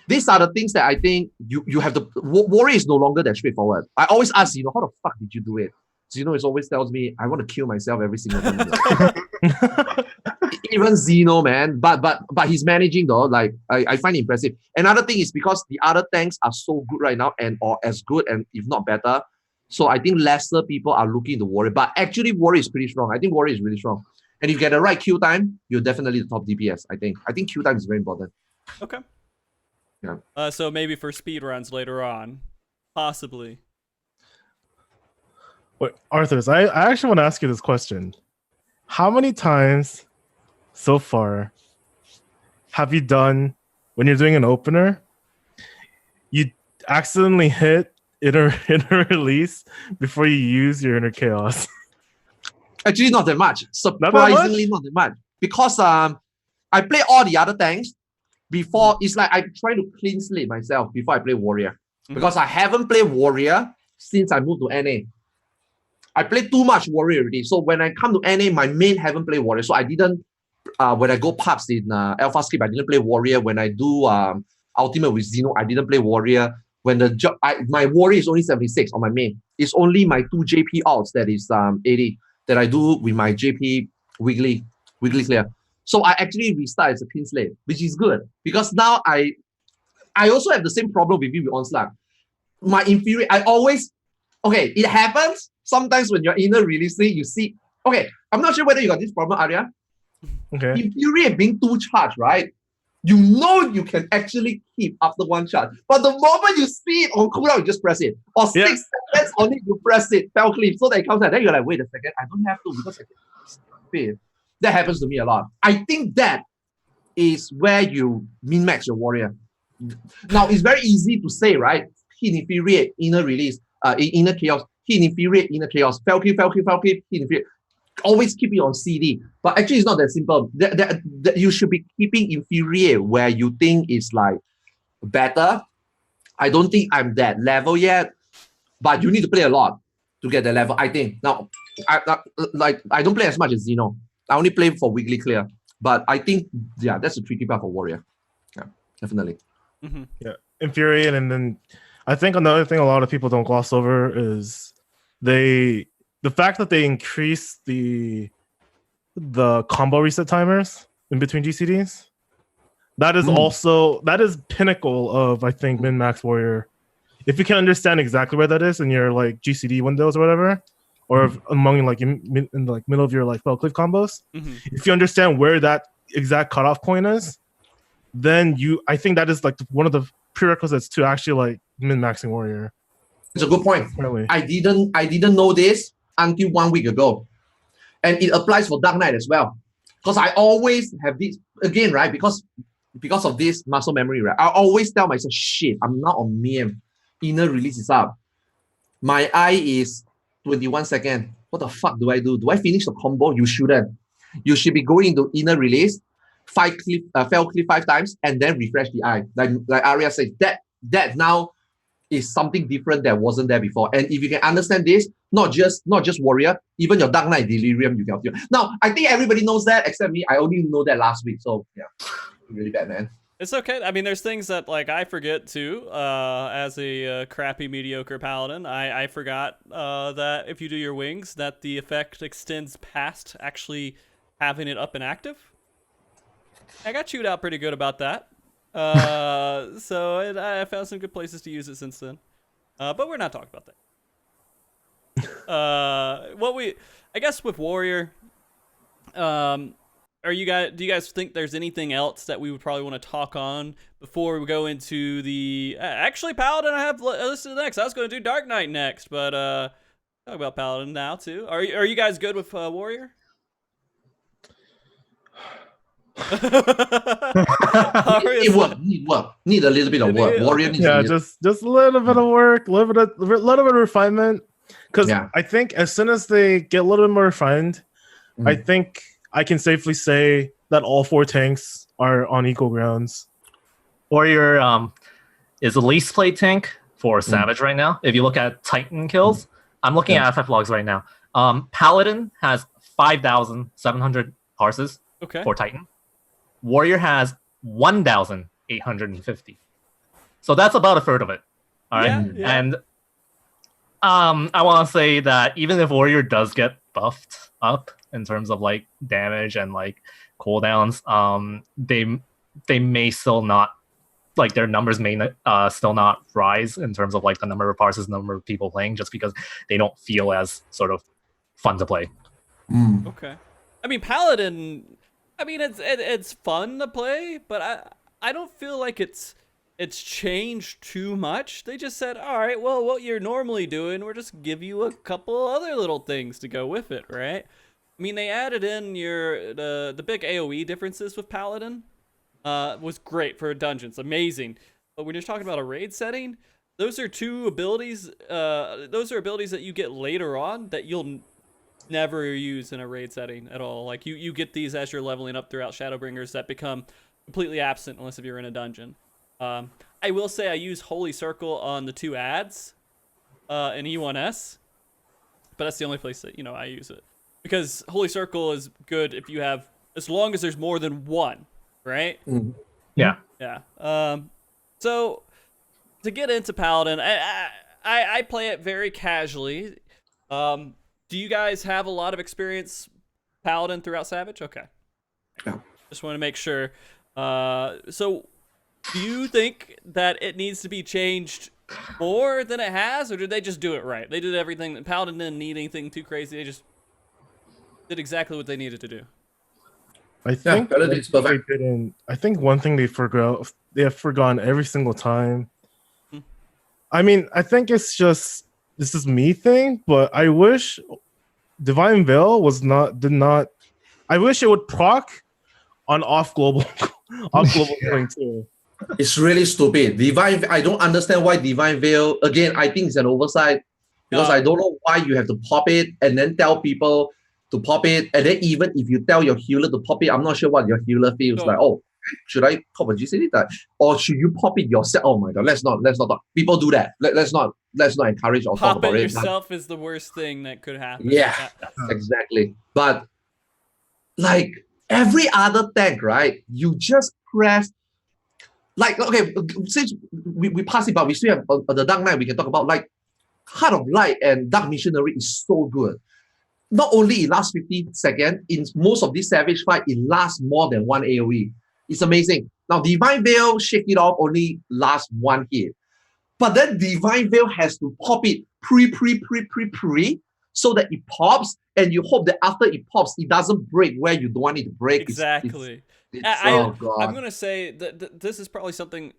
These are the things that I think you have to. Warrior is no longer that straightforward. I always ask, how the fuck did you do it? Zeno always tells me, I want to kill myself every single time. Even Zeno, man. But he's managing though. Like, I find it impressive. Another thing is because the other tanks are so good right now, or as good, and if not better. So I think lesser people are looking to Warrior. But actually, Warrior is pretty strong. I think Warrior is really strong. And if you get the right Q time, you're definitely the top DPS, I think. I think Q time is very important. Okay. Yeah. So maybe for speed runs later on, possibly. Wait, Arthars, I actually want to ask you this question. How many times so far have you done, when you're doing an opener, you accidentally hit inner release before you use your inner chaos? Actually, not that much. Surprisingly, not that much. Because I play all the other tanks before. It's like I try to clean slate myself before I play Warrior. Because I haven't played Warrior since I moved to NA. I played too much Warrior already. So when I come to NA, my main haven't played Warrior. So I didn't, when I go pubs in Alpha Skip, I didn't play Warrior. When I do Ultimate with Zeno, I didn't play Warrior. When my Warrior is only 76 on my main. It's only my 2 JP outs that is 80 that I do with my JP weekly clear. So I actually restart as a clean slate, which is good. Because now I also have the same problem with Onslaught. My inferior, okay, it happens. Sometimes when you're inner releasing, you see, okay, I'm not sure whether you got this problem, Aria. Okay. Infuriate being 2 charge, right? You know you can actually keep after 1 charge. But the moment you see it on cooldown, you just press it. Or 6 seconds on it, you press it, fell clip, so that it comes out. Then you're like, wait a second, I don't have to because I can fail. That happens to me a lot. I think that is where you min-max your Warrior. Now, it's very easy to say, right? Hit infuriate, inner release, inner chaos, hit infuriate, inner chaos, fell clip, hit infuriate. Always keep it on CD. But actually, it's not that simple. You should be keeping infuriate where you think is like better. I don't think I'm that level yet. but you need to play a lot to get the level. I think now, I don't play as much as Xeno. I only play for weekly clear, but I think that's a tricky part for warrior. Yeah, definitely. Yeah, infuriating, and then I think another thing a lot of people don't gloss over is the fact that they increase the combo reset timers in between GCDs. That is pinnacle of, I think, min-max warrior. If you can understand exactly where that is in your like GCD windows or whatever, or among like in like middle of your like fell cliff combos, if you understand where that exact cutoff point is, then I think that is like one of the prerequisites to actually like min-maxing warrior. It's a good point. Really. I didn't know this until 1 week ago, and it applies for Dark Knight as well. Because I always have this again, right? Because of this muscle memory, right? I always tell myself, shit, I'm not on MEM. Inner release is up. My eye is 21 seconds. What the fuck do I do? Do I finish the combo? You shouldn't. You should be going into inner release, fell cliff 5 times, and then refresh the eye. Like Aria said, that now is something different that wasn't there before. And if you can understand this, not just warrior, even your Dark Knight Delirium, you can feel. Now, I think everybody knows that except me. I only know that last week. So yeah, really bad, man. It's okay. I mean, there's things that like I forget too. As a crappy mediocre paladin, I forgot that if you do your wings, that the effect extends past actually having it up and active. I got chewed out pretty good about that. So I found some good places to use it since then. But we're not talking about that. I guess with warrior, do you guys think there's anything else that we would probably want to talk on before we go into the actually Paladin? I have listed next. I was going to do Dark Knight next, but talk about Paladin now too. Are you guys good with warrior? Need a little bit of work. Warrior needs just a little bit of work, a little bit of refinement. Because I think as soon as they get a little bit more refined, I think I can safely say that all 4 tanks are on equal grounds. Warrior is the least played tank for Savage right now. If you look at Titan kills, I'm looking at FF logs right now. Paladin has 5,700 parses for Titan. Warrior has 1,850. So that's about a third of it. All right. Yeah. And I want to say that even if Warrior does get buffed up in terms of like damage and like cooldowns, they may still not, like their numbers may still not rise in terms of like the number of parses, number of people playing, just because they don't feel as sort of fun to play. Okay. I mean, Paladin, I mean, it's fun to play, but I don't feel like it's changed too much. They just said, all right, well, what you're normally doing, we're just give you a couple other little things to go with it, right? I mean, they added in the big AoE differences with Paladin. Was great for dungeons, amazing. But when you're talking about a raid setting, those are 2 abilities. Those are abilities that you get later on that you'll never use in a raid setting at all. Like you get these as you're leveling up throughout Shadowbringers that become completely absent unless if you're in a dungeon. I will say I use Holy Circle on the 2 ads in E1S, but that's the only place that I use it, because Holy Circle is good if you have, as long as there's more than 1, right? Yeah. So to get into Paladin, I play it very casually. Do you guys have a lot of experience Paladin throughout Savage? Okay. Yeah. Just want to make sure. So do you think that it needs to be changed more than it has, or did they just do it right? They did everything. Paladin didn't need anything too crazy. They just did exactly what they needed to do. I think I think one thing they have forgotten every single time. I mean, I think it's just, this is me thing, but I wish Divine Veil I wish it would proc on off global healing too. It's really stupid. I don't understand why Divine Veil, again, I think it's an oversight, because I don't know why you have to pop it and then tell people to pop it, and then even if you tell your healer to pop it, I'm not sure what your healer feels like. Oh, Should I pop a GCD touch? Or should you pop it yourself? Oh my god, let's not talk. People do that. Let's not encourage or talk Pop about it it. yourself is the worst thing that could happen. Yeah, exactly. But like every other tank, right? You just press. Like, okay, since we pass it, but we still have the Dark Knight we can talk about. Like, Heart of Light and Dark Missionary is so good. Not only it lasts 15 seconds, in most of these Savage fight, it lasts more than one AoE. It's amazing. Now, Divine Veil, Shake It Off, only lasts one hit. But then Divine Veil has to pop it pre, so that it pops, and you hope that after it pops, it doesn't break where you don't want it to break. Exactly. Oh God. I'm going to say that this is probably something,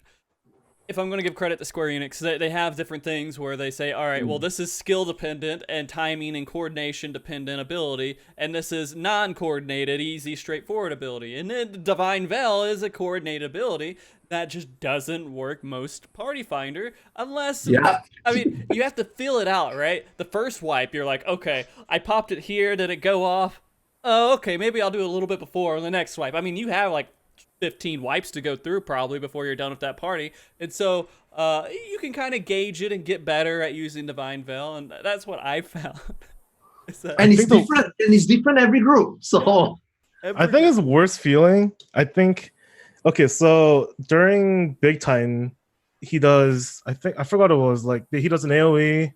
if I'm going to give credit to Square Enix, they have different things where they say, all right, well, this is skill dependent and timing and coordination dependent ability, and this is non-coordinated, easy, straightforward ability. And then Divine Veil is a coordinated ability that just doesn't work most Party Finder unless, I mean, you have to feel it out, right? The first wipe, you're like, okay, I popped it here, did it go off? Oh, okay, maybe I'll do a little bit before on the next swipe. I mean, you have like 15 wipes to go through probably before you're done with that party. And so you can kind of gauge it and get better at using Divine Veil, and that's what I found. And it's different, and it's different every group. So I think it's worst feeling. I think, okay, so during Big Time, he does, I forgot what it was, like he does an AoE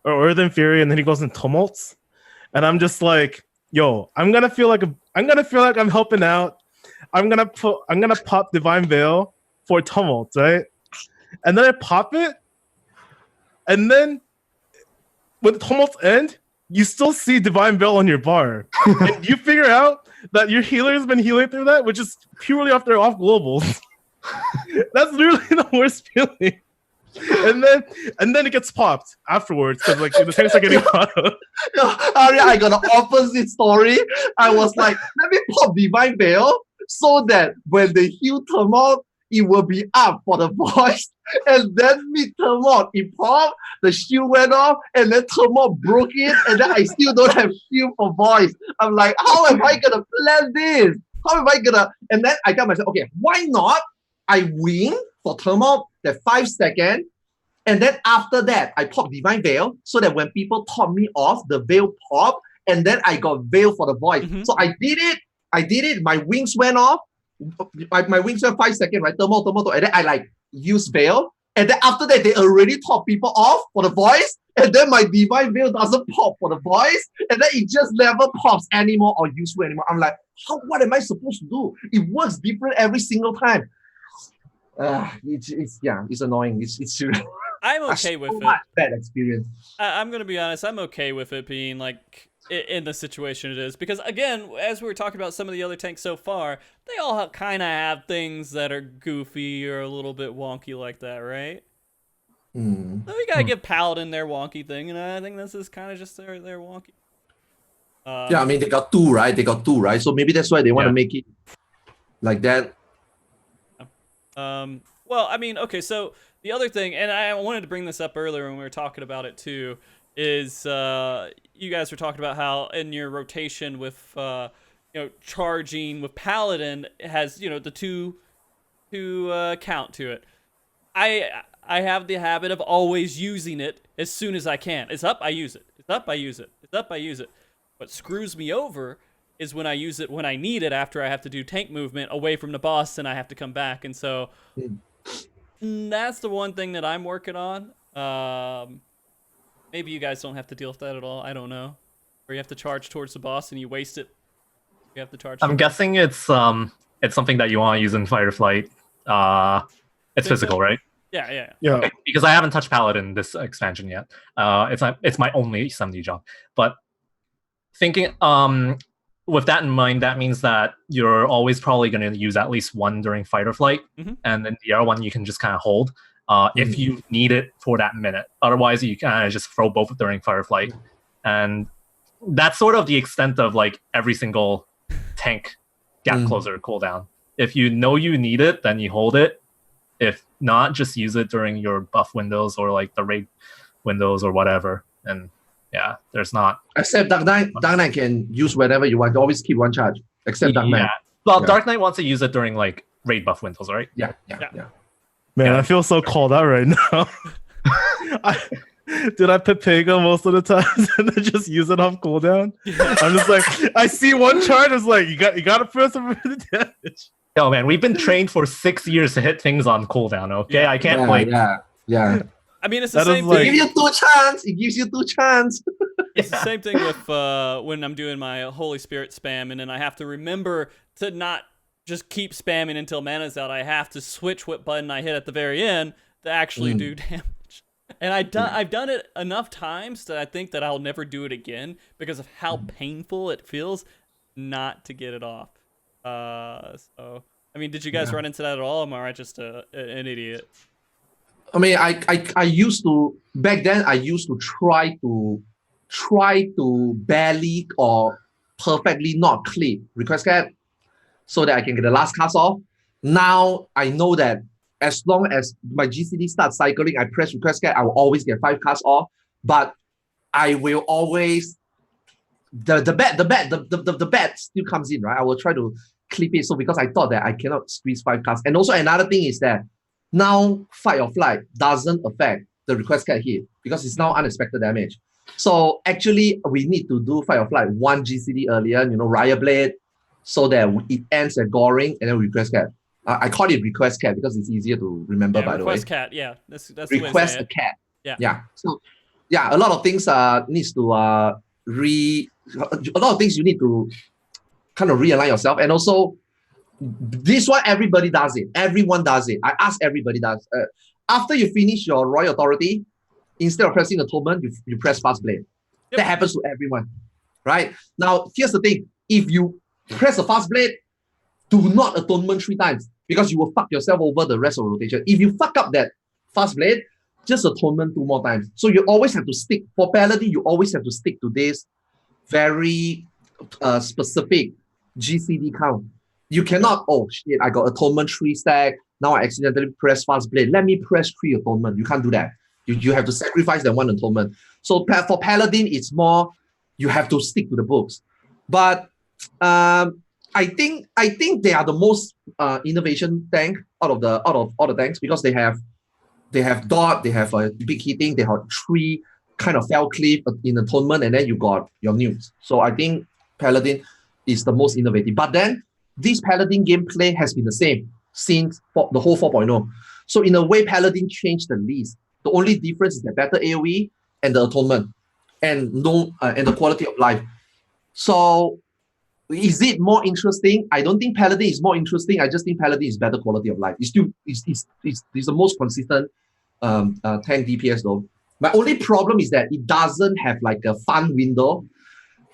or Earthen Fury, and then he goes in Tumults. And I'm just like, yo, I'm gonna feel like I'm helping out. I'm gonna pop Divine Veil for Tumult, right? And then I pop it, and then when the Tumults end, you still see Divine Veil on your bar. And you figure out that your healer has been healing through that, which is purely off globals. That's literally the worst feeling. And then it gets popped afterwards because like the tanks are getting hot. Aria, I got an opposite story. I was like, let me pop Divine Veil so that when they heal Tumult, it will be up for the voice. And then mid Tumult, it popped, the shield went off, and then Tumult broke it, and then I still don't have shield for voice. I'm like, how am I gonna plan this? How am I gonna? And then I tell myself, okay, why not? I win for Tumult that 5 seconds, and then after that, I pop Divine Veil so that when people top me off, the veil pop, and then I got veil for the voice. So I did it. My wings went off. My wings went 5 seconds, right? Tumult, and then I like use veil, and then after that, they already top people off for the voice, and then my Divine Veil doesn't pop for the voice, and then it just never pops anymore or useful anymore. I'm like, what am I supposed to do? It works different every single time. It's annoying. It's I'm okay with it. Bad experience. I'm gonna be honest. I'm okay with it being like in the situation it is, because again, as we were talking about some of the other tanks so far, they all kind of have things that are goofy or a little bit wonky like that, right? So we gotta give Paladin their wonky thing, and I think this is kind of just their wonky. I mean, they got two, right? So maybe that's why they want to make it like that. Well, I mean, okay, so the other thing, and I wanted to bring this up earlier when we were talking about it too, is you guys were talking about how in your rotation with charging with Paladin, it has the two count to it. I have the habit of always using it as soon as I can. It's up, I use it. It's up, I use it. It's up, I use it. What screws me over is when I use it when I need it after I have to do tank movement away from the boss and I have to come back. And so that's the one thing that I'm working on. Maybe you guys don't have to deal with that at all. I don't know. Or you have to charge towards the boss and you waste it. You have to charge. I'm guessing it's something that you want to use in fight or flight. It's physical, so? Right? Yeah. Okay, because I haven't touched Paladin this expansion yet. It's my only 70 job. But thinking with that in mind, that means that you're always probably going to use at least one during fight or flight, and then the other one you can just kind of hold if you need it for that minute. Otherwise, you kind of just throw both during fight or flight, and that's sort of the extent of like every single tank gap closer cooldown. If you know you need it, then you hold it. If not, just use it during your buff windows or like the raid windows or whatever. And yeah, there's not. Except Dark Knight can use whenever you want. Always keep one charge. Except Dark Knight. Well, Yeah. Dark Knight wants to use it during like raid buff windows, right? Yeah. Man, Yeah. I feel so called out right now. Did I pick Pega most of the times and then just use it off cooldown? Yeah. I'm just like, I see one chart, it's like, you got to press some damage. Oh man, we've been trained for 6 years to hit things on cooldown. Okay, Yeah. I can't wait. Yeah. I mean, it's the That is same like- It thing. gives you two chance. It's the same thing with when I'm doing my Holy Spirit spam, and then I have to remember to not just keep spamming until mana's out. I have to switch what button I hit at the very end to actually do damage. And I've done it enough times that I think that I'll never do it again because of how painful it feels not to get it off. So I mean, did you guys run into that at all? Am I just an idiot? I mean, I used to back then. I used to try to barely or perfectly not clip request cat so that I can get the last cast off. Now I know that as long as my GCD starts cycling, I press request cat, I will always get 5 casts off. But I will always the bet still comes in, right? I will try to clip it. So because I thought that I cannot squeeze 5 casts. And also another thing is that now fight or flight doesn't affect the request cat hit because it's now unexpected damage. So actually we need to do fight or flight 1 GCD earlier, Riot Blade, so that it ends at goring and then request cat. I call it request cat because it's easier to remember, by the way. Request cat, yeah. That's the way to Request say a it. cat. Yeah. So a lot of things needs to a lot of things you need to kind of realign yourself. And also this one, everybody does it. Everyone does it. I ask everybody does. After you finish your Royal Authority, instead of pressing Atonement, you press Fast Blade. Yep. That happens to everyone, right? Now, here's the thing. If you press a Fast Blade, do not Atonement 3 times because you will fuck yourself over the rest of the rotation. If you fuck up that Fast Blade, just Atonement 2 more times. So you always have to stick. For Paladin, you always have to stick to this very specific GCD count. You cannot, oh shit, I got Atonement 3 stack. Now I accidentally press Fast Blade. Let me press 3 Atonement. You can't do that. You have to sacrifice that 1 Atonement. So for Paladin, it's more, you have to stick to the books. But I think they are the most innovation tank out of all the tanks because they have dot, they have a big hitting, they have 3 kind of fell cliff in Atonement, and then you got your nukes. So I think Paladin is the most innovative. But then this Paladin gameplay has been the same since the whole 4.0. So in a way, Paladin changed the least. The only difference is the better AoE and the Atonement and and the quality of life. So is it more interesting? I don't think Paladin is more interesting. I just think Paladin is better quality of life. It's the most consistent tank DPS though. My only problem is that it doesn't have like a fun window.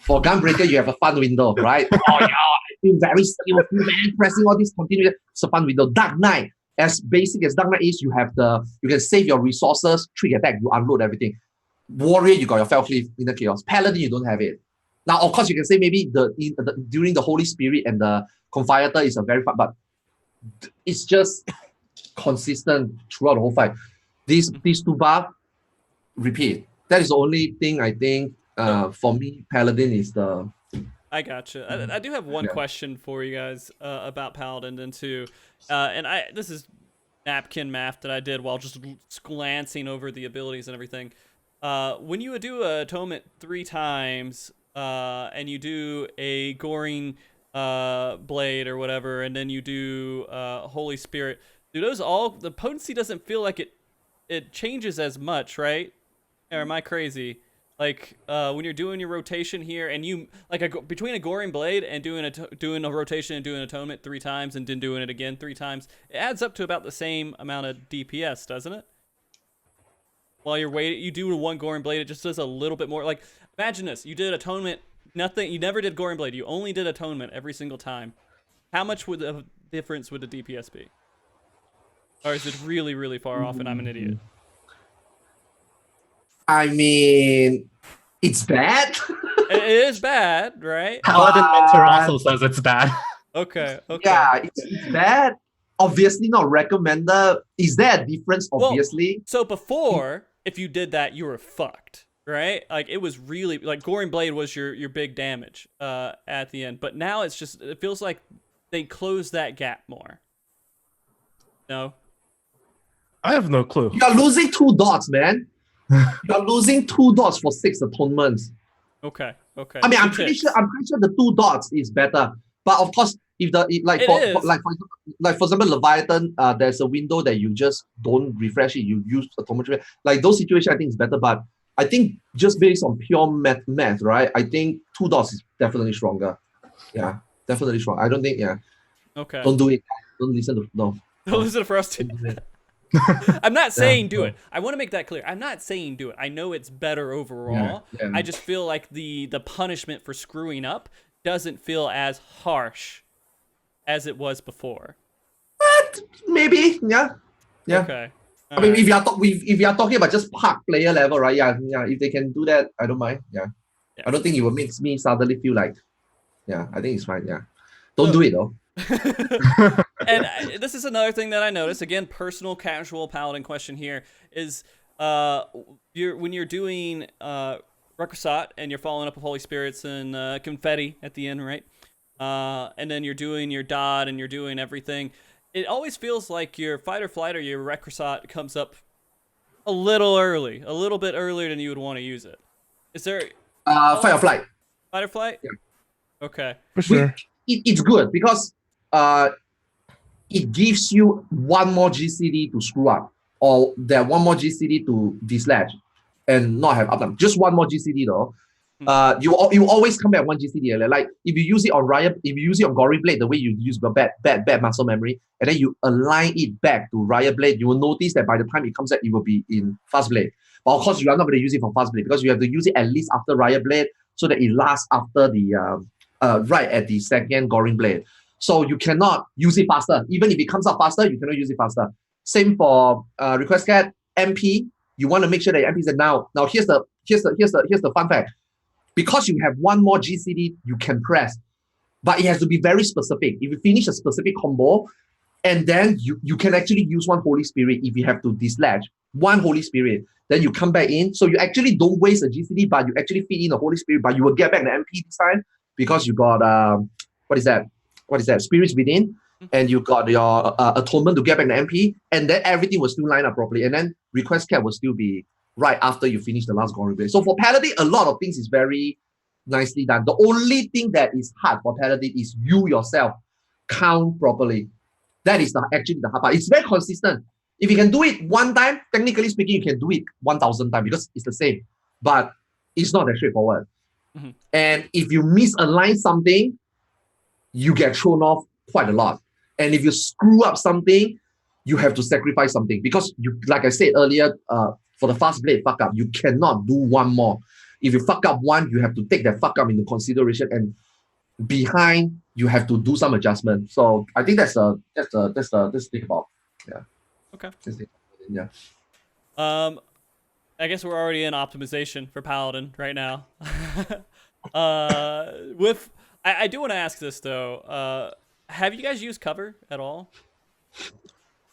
For Gunbreaker, you have a fun window, right? Oh yeah, I feel very skillful, man. Pressing all this continuous. It's a fun window. Dark Knight, as basic as Dark Knight is, you can save your resources, trick attack, you unload everything. Warrior, you got your Fell Cliff in the chaos. Paladin, you don't have it. Now, of course, you can say maybe during the Holy Spirit and the Confiator is a very fun, but it's just consistent throughout the whole fight. These 2 buff, repeat. That is the only thing I think for me, Paladin is the... I gotcha. I do have one question for you guys about Paladin then too. And this is napkin math that I did while just glancing over the abilities and everything. When you would do a Atonement 3 times, and you do a Goring Blade or whatever, and then you do Holy Spirit, do those all... The potency doesn't feel like it changes as much, right? Or am I crazy? Like when you're doing your rotation here, and you between a Goring Blade and doing a rotation and doing Atonement 3 times and then doing it again 3 times, it adds up to about the same amount of DPS, doesn't it? While you're waiting, you do 1 Goring Blade, it just does a little bit more. Like imagine this: you did Atonement, nothing. You never did Goring Blade. You only did Atonement every single time. How much would the difference would the DPS be? Or is it really, really far off, and I'm an idiot? I mean, it's bad. It is bad, right? Paladin Mentor also says it's bad. Okay. Yeah, it's bad. Obviously not recommended. Is there a difference? Obviously. Well, so before, if you did that, you were fucked, right? Like it was really like Goring Blade was your big damage at the end. But now it feels like they close that gap more. No? I have no clue. You're losing 2 dots, man. You're losing 2 dots for 6 atonements. Okay. I mean, I'm Two pretty ticks. sure the 2 dots is better. But of course, if for example, Leviathan, there's a window that you just don't refresh it. You use atonement. Like those situations, I think is better. But I think just based on pure math, right? I think 2 dots is definitely stronger. Yeah, definitely strong. I don't think. Yeah. Okay. Don't do it. Don't listen to no. Don't listen for us to. I'm not saying do it. I want to make that clear. I'm not saying do it. I know it's better overall. Yeah. I just feel like the punishment for screwing up doesn't feel as harsh as it was before. But maybe, yeah. Okay. I mean, if you are talking about just park player level, right? Yeah. If they can do that, I don't mind. Yeah. I don't think it will make me suddenly feel like, yeah. I think it's fine. Yeah. Don't do it though. And this is another thing that I noticed. Again, personal, casual Paladin question here is when you're doing Reprisal and you're following up with Holy Spirits and confetti at the end, right? And then you're doing your dot and you're doing everything. It always feels like your fight or flight or your Reprisal comes up a little bit earlier than you would want to use it. Is there fight or flight? Fight or flight? Yeah. Okay. For sure. It's good because it gives you 1 more GCD to screw up, or there 1 more GCD to dislodge and not have uptime. Just 1 more GCD though. You always come back 1 GCD earlier. Like if you use it on Riot, if you use it on Gory Blade, the way you use your bad muscle memory, and then you align it back to Riot Blade, you will notice that by the time it comes out, it will be in Fast Blade. But of course, you are not going to use it for Fast Blade because you have to use it at least after Riot Blade so that it lasts after the right at the second Goring Blade. So you cannot use it faster. Even if it comes out faster, you cannot use it faster. Same for Request Cat, MP. You want to make sure that your MP is now. Now here's the fun fact. Because you have 1 more GCD you can press, but it has to be very specific. If you finish a specific combo, and then you can actually use 1 Holy Spirit if you have to dislodge 1 Holy Spirit. Then you come back in. So you actually don't waste a GCD, but you actually feed in a Holy Spirit, but you will get back the MP this time because you got what is that? Spirits Within, and you got your Atonement to get back the MP, and then everything will still line up properly. And then Request Cap will still be right after you finish the last Gory Blade. So for Paladin, a lot of things is very nicely done. The only thing that is hard for Paladin is you yourself count properly. That is actually the hard part. It's very consistent. If you can do it 1 time, technically speaking, you can do it 1,000 times because it's the same. But it's not that straightforward. And if you misalign something, you get thrown off quite a lot. And if you screw up something, you have to sacrifice something. Because you, like I said earlier, for the Fast Blade fuck up, you cannot do 1 more. If you fuck up 1, you have to take that fuck up into consideration, and behind you have to do some adjustment. So I think that's the thing about. Yeah. Okay. Yeah. I guess we're already in optimization for Paladin right now. I do want to ask this though. Have you guys used cover at all?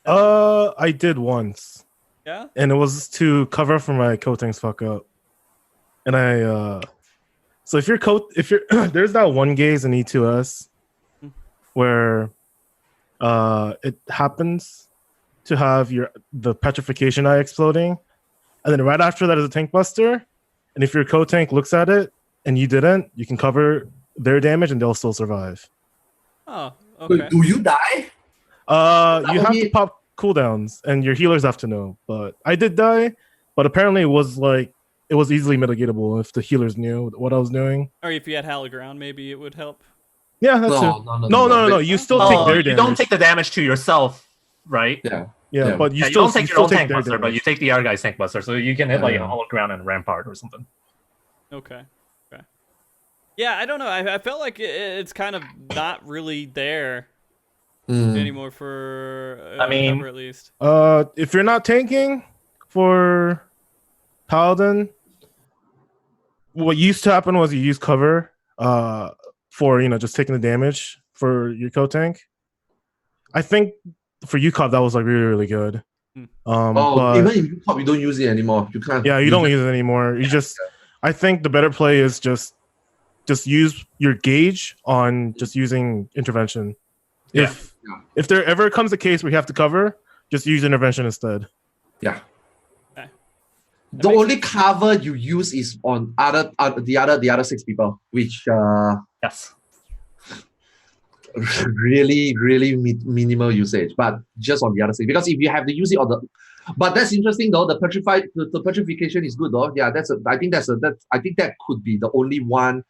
I did once. Yeah. And it was to cover for my coatings fuck up. And so if you're there's that one gaze in E2S where it happens to have the petrification eye exploding, and then right after that is a tank buster, and if your co-tank looks at it and you didn't, you can cover their damage and they'll still survive. Oh, okay. Do you die? You have to pop cooldowns, and your healers have to know. But I did die, but apparently it was easily mitigatable if the healers knew what I was doing. Or if you had Hallowed Ground, maybe it would help. Yeah, that's it. No. You still take their damage. You don't take the damage to yourself, right? Yeah, but you you still don't take your own tank buster, damage. but you take the other guy's tank buster, so you can hit like a Hallowed Ground and Rampart or something. Okay. Yeah, I don't know. I felt like it's kind of not really there anymore for cover at least. If you're not tanking for Paladin, what used to happen was you use cover for just taking the damage for your co-tank. I think for UCOP that was like really, really good. But even in UCOP you don't use it anymore. You can't. Yeah, you don't use it anymore. You just. I think the better play is just use your gauge on just using intervention. If there ever comes a case where you have to cover, just use intervention instead. Yeah. Okay. The only cover you use is on the other 6 people, which Yes. really minimal usage, but just on the other 6. Because if you have to use it on the, but that's interesting though. The petrification is good though. Yeah, I think that could be the only one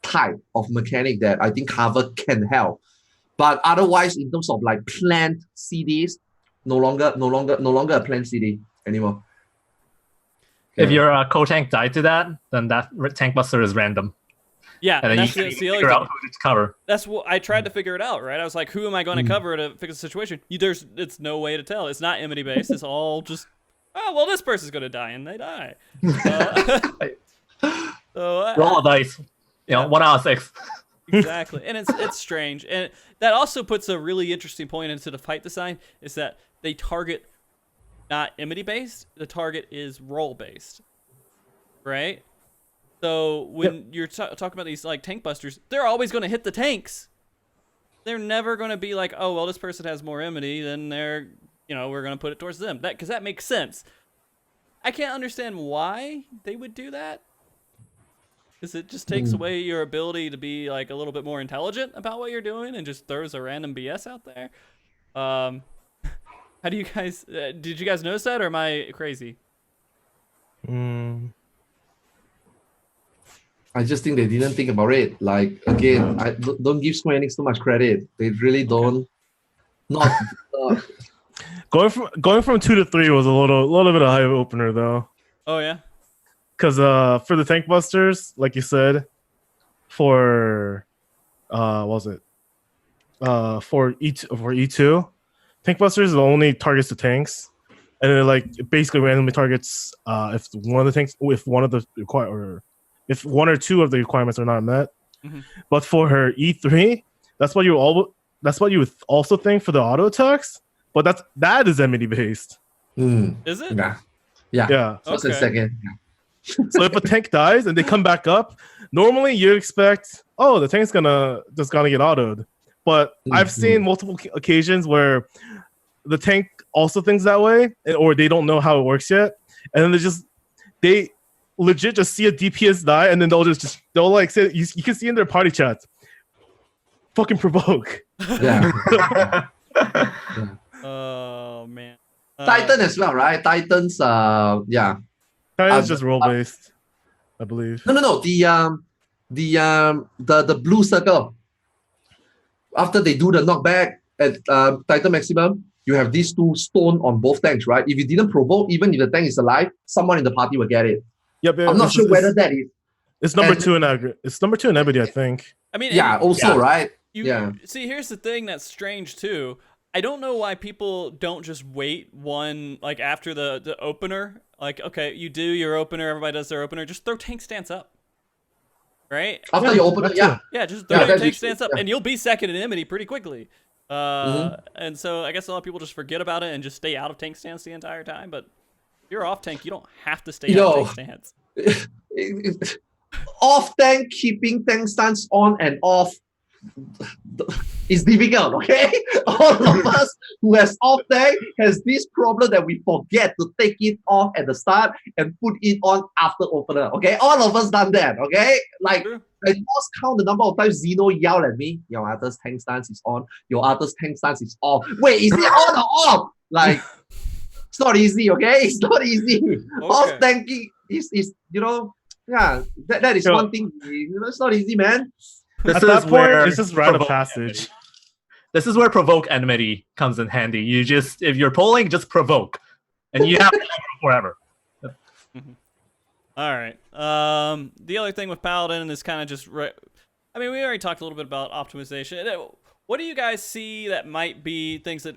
type of mechanic that I think cover can help. But otherwise, in terms of like planned CDs, no longer a planned CD anymore. If your co-tank died to that, then that tank buster is random. Yeah, and then that's you can the figure other out thing. who to cover. That's what I tried to figure it out, right? I was like, who am I going to cover to fix the situation? It's no way to tell. It's not enmity based. It's all just, oh, well, this person's going to die, and they die. Roll a dice. 1 out of 6. Exactly, and it's strange, and that also puts a really interesting point into the fight design, is that they target not enmity based, the target is role based, right? So when you're talking about these like tank busters, they're always going to hit the tanks. They're never going to be like, oh well, this person has more enmity, then we're going to put it towards them. Because that makes sense. I can't understand why they would do that. Because it just takes away your ability to be like a little bit more intelligent about what you're doing and just throws a random BS out there. How do you guys? Did you guys notice that, or am I crazy? I just think they didn't think about it. Like again, I don't give Square Enix too much credit. They really don't. Not going from 2 to 3 was a little bit of high opener though. Oh yeah. Because for the tank busters, like you said, for what was it? For E2, tank busters only targets the tanks, and it like it basically randomly targets if one of or two of the requirements are not met. Mm-hmm. But for her E3, that's what you would also think for the auto attacks. But that is enmity based. Is it? Yeah. Okay. So second. So if a tank dies and they come back up, normally you expect, oh, the tank's just gonna get autoed. But I've seen multiple occasions where the tank also thinks that way, or they don't know how it works yet, and then they legit just see a DPS die, and then they'll like say, you can see in their party chats, fucking provoke. Yeah. Oh man. Titan as well, right? Titans, yeah. Titan's just role based, I believe. No. The blue circle. After they do the knockback at Titan maximum, you have these 2 stone on both tanks, right? If you didn't provoke, even if the tank is alive, someone in the party will get it. Yep. I'm not sure whether that is. It's number 2 in Aggro. It's number 2 in Ebony, I think. I mean, right? See, here's the thing that's strange too. I don't know why people don't just wait one, like after the opener. Like, okay, you do your opener, everybody does their opener. Just throw tank stance up, right? After your opener, yeah, just throw your tank stance up, and you'll be second in enmity pretty quickly. And so I guess a lot of people just forget about it and just stay out of tank stance the entire time. But if you're off tank, you don't have to stay out of tank stance. Off tank, keeping tank stance on and off is difficult, okay? All of us who has off tank has this problem that we forget to take it off at the start and put it on after opener, okay? All of us done that, okay? Like, I lost count the number of times Zeno yelled at me, your Arthars tank stance is on, your Arthars tank stance is off. Wait, is it on or off? Like, it's not easy, okay? It's not easy. Okay. Off tanking is that is one thing. It's not easy, man. At that point, it's just rite of passage. This is where provoke enmity comes in handy. If you're polling, just provoke, and you have forever. All right. The other thing with Paladin is kind of just I mean, we already talked a little bit about optimization. What do you guys see that might be things that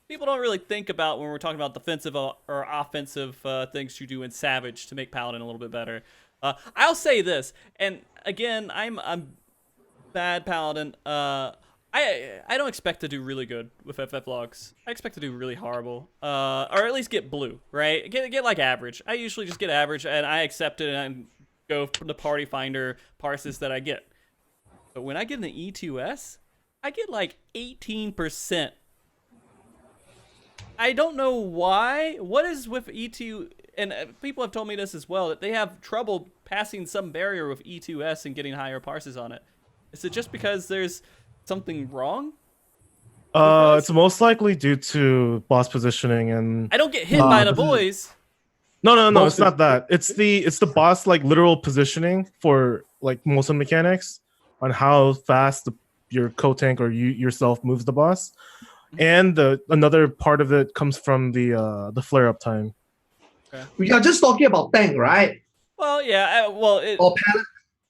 people don't really think about when we're talking about defensive or offensive things you do in Savage to make Paladin a little bit better? I'll say this, and again, I'm bad Paladin. I don't expect to do really good with FF logs. I expect to do really horrible, or at least get blue, right? Get like average. I usually just get average, and I accept it and go from the party finder parses that I get. But when I get an E2S, I get like 18%. I don't know why. What is with E2? And people have told me this as well, that they have trouble passing some barrier with E2S and getting higher parses on it. Is it just because there's something wrong? It's most likely due to boss positioning and. I don't get hit by the boys. No, it's not that. It's the boss like literal positioning for like most of the mechanics on how fast your co-tank or you yourself moves the boss, and another part of it comes from the flare up time. Okay. We are just talking about tank, right? Well, yeah.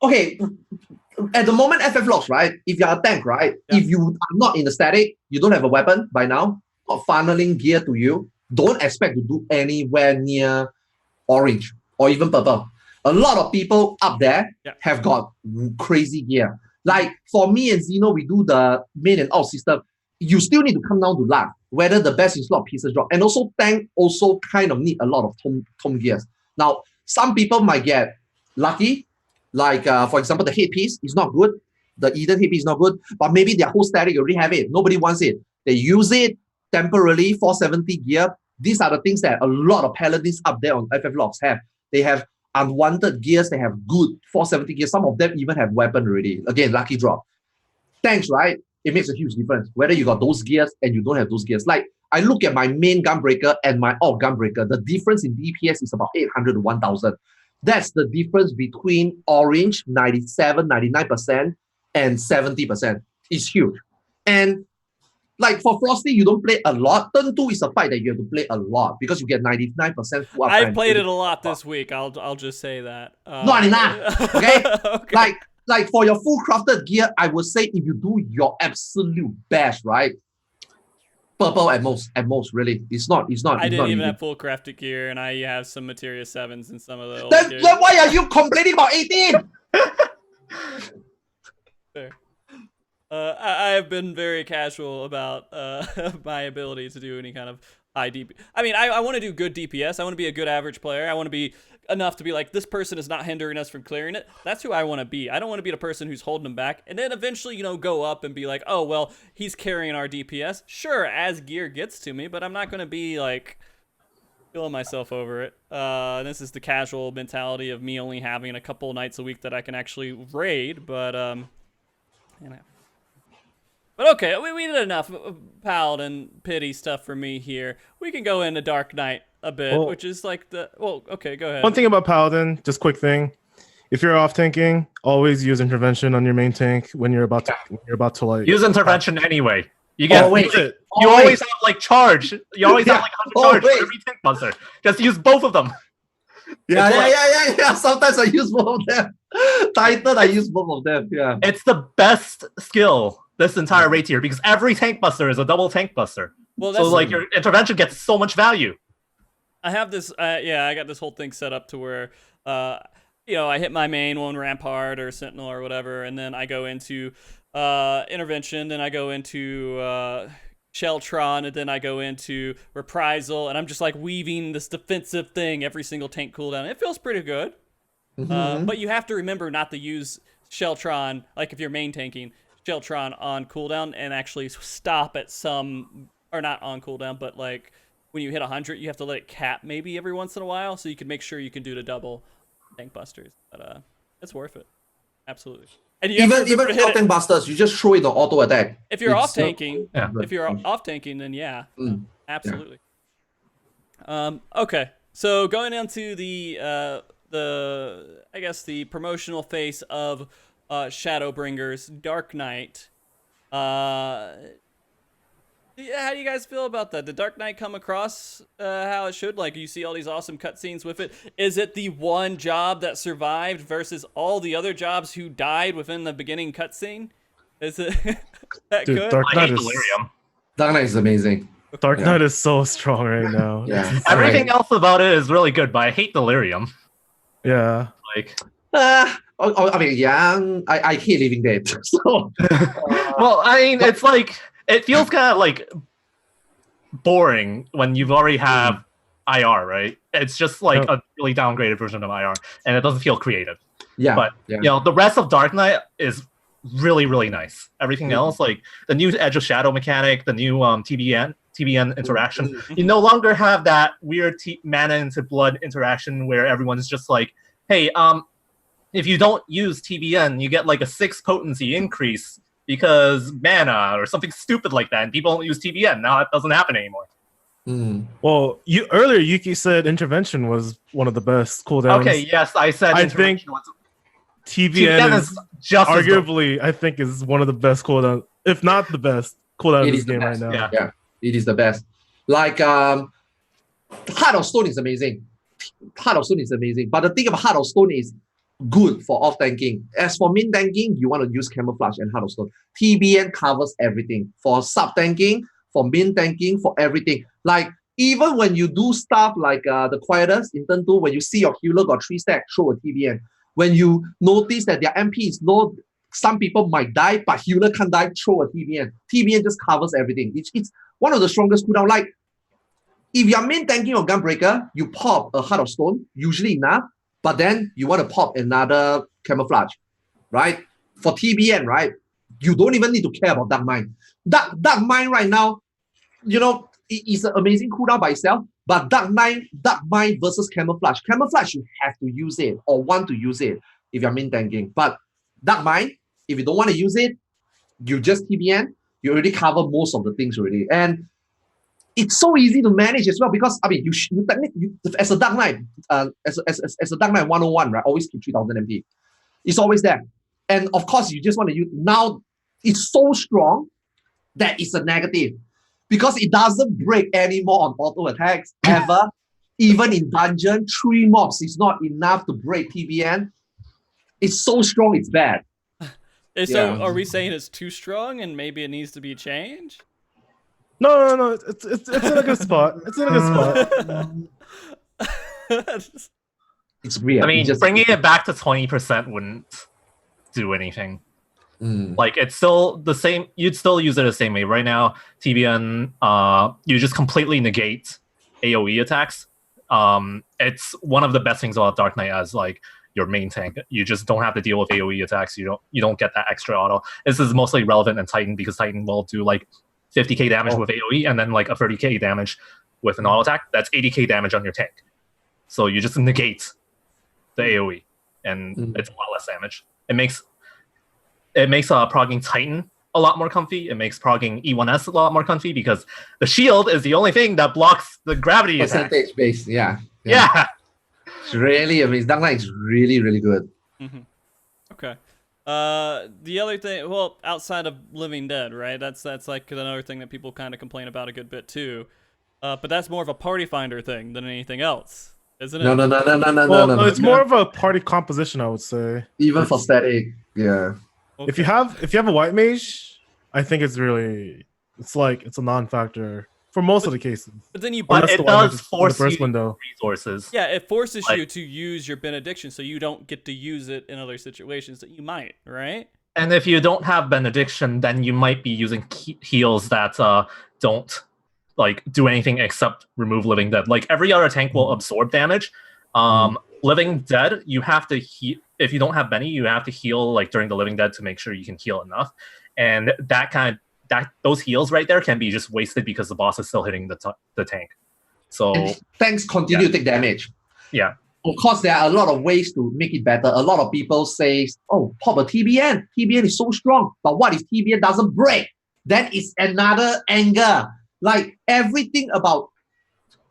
Okay. At the moment, FFLOX, right? If you're a tank, right? Yeah. If you are not in the static, you don't have a weapon by now, not funneling gear to you, don't expect to do anywhere near orange or even purple. A lot of people up there have got crazy gear. Like for me and Zeno, we do the main and out system. You still need to come down to luck, whether the best in slot pieces drop. And also tank also kind of need a lot of tome gears. Now, some people might get lucky. Like, for example, the headpiece is not good. The Eden headpiece is not good. But maybe their whole static already have it. Nobody wants it. They use it temporarily, 470 gear. These are the things that a lot of Paladins up there on FFLOX have. They have unwanted gears. They have good 470 gears. Some of them even have weapon already. Again, lucky drop. Tanks, right? It makes a huge difference. Whether you got those gears and you don't have those gears. Like, I look at my main Gunbreaker and my alt Gunbreaker. The difference in DPS is about 800 to 1,000. That's the difference between orange, 97, 99%, and 70%. It's huge. And like for Frosty, you don't play a lot. Turn 2 is a fight that you have to play a lot because you get 99% full up. I've played it a lot this week. I'll just say that. Not enough. Okay? Okay. Like for your full crafted gear, I would say if you do your absolute best, right? Purple at most, really. It's not. I didn't even have full crafted gear, and I have some Materia 7s and some of the. Then why are you complaining about 18? Fair. I have been very casual about my ability to do any kind of high DP. I mean, I want to do good DPS. I want to be a good average player. I want to be enough to be like, this person is not hindering us from clearing it. That's who I want to be. I don't want to be the person who's holding them back and then eventually, go up and be like, oh, well, he's carrying our DPS. Sure, as gear gets to me, but I'm not going to be like killing myself over it. This is the casual mentality of me only having a couple nights a week that I can actually raid, but But okay, we did enough Paladin pity stuff for me here. We can go into Dark Knight a bit, which is like okay, go ahead. One thing about Paladin, just quick thing. If you're off tanking, always use intervention on your main tank when you're about to like use intervention anyway. You get you always have like charge. You always have like 100 charge for every tank monster. Just use both of them. Yeah. Sometimes I use both of them. Titan, I use both of them. Yeah. It's the best skill this entire raid tier because every tank buster is a double tank buster. Well, so like your intervention gets so much value. I have this. I got this whole thing set up to where, I hit my main one Rampart or Sentinel or whatever, and then I go into intervention, then I go into Sheltron, and then I go into Reprisal, and I'm just like weaving this defensive thing every single tank cooldown. It feels pretty good, but you have to remember not to use Sheltron, like if you're main tanking, Sheltron on cooldown and actually stop at some, or not on cooldown, but like when you hit 100, you have to let it cap maybe every once in a while so you can make sure you can do the double tank busters. But it's worth it. Absolutely. And you even tank busters, you just throw it on auto attack. If you're off tanking, then absolutely. Yeah. Okay. So going into the I guess the promotional face of Shadowbringers, Dark Knight. How do you guys feel about that? Did Dark Knight come across how it should? Like, you see all these awesome cutscenes with it. Is it the one job that survived versus all the other jobs who died within the beginning cutscene? Is it that good? Dark Knight is amazing. Dark Knight is so strong right now. Yeah. Everything else about it is really good, but I hate Delirium. Yeah. Like. I mean, I hate Living Dead. So, well, I mean, it's like it feels kind of like boring when you've already have IR, right? It's just like a really downgraded version of IR, and it doesn't feel creative. Yeah. But the rest of Dark Knight is really, really nice. Everything else, like the new Edge of Shadow mechanic, the new TBN interaction, you no longer have that weird mana into blood interaction where everyone's just like, hey, if you don't use TBN, you get like a 6 potency increase because mana or something stupid like that, and people don't use TBN. Now that doesn't happen anymore. Well, earlier Yuki said intervention was one of the best cooldowns. Okay, yes, I said I think TBN is just arguably, I think, is one of the best cooldowns, if not the best cooldown in this game right now. Yeah, it is the best. Like Heart of Stone is amazing. Heart of Stone is amazing. But the thing about Heart of Stone is good for off tanking. As for min tanking, you want to use Camouflage and Heart of Stone. TBN covers everything. For sub tanking, for min tanking, for everything. Like even when you do stuff like the Quieters in turn 2, when you see your healer got 3 stack, throw a TBN. When you notice that their MP is low, some people might die, but healer can't die, throw a TBN. TBN just covers everything. It's one of the strongest cooldown. Like if you're main tanking or Gunbreaker, you pop a Heart of Stone, usually enough, but then you want to pop another Camouflage, right? For TBN, right? You don't even need to care about Dark Mind. Dark Mind right now, you know, it is an amazing cooldown by itself, but Dark Mind versus Camouflage. Camouflage, you have to use it or want to use it if you're main tanking. But Dark Mind, if you don't want to use it, you just TBN, you already cover most of the things already. And it's so easy to manage as well because, I mean, you as a Dark Knight, as a Dark Knight 101, right? Always keep 3000 MP. It's always there. And of course, you just want to use, now it's so strong that it's a negative because it doesn't break anymore on auto attacks ever. Even in dungeon, 3 mobs is not enough to break TBN. It's so strong, it's bad. So are we saying it's too strong and maybe it needs to be changed? No. It's in a good spot. It's in a good spot. It's weird. I mean, bringing it back to 20% wouldn't do anything. Like it's still the same. You'd still use it the same way. Right now, TBN, you just completely negate AOE attacks. It's one of the best things about Dark Knight as like your main tank. You just don't have to deal with AOE attacks. You don't get that extra auto. This is mostly relevant in Titan because Titan will do like 50k damage with AOE and then like a 30k damage with an auto attack. That's 80k damage on your tank. So you just negate the AOE and it's a lot less damage. It makes progging Titan a lot more comfy. It makes progging E1S a lot more comfy because the shield is the only thing that blocks the gravity attack. Percentage based, yeah. It's really amazing. Dark Knight is really, really good. Okay. The other thing, well, outside of Living Dead, right? That's like another thing that people kind of complain about a good bit too. But that's more of a party finder thing than anything else, isn't it? No. It's more of a party composition, I would say. Even for static, yeah. Okay. If you have a white mage, I think it's a non-factor for most of the cases. But then it does force the first window resources. Yeah, it forces you to use your benediction, so you don't get to use it in other situations that you might, right? And if you don't have benediction, then you might be using heals that don't like do anything except remove Living Dead. Like every other tank will absorb damage. Living Dead, you have to heal. If you don't have Benny, you have to heal like during the Living Dead to make sure you can heal enough. And those heals right there can be just wasted because the boss is still hitting the tank. So and tanks continue to take damage. Yeah. Of course, there are a lot of ways to make it better. A lot of people say, "Oh, pop a TBN. TBN is so strong." But what if TBN doesn't break? That is another anger. Like everything about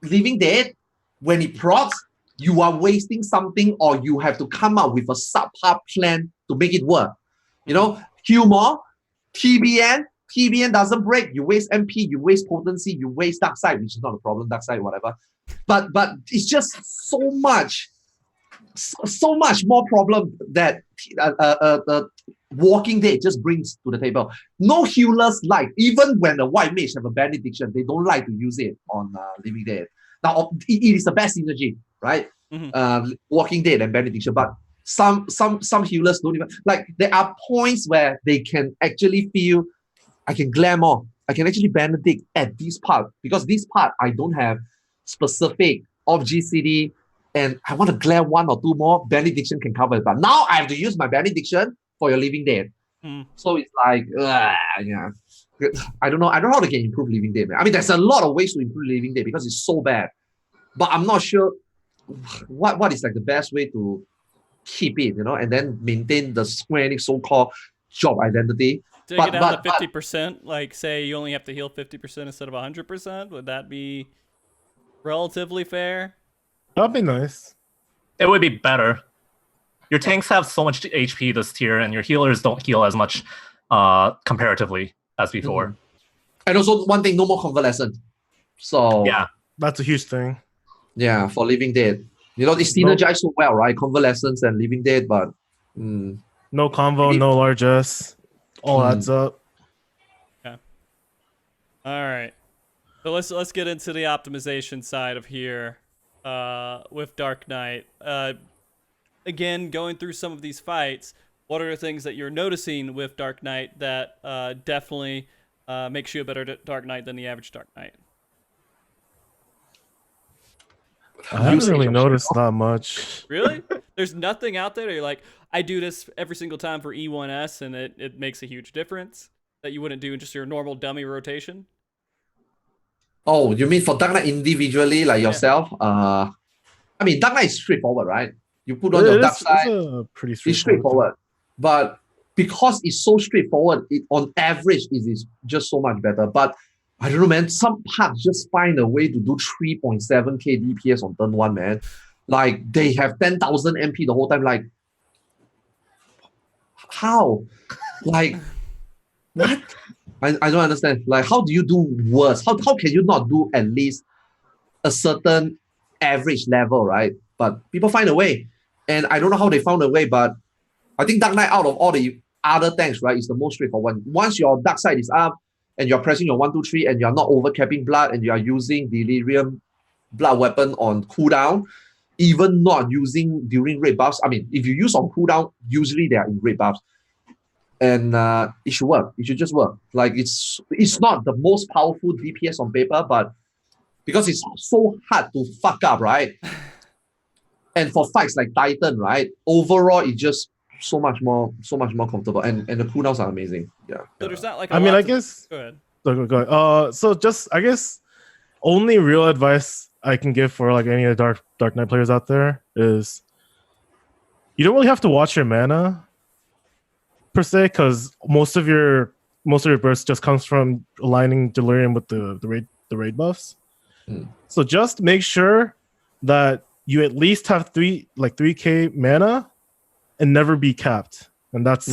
Living Dead, when it procs, you are wasting something or you have to come up with a subpar plan to make it work. You know, heal more, TBN doesn't break. You waste MP, you waste potency, you waste Dark Side, which is not a problem, Dark Side, whatever. But it's just so much more problem that Walking Dead just brings to the table. No healers like, even when the white mage have a benediction, they don't like to use it on Living Dead. Now, it is the best synergy, right? Walking Dead and benediction, but some healers don't even like. There are points where they can actually feel, I can glare more. I can actually benedict at this part because this part I don't have specific of GCD, and I want to glare 1 or 2 more. Benediction can cover it, but now I have to use my benediction for your Living Dead. So it's like, yeah. I don't know. I don't know how they can improve Living Day, man. I mean, there's a lot of ways to improve Living Day because it's so bad. But I'm not sure what is like the best way to keep it, and then maintain the Square Enix so-called job identity. Take it down to 50%. Like, say you only have to heal 50% instead of 100%. Would that be relatively fair? That'd be nice. It would be better. Your tanks have so much HP this tier, and your healers don't heal as much comparatively as before. And also, one thing, no more convalescent. So yeah, that's a huge thing. Yeah, for Living Dead. It's synergized so well, right? Convalescence and Living Dead, but no convo, no largesse. All adds up. Yeah. All right. So let's get into the optimization side of here with Dark Knight. Again, going through some of these fights, what are the things that you're noticing with Dark Knight that definitely makes you a better Dark Knight than the average Dark Knight? I haven't really noticed that much. Really? There's nothing out there that you're like, I do this every single time for E1S and it makes a huge difference that you wouldn't do in just your normal dummy rotation? Oh, you mean for Dark Knight individually, like yourself? I mean, Dark Knight is straightforward, right? You put on your dark side, it's straightforward. But because it's so straightforward, on average, it is just so much better. But I don't know, man. Some parts just find a way to do 3.7k DPS on turn 1, man. Like, they have 10,000 MP the whole time. Like, how? Like, what? I don't understand. Like, how do you do worse? How can you not do at least a certain average level, right? But people find a way. And I don't know how they found a way, but I think Dark Knight, out of all the other tanks, right, is the most straightforward. Once your dark side is up and you're pressing your 1, 2, 3 and you're not overcapping blood and you are using Delirium blood weapon on cooldown, even not using during raid buffs. I mean, if you use on cooldown, usually they are in raid buffs. And it should work. It should just work. Like, it's not the most powerful DPS on paper, but because it's so hard to fuck up, right? And for fights like Titan, right? Overall, it's just so much more comfortable. And the cooldowns are amazing. Yeah. So there's not like I guess. Go ahead. Go ahead. So just, I guess, only real advice I can give for like any of the Dark Knight players out there is you don't really have to watch your mana per se, because most of your burst just comes from aligning Delirium with the raid buffs. So just make sure that you at least have 3k mana and never be capped. And that's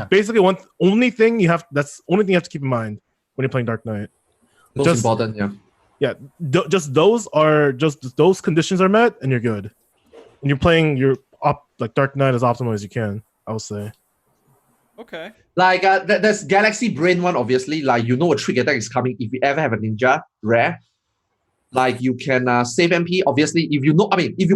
basically only thing you have to keep in mind when you're playing Dark Knight. Most important, yeah. Just those conditions are met and you're good. And you're playing like Dark Knight as optimal as you can, I would say. Okay. Like there's Galaxy Brain one, obviously. Like, a trick attack is coming. If you ever have a ninja rare, like, you can save MP. Obviously, if you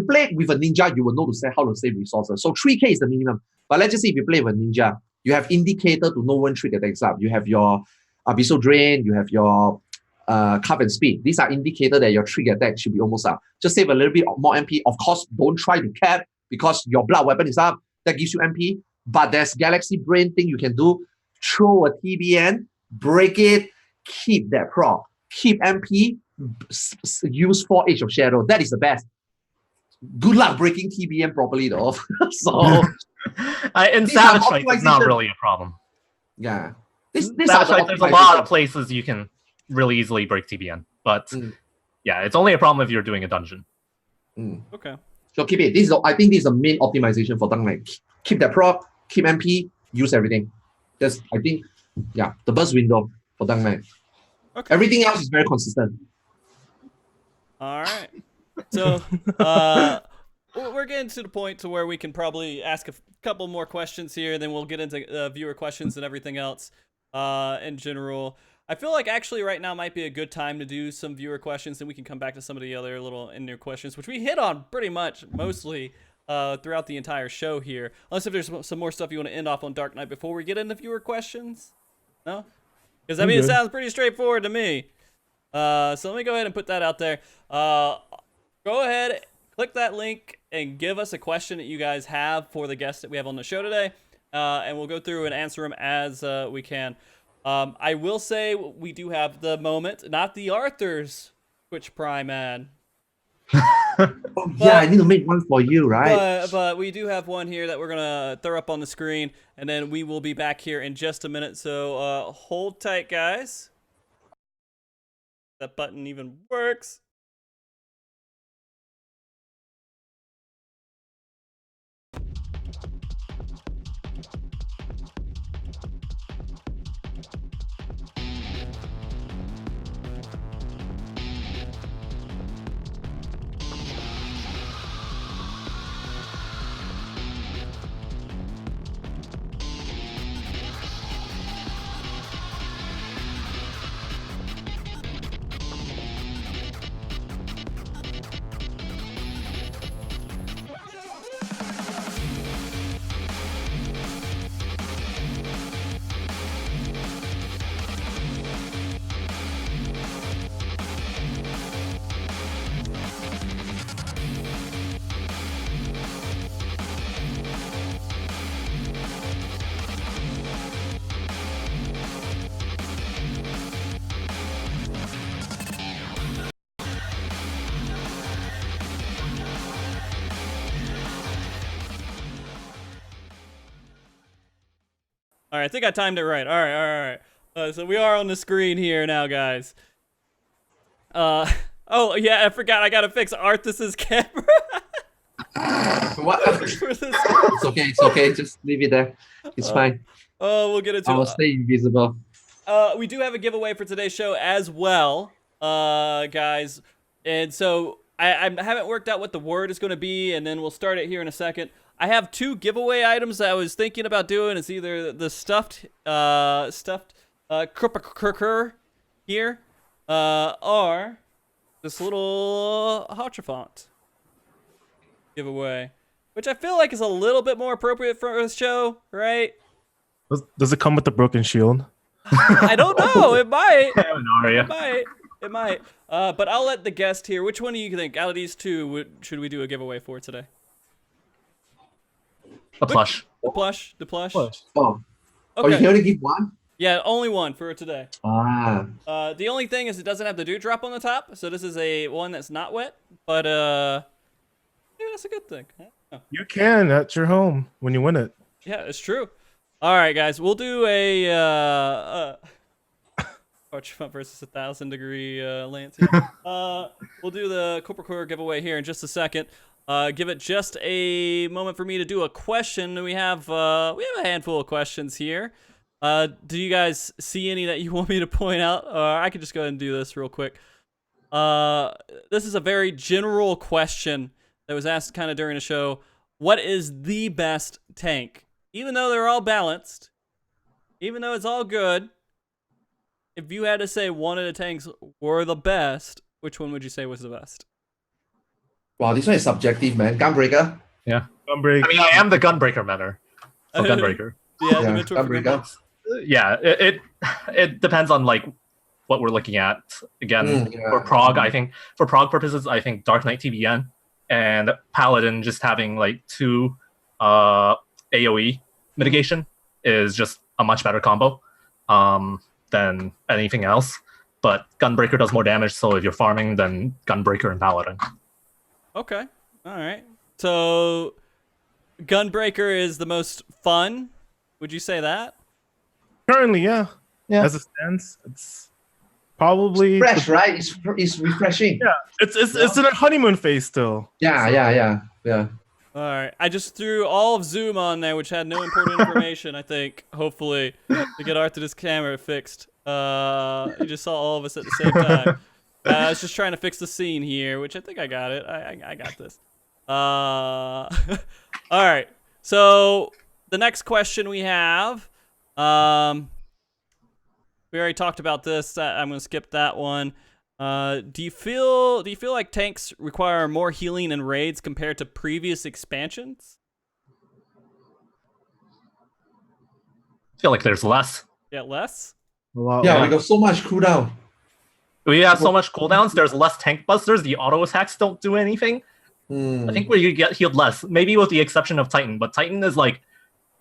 play with a ninja, you will know how to save resources. So 3k is the minimum. But let's just say if you play with a ninja, you have indicator to know when trick attacks up. You have your Abyssal Drain, you have your Cup and Speed. These are indicator that your trick attack should be almost up. Just save a little bit more MP. Of course, don't try to cap because your blood weapon is up. That gives you MP. But there's Galaxy Brain thing you can do. Throw a TBN, break it, keep that proc, keep MP, use 4 Age of Shadow. That is the best. Good luck breaking TBN properly, though. So in Savage Fight, it's not really a problem. Yeah. Savage Fight, there's a lot of places you can really easily break TBN. But yeah, it's only a problem if you're doing a dungeon. Okay. So keep it. I think this is the main optimization for Dark Knight. Keep that proc, keep MP, use everything. That's, I think, the burst window for Dark Knight. Okay. Everything else is very consistent. All right. So we're getting to the point to where we can probably ask a couple more questions here, then we'll get into viewer questions and everything else in general. I feel like actually right now might be a good time to do some viewer questions, and we can come back to some of the other little in-there questions, which we hit on pretty much mostly throughout the entire show here. Unless if there's some more stuff you want to end off on Dark Knight before we get into viewer questions? No? Because, it sounds pretty straightforward to me. So let me go ahead and put that out there. Go ahead, click that link, and give us a question that you guys have for the guest that we have on the show today. and we'll go through and answer them as we can. I will say we do have the moment, not the Arthars Twitch Prime ad. I need to make one for you, right? But we do have one here that we're gonna throw up on the screen, and then we will be back here in just a minute. So hold tight, guys. That button even works. All right, I think I timed it right. All right. So we are on the screen here now, guys. Oh yeah, I forgot. I gotta fix Arthas's camera. What? It's okay. Just leave it there. It's fine. Oh, we'll get into it. I will stay invisible. We do have a giveaway for today's show as well, guys. And so I haven't worked out what the word is going to be, and then we'll start it here in a second. I have 2 giveaway items that I was thinking about doing. It's either the stuffed Krupper here, or this little Hotchafont giveaway, which I feel like is a little bit more appropriate for a show, right? Does it come with the broken shield? I don't know. It might. Aria. It might. But I'll let the guest here. Which one do you think out of these 2 should we do a giveaway for today? The plush. The plush. Oh, Okay. you can only give one? Yeah, only one for today. The only thing is it doesn't have the dewdrop on the top, so this is a one that's not wet. But yeah, that's a good thing. You can at your home when you win it. Yeah, it's true. All right, guys, we'll do a Archfront versus 1,000-degree Lance here. We'll do the Core giveaway here in just a second. Give it just a moment for me to do a question. We have a handful of questions here. Do you guys see any that you want me to point out? Or I could just go ahead and do this real quick. This is a very general question that was asked kind of during the show. What is the best tank? Even though they're all balanced, even though it's all good, if you had to say one of the tanks were the best, which one would you say was the best? Wow, this one is subjective, man. Gunbreaker. Yeah. Gunbreaker. I mean, I am the Gunbreaker manner. So Gunbreaker. Yeah, Yeah, the mentor for Gunbreaker. Yeah, it depends on like what we're looking at. Again, Yeah. for Prog, I think for Prog purposes, I think Dark Knight TBN and Paladin just having like 2 AoE mitigation is just a much better combo than anything else. But Gunbreaker does more damage, so if you're farming, then Gunbreaker and Paladin. Okay. All right. So Gunbreaker is the most fun. Would you say that? Currently, yeah. As it stands, it's probably Fresh, right? It's refreshing. Yeah, it's in a honeymoon phase still. Yeah. All right. I just threw all of Zoom on there, which had no important information, I think, hopefully, to get Arthur's camera fixed. You just saw all of us at the same time. I was just trying to fix the scene here, which I think I got it. I got this. All right. So the next question we have, we already talked about this. I'm going to skip that one. Do you feel like tanks require more healing in raids compared to previous expansions? I feel like there's less. Yeah, less? A lot. Yeah, we got so much cooldown. We have so much cooldowns. There's less tank busters. The auto attacks don't do anything. I think where you get healed less. Maybe with the exception of Titan, but Titan is like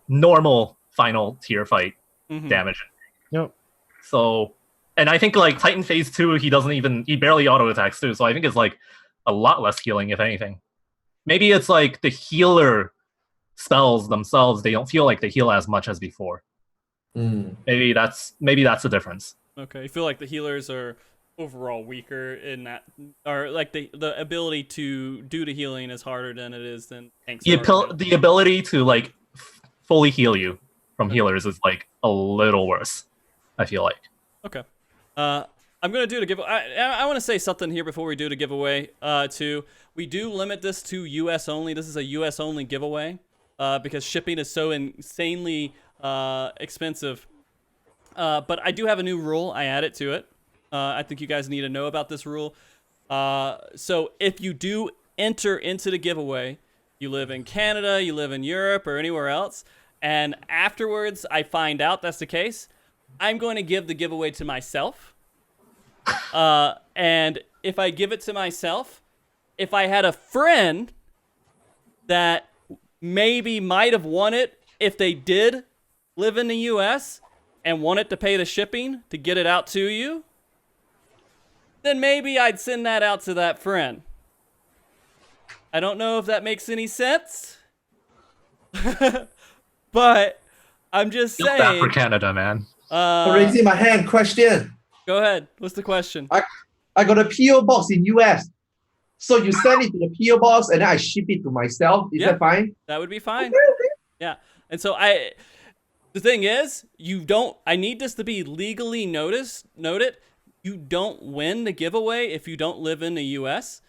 normal final tier fight damage. Yep. So, and I think like Titan Phase 2, he barely auto attacks too. So I think it's like a lot less healing, if anything. Maybe it's like the healer spells themselves, they don't feel like they heal as much as before. Maybe that's the difference. Okay, you feel like the healers are overall weaker in that, or like the ability to do the healing is harder than it is than tanks. The ability to like fully heal you from healers is like a little worse, I feel like. Okay. I'm gonna do the giveaway. I want to say something here before we do the giveaway. Too, we do limit this to U.S. only. This is a U.S. only giveaway because shipping is so insanely expensive. But I do have a new rule. I added to it. I think you guys need to know about this rule. So if you do enter into the giveaway, you live in Canada, you live in Europe, or anywhere else, and afterwards I find out that's the case, I'm going to give the giveaway to myself. And if I give it to myself, if I had a friend that maybe might have won it if they did live in the US and wanted to pay the shipping to get it out to you, then maybe I'd send that out to that friend. I don't know if that makes any sense. But I'm just saying. That for Canada, man. Raising my hand, question. Go ahead. What's the question? I got a PO box in US. So you send it to the PO box and then I ship it to myself. Is that fine? That would be fine. Okay. Yeah. And so the thing is, I need this to be legally noted. You don't win the giveaway if you don't live in the US,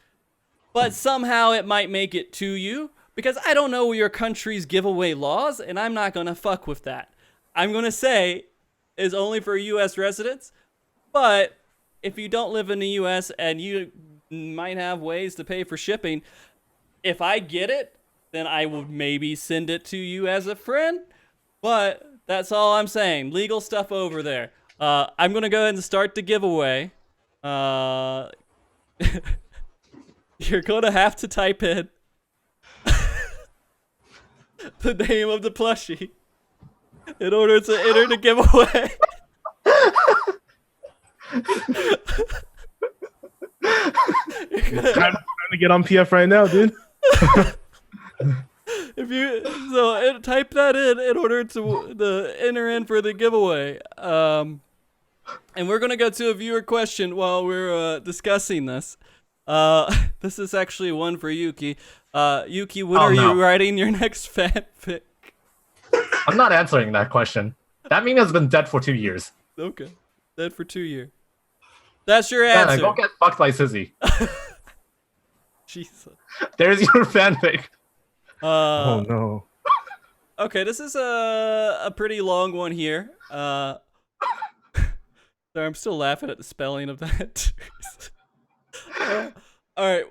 but somehow it might make it to you because I don't know your country's giveaway laws and I'm not going to fuck with that. I'm going to say it's only for US residents, but if you don't live in the US and you might have ways to pay for shipping, if I get it, then I will maybe send it to you as a friend, but that's all I'm saying. Legal stuff over there. I'm going to go ahead and start the giveaway. You're going to have to type in the name of the plushie in order to enter the giveaway. Trying to get on PF right now, dude. Type that in order to enter in for the giveaway. And we're gonna go to a viewer question while we're discussing this. This is actually one for Yuki. Yuki, when are you writing your next fanfic? I'm not answering that question. That meme has been dead for 2 years. Okay, dead for 2 years. That's your answer. Go get fucked by Sissy. Jesus. There's your fanfic. Oh no. Okay, this is a pretty long one here. Sorry, I'm still laughing at the spelling of that. All right,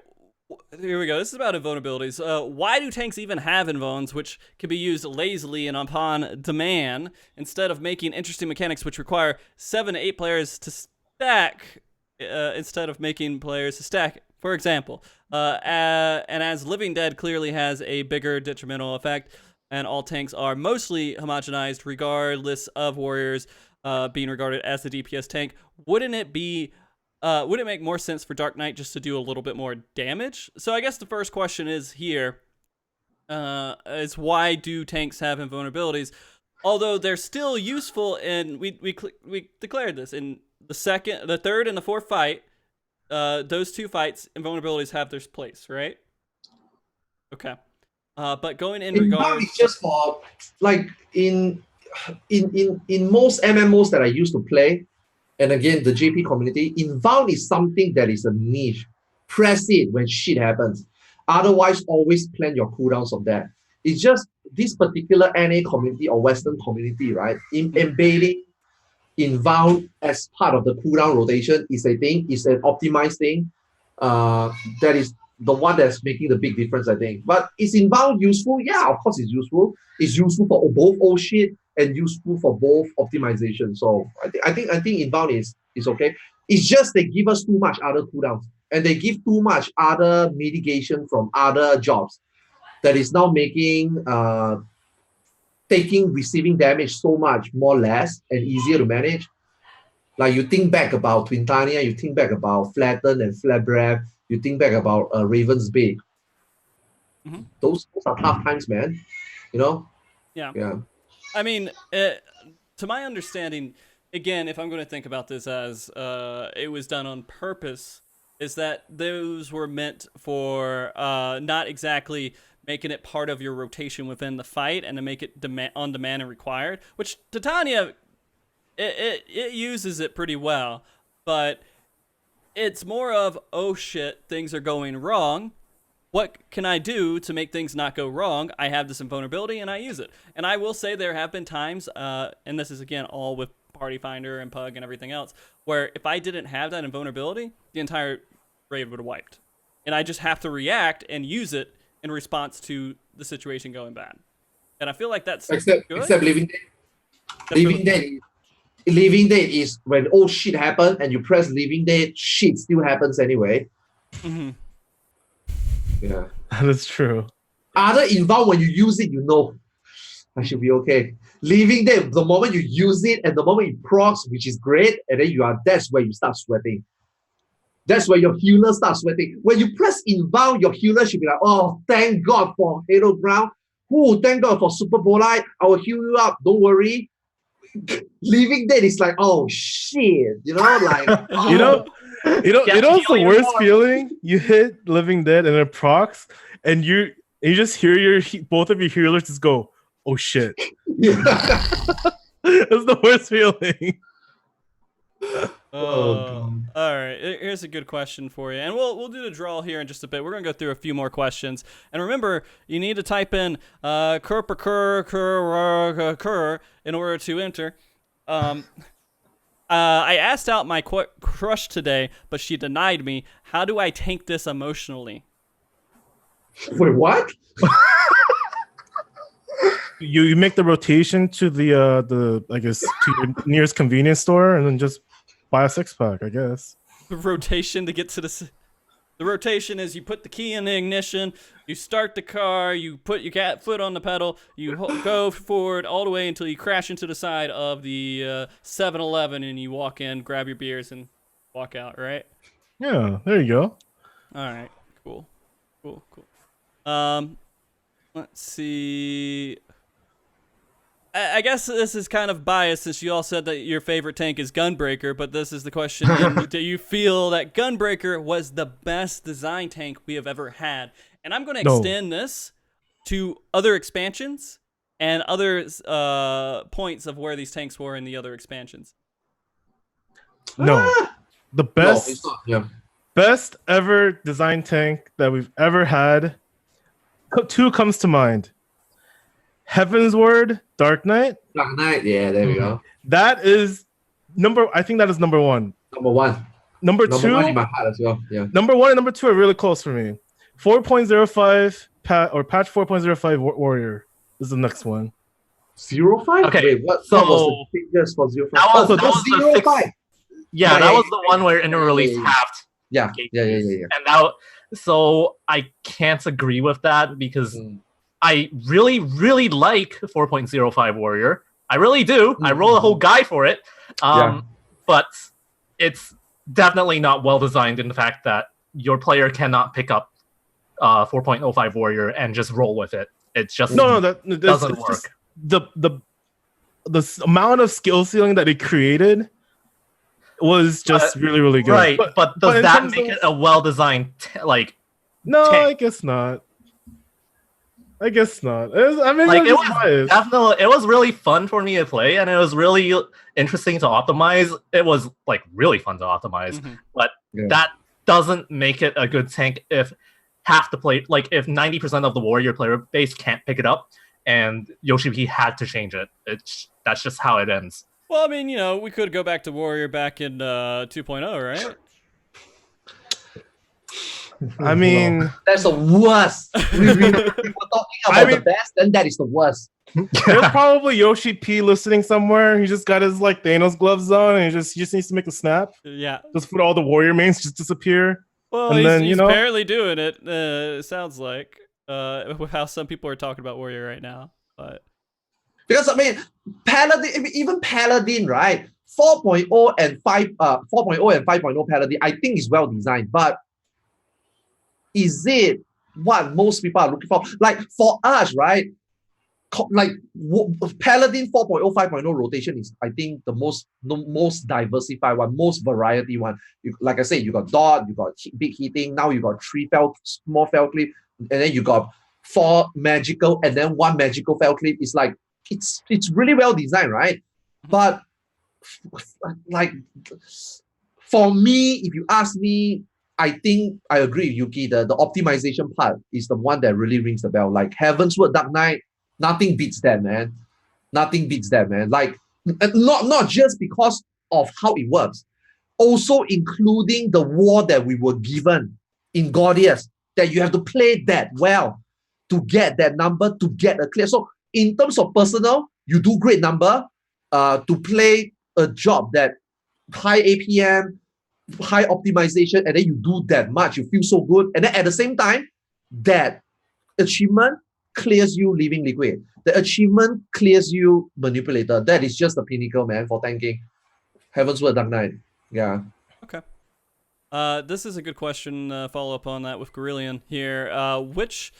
here we go. This is about invulnerabilities. Why do tanks even have invulns, which can be used lazily and upon demand, instead of making interesting mechanics which require 7 to 8 players to stack, instead of making players to stack? For example, and as Living Dead clearly has a bigger detrimental effect, and all tanks are mostly homogenized regardless of warriors being regarded as the DPS tank, wouldn't it make more sense for Dark Knight just to do a little bit more damage? So I guess the first question is here, is why do tanks have invulnerabilities? Although they're still useful, and we declared this in the third, and the fourth fight. Those 2 fights, invulnerabilities have their place, right? Okay. But going in regards, it's just for like in most MMOs that I used to play, and again the JP community, invound is something that is a niche. Press it when shit happens. Otherwise, always plan your cooldowns of that. It's just this particular NA community or Western community, right? Embedding inbound as part of the cooldown rotation is an optimized thing. That is the one that's making the big difference, I think. But is inbound useful? Yeah, of course it's useful. It's useful for both old shit and useful for both optimization. So I think inbound is okay. It's just they give us too much other cooldowns and they give too much other mitigation from other jobs that is now making receiving damage so much more less and easier to manage. Like you think back about Twintania, you think back about Flatten and Flat you think back about Raven's Bay. Those are tough times, man. You know? Yeah. I mean, to my understanding, again, if I'm going to think about this as it was done on purpose, is that those were meant for not exactly making it part of your rotation within the fight and to make it on demand and required, which Titania, it uses it pretty well, but it's more of, oh shit, things are going wrong. What can I do to make things not go wrong? I have this invulnerability and I use it. And I will say there have been times, and this is again all with Party Finder and Pug and everything else, where if I didn't have that invulnerability, the entire raid would have wiped. And I just have to react and use it in response to the situation going bad. And I feel like that's except Living Dead. Living Dead is when all shit happens and you press Living Dead, shit still happens anyway. Yeah, that is true. Other invuln, when you use it, you know I should be okay. Living Dead, the moment you use it and the moment it procs, which is great, and then that's where you start sweating. That's where your healer starts sweating. When you press invuln, your healer should be like, oh, thank God for Halo Ground. Oh, thank God for Super Bolide. I will heal you up. Don't worry. Living Dead is like, oh shit, you know, like you know what's the worst feeling? You hit Living Dead and it procs, and you just hear both of your healers just go, oh shit. That's the worst feeling. All right. Here's a good question for you, and we'll do the draw here in just a bit. We're gonna go through a few more questions, and remember, you need to type in cur in order to enter. I asked out my crush today, but she denied me. How do I tank this emotionally? Wait, what? You make the rotation to the I guess to your nearest convenience store, and then just buy a 6-pack, I guess. The rotation to get to the rotation is you put the key in the ignition, you start the car, you put your foot on the pedal, you go forward all the way until you crash into the side of the 7-Eleven, and you walk in, grab your beers, and walk out, right? Yeah, there you go. All right, cool. Let's see. I guess this is kind of biased since you all said that your favorite tank is Gunbreaker, but this is the question. Do you feel that Gunbreaker was the best design tank we have ever had? And I'm going to extend this to other expansions and other points of where these tanks were in the other expansions. No. The best ever design tank that we've ever had. 2 comes to mind. Heaven's Word, Dark Knight. Yeah, there we go. That is I think that is number 1. Number 2 1 in my heart as well. Yeah. Number 1 and number 2 are really close for me. 4.05 patch 4.05 Warrior is the next one. 05? Okay. Wait, what was the figures for 05? That was the 05. Yeah, that was the one where in the release halved. Yeah. And so I can't agree with that because I really, really like 4.05 Warrior. I really do. I roll a whole guy for it. But it's definitely not well designed in the fact that your player cannot pick up 4.05 Warrior and just roll with it. It's just that doesn't work. The amount of skill ceiling that it created was just really, really good. Right, but does that make it a well designed No, tank? I guess not. It was definitely, it was really fun for me to play, and it was really interesting to optimize. It was really fun to optimize, but that doesn't make it a good tank if half the play, if 90% of the warrior player base can't pick it up, and YoshiP had to change it. That's just how it ends. Well, I mean, we could go back to warrior back in 2.0, right? I mean, that's the worst. We were talking about the best, and that is the worst. There's probably YoshiP listening somewhere. He just got his Thanos gloves on, and he just needs to make a snap. Yeah, just put all the warrior mains just disappear. Well, and he's barely doing it. It sounds like how some people are talking about warrior right now. But Because I mean, Paladin, even Paladin, right? 4.0 and 4.0 and 5.0 Paladin, I think is well designed, but is it what most people are looking for? Like for us, right? Like Paladin 4.0, 5.0 rotation is, I think, the most diversified one, most variety one. Like I say, you got dot, you got big hitting. Now you got 3 small fell clip, and then you got 4 magical, and then 1 magical fell clip. It's like it's really well designed, right? But like for me, if you ask me, I think I agree with Yuki. The optimization part is the one that really rings the bell. Like Heavensward Dark Knight, nothing beats that, man. Nothing beats that, man. Like not just because of how it works, also including the war that we were given in Gordius, that you have to play that well to get that number, to get a clear. So in terms of personal, you do great number to play a job that high APM, high optimization, and then you do that much, you feel so good. And then at the same time, that achievement clears you Living Liquid. The achievement clears you Manipulator. That is just the pinnacle, man, for tanking. Heavensward Dark Knight. Yeah. Okay. This is a good question. Follow up on that with Gorillion here. Which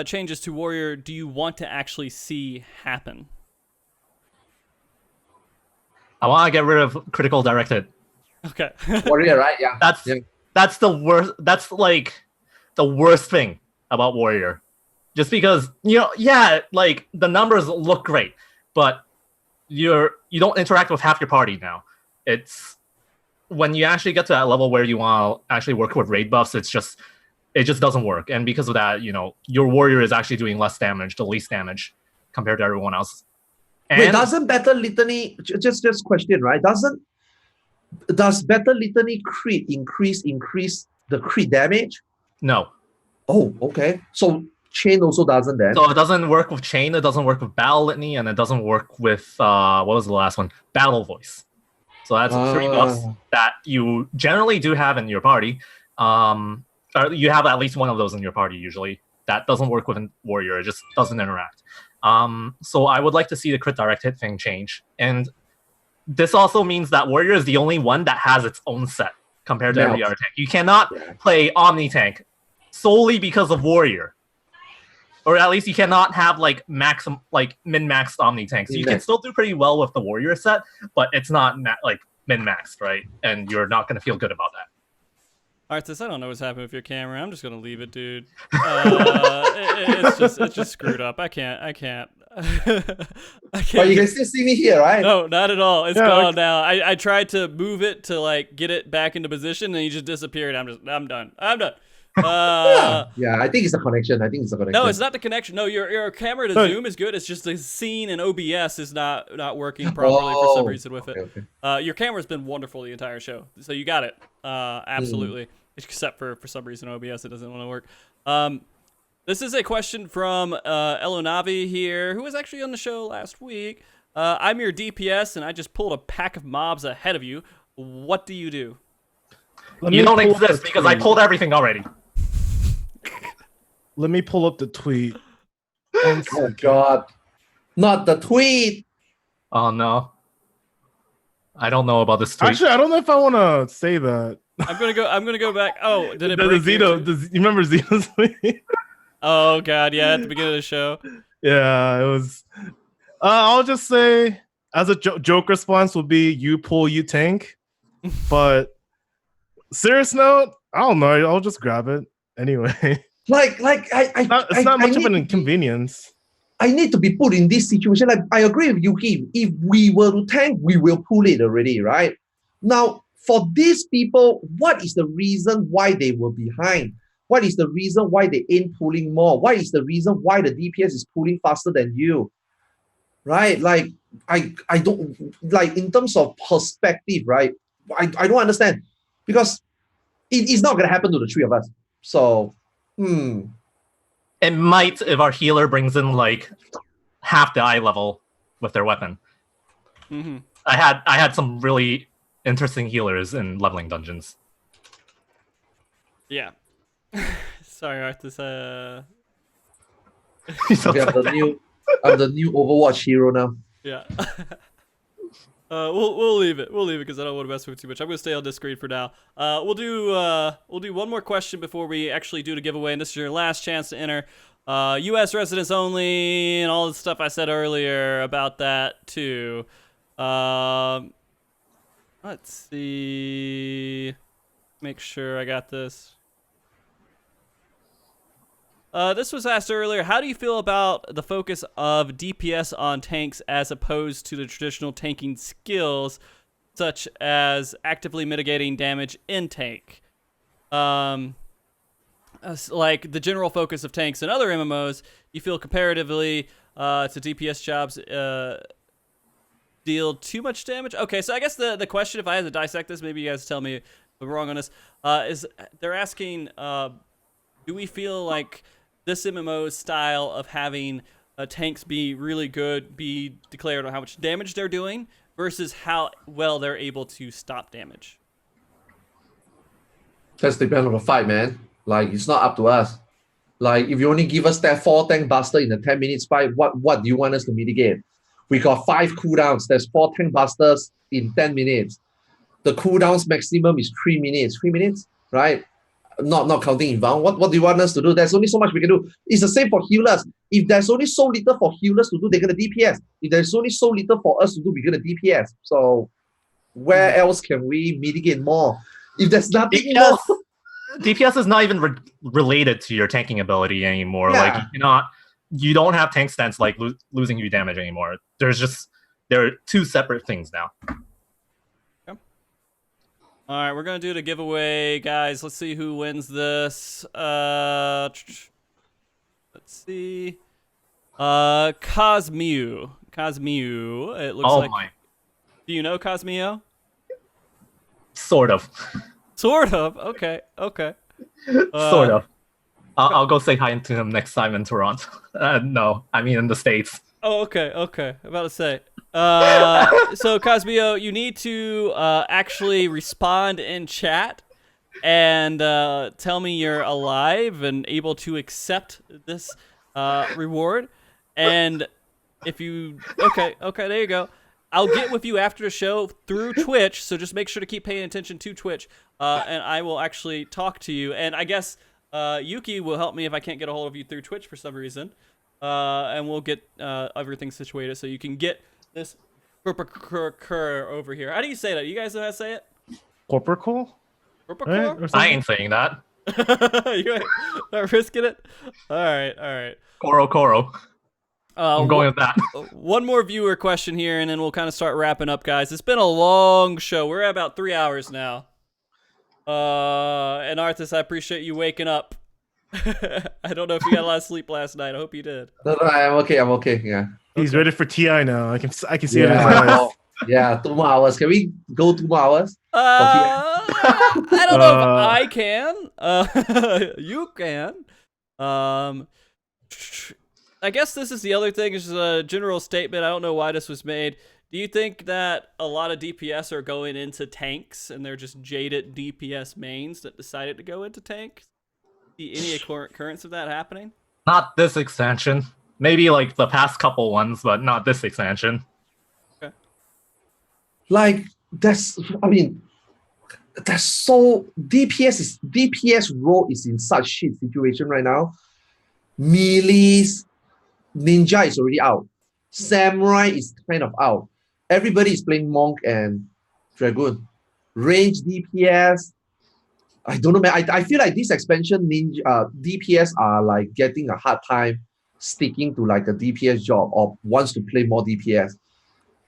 changes to Warrior do you want to actually see happen? I want to get rid of critical directed. Okay. Warrior, right? Yeah. That's the worst. That's like the worst thing about Warrior. Just because, like the numbers look great, but you don't interact with half your party now. It's when you actually get to that level where you want to actually work with raid buffs, it just doesn't work. And because of that, your Warrior is actually doing less damage, the least damage compared to everyone else. And wait, doesn't Battle Litany just question, right? Does Battle Litany crit increase the crit damage? No. Oh, okay. So Chain also doesn't then. So it doesn't work with Chain, it doesn't work with Battle Litany, and it doesn't work with what was the last one? Battle Voice. So that's 3 buffs that you generally do have in your party. Or you have at least one of those in your party usually. That doesn't work with Warrior, it just doesn't interact. So I would like to see the crit direct hit thing change. And this also means that Warrior is the only one that has its own set compared to every other tank. You cannot play Omni Tank solely because of Warrior. Or at least you cannot have like min-maxed Omni tanks. You can still do pretty well with the Warrior set, but it's not like min-maxed, right? And you're not going to feel good about that. Arthars, I don't know what's happening with your camera. I'm just gonna leave it, dude. It's just screwed up. I can't. But you can still see me here, right? No, not at all. It's gone now. I tried to move it to like get it back into position, and you just disappeared. I'm done. Yeah, I think it's the connection. No, it's not the connection. No, your camera to zoom is good. It's just the scene in OBS is not working properly for some reason with it. Okay. Your camera's been wonderful the entire show, so you got it. Absolutely. Except for some reason OBS it doesn't want to work. This is a question from Elonavi here, who was actually on the show last week. I'm your DPS, and I just pulled a pack of mobs ahead of you. What do you do? You don't exist because I pulled everything already. Let me pull up the tweet. Oh God, not the tweet. Oh no, I don't know about this tweet. Actually, I don't know if I want to say that. I'm gonna go back. Oh, did it break? You remember Zito's tweet? Oh God, yeah, at the beginning of the show. Yeah, it was. I'll just say, as a joke response would be, you pull, you tank. But serious note, I don't know. I'll just grab it anyway. It's not much of an inconvenience. I need to be put in this situation. Like I agree with Yuki. If we were to tank, we will pull it already, right? Now, for these people, what is the reason why they were behind? What is the reason why they ain't pulling more? What is the reason why the DPS is pulling faster than you? Right? Like I don't like in terms of perspective, right? I don't understand. Because it's not gonna happen to the 3 of us. So it might if our healer brings in like half the eye level with their weapon. Mm-hmm. I had some really interesting healers in leveling dungeons. Yeah. Sorry, Arthars. We have the new I'm the new Overwatch hero now. Yeah. We'll leave it. We'll leave it because I don't want to mess with it too much. I'm gonna stay on this screen for now. We'll do one more question before we actually do the giveaway, and this is your last chance to enter. U.S. residents only, and all the stuff I said earlier about that too. Let's see. Make sure I got this. This was asked earlier. How do you feel about the focus of DPS on tanks as opposed to the traditional tanking skills, such as actively mitigating damage in tank? Like the general focus of tanks and other MMOs, you feel comparatively to DPS jobs deal too much damage? Okay, so I guess the question, if I had to dissect this, maybe you guys tell me if I'm wrong on this, is they're asking, do we feel like this MMO style of having tanks be really good, be declared on how much damage they're doing versus how well they're able to stop damage? That's depend on the fight, man. Like, it's not up to us. Like, if you only give us that 4 tank buster in a 10 minutes fight, what do you want us to mitigate? We got 5 cooldowns. There's 4 tank busters in 10 minutes. The cooldowns maximum is 3 minutes. 3 minutes, right? Not counting inbound. What do you want us to do? There's only so much we can do. It's the same for healers. If there's only so little for healers to do, they're gonna DPS. If there's only so little for us to do, we're gonna DPS. So where else can we mitigate more? If there's nothing more. DPS is not even related to your tanking ability anymore. Yeah. Like you don't have tank stance like losing you damage anymore. There are 2 separate things now. All right, we're gonna do the giveaway, guys. Let's see who wins this. Let's see. Cosmew. It looks like. My. Do you know Cosmew? Sort of. Sort of. Okay. Sort of. I'll go say hi to him next time in Toronto. No, I mean in the States. Oh, okay. I'm about to say. So Cosmeo, you need to actually respond in chat and tell me you're alive and able to accept this reward. And if you okay, there you go. I'll get with you after the show through Twitch, so just make sure to keep paying attention to Twitch, and I will actually talk to you. And I guess Yuki will help me if I can't get a hold of you through Twitch for some reason, and we'll get everything situated so you can get this over here. How do you say that? You guys know how to say it? Corporal? Right? I ain't saying that. You're not risking it? All right. Koro. I'm going with that. One more viewer question here, and then we'll kind of start wrapping up, guys. It's been a long show. We're at about 3 hours now. And Arthas, I appreciate you waking up. I don't know if you got a lot of sleep last night. I hope you did. No, I'm okay. Yeah. He's ready for TI now. I can see it in his eyes. Yeah, 2 more hours. Can we go 2 more hours? I don't know if I can. You can. I guess this is the other thing. It's a general statement. I don't know why this was made. Do you think that a lot of DPS are going into tanks and they're just jaded DPS mains that decided to go into tanks? See any occurrence of that happening? Not this expansion. Maybe like the past couple ones, but not this expansion. Okay. Like, that's so DPS role is in such shit situation right now. Melee's Ninja is already out. Samurai is kind of out. Everybody is playing Monk and Dragoon. Range DPS. I don't know, man. I feel like this expansion DPS are like getting a hard time sticking to like a DPS job or wants to play more DPS.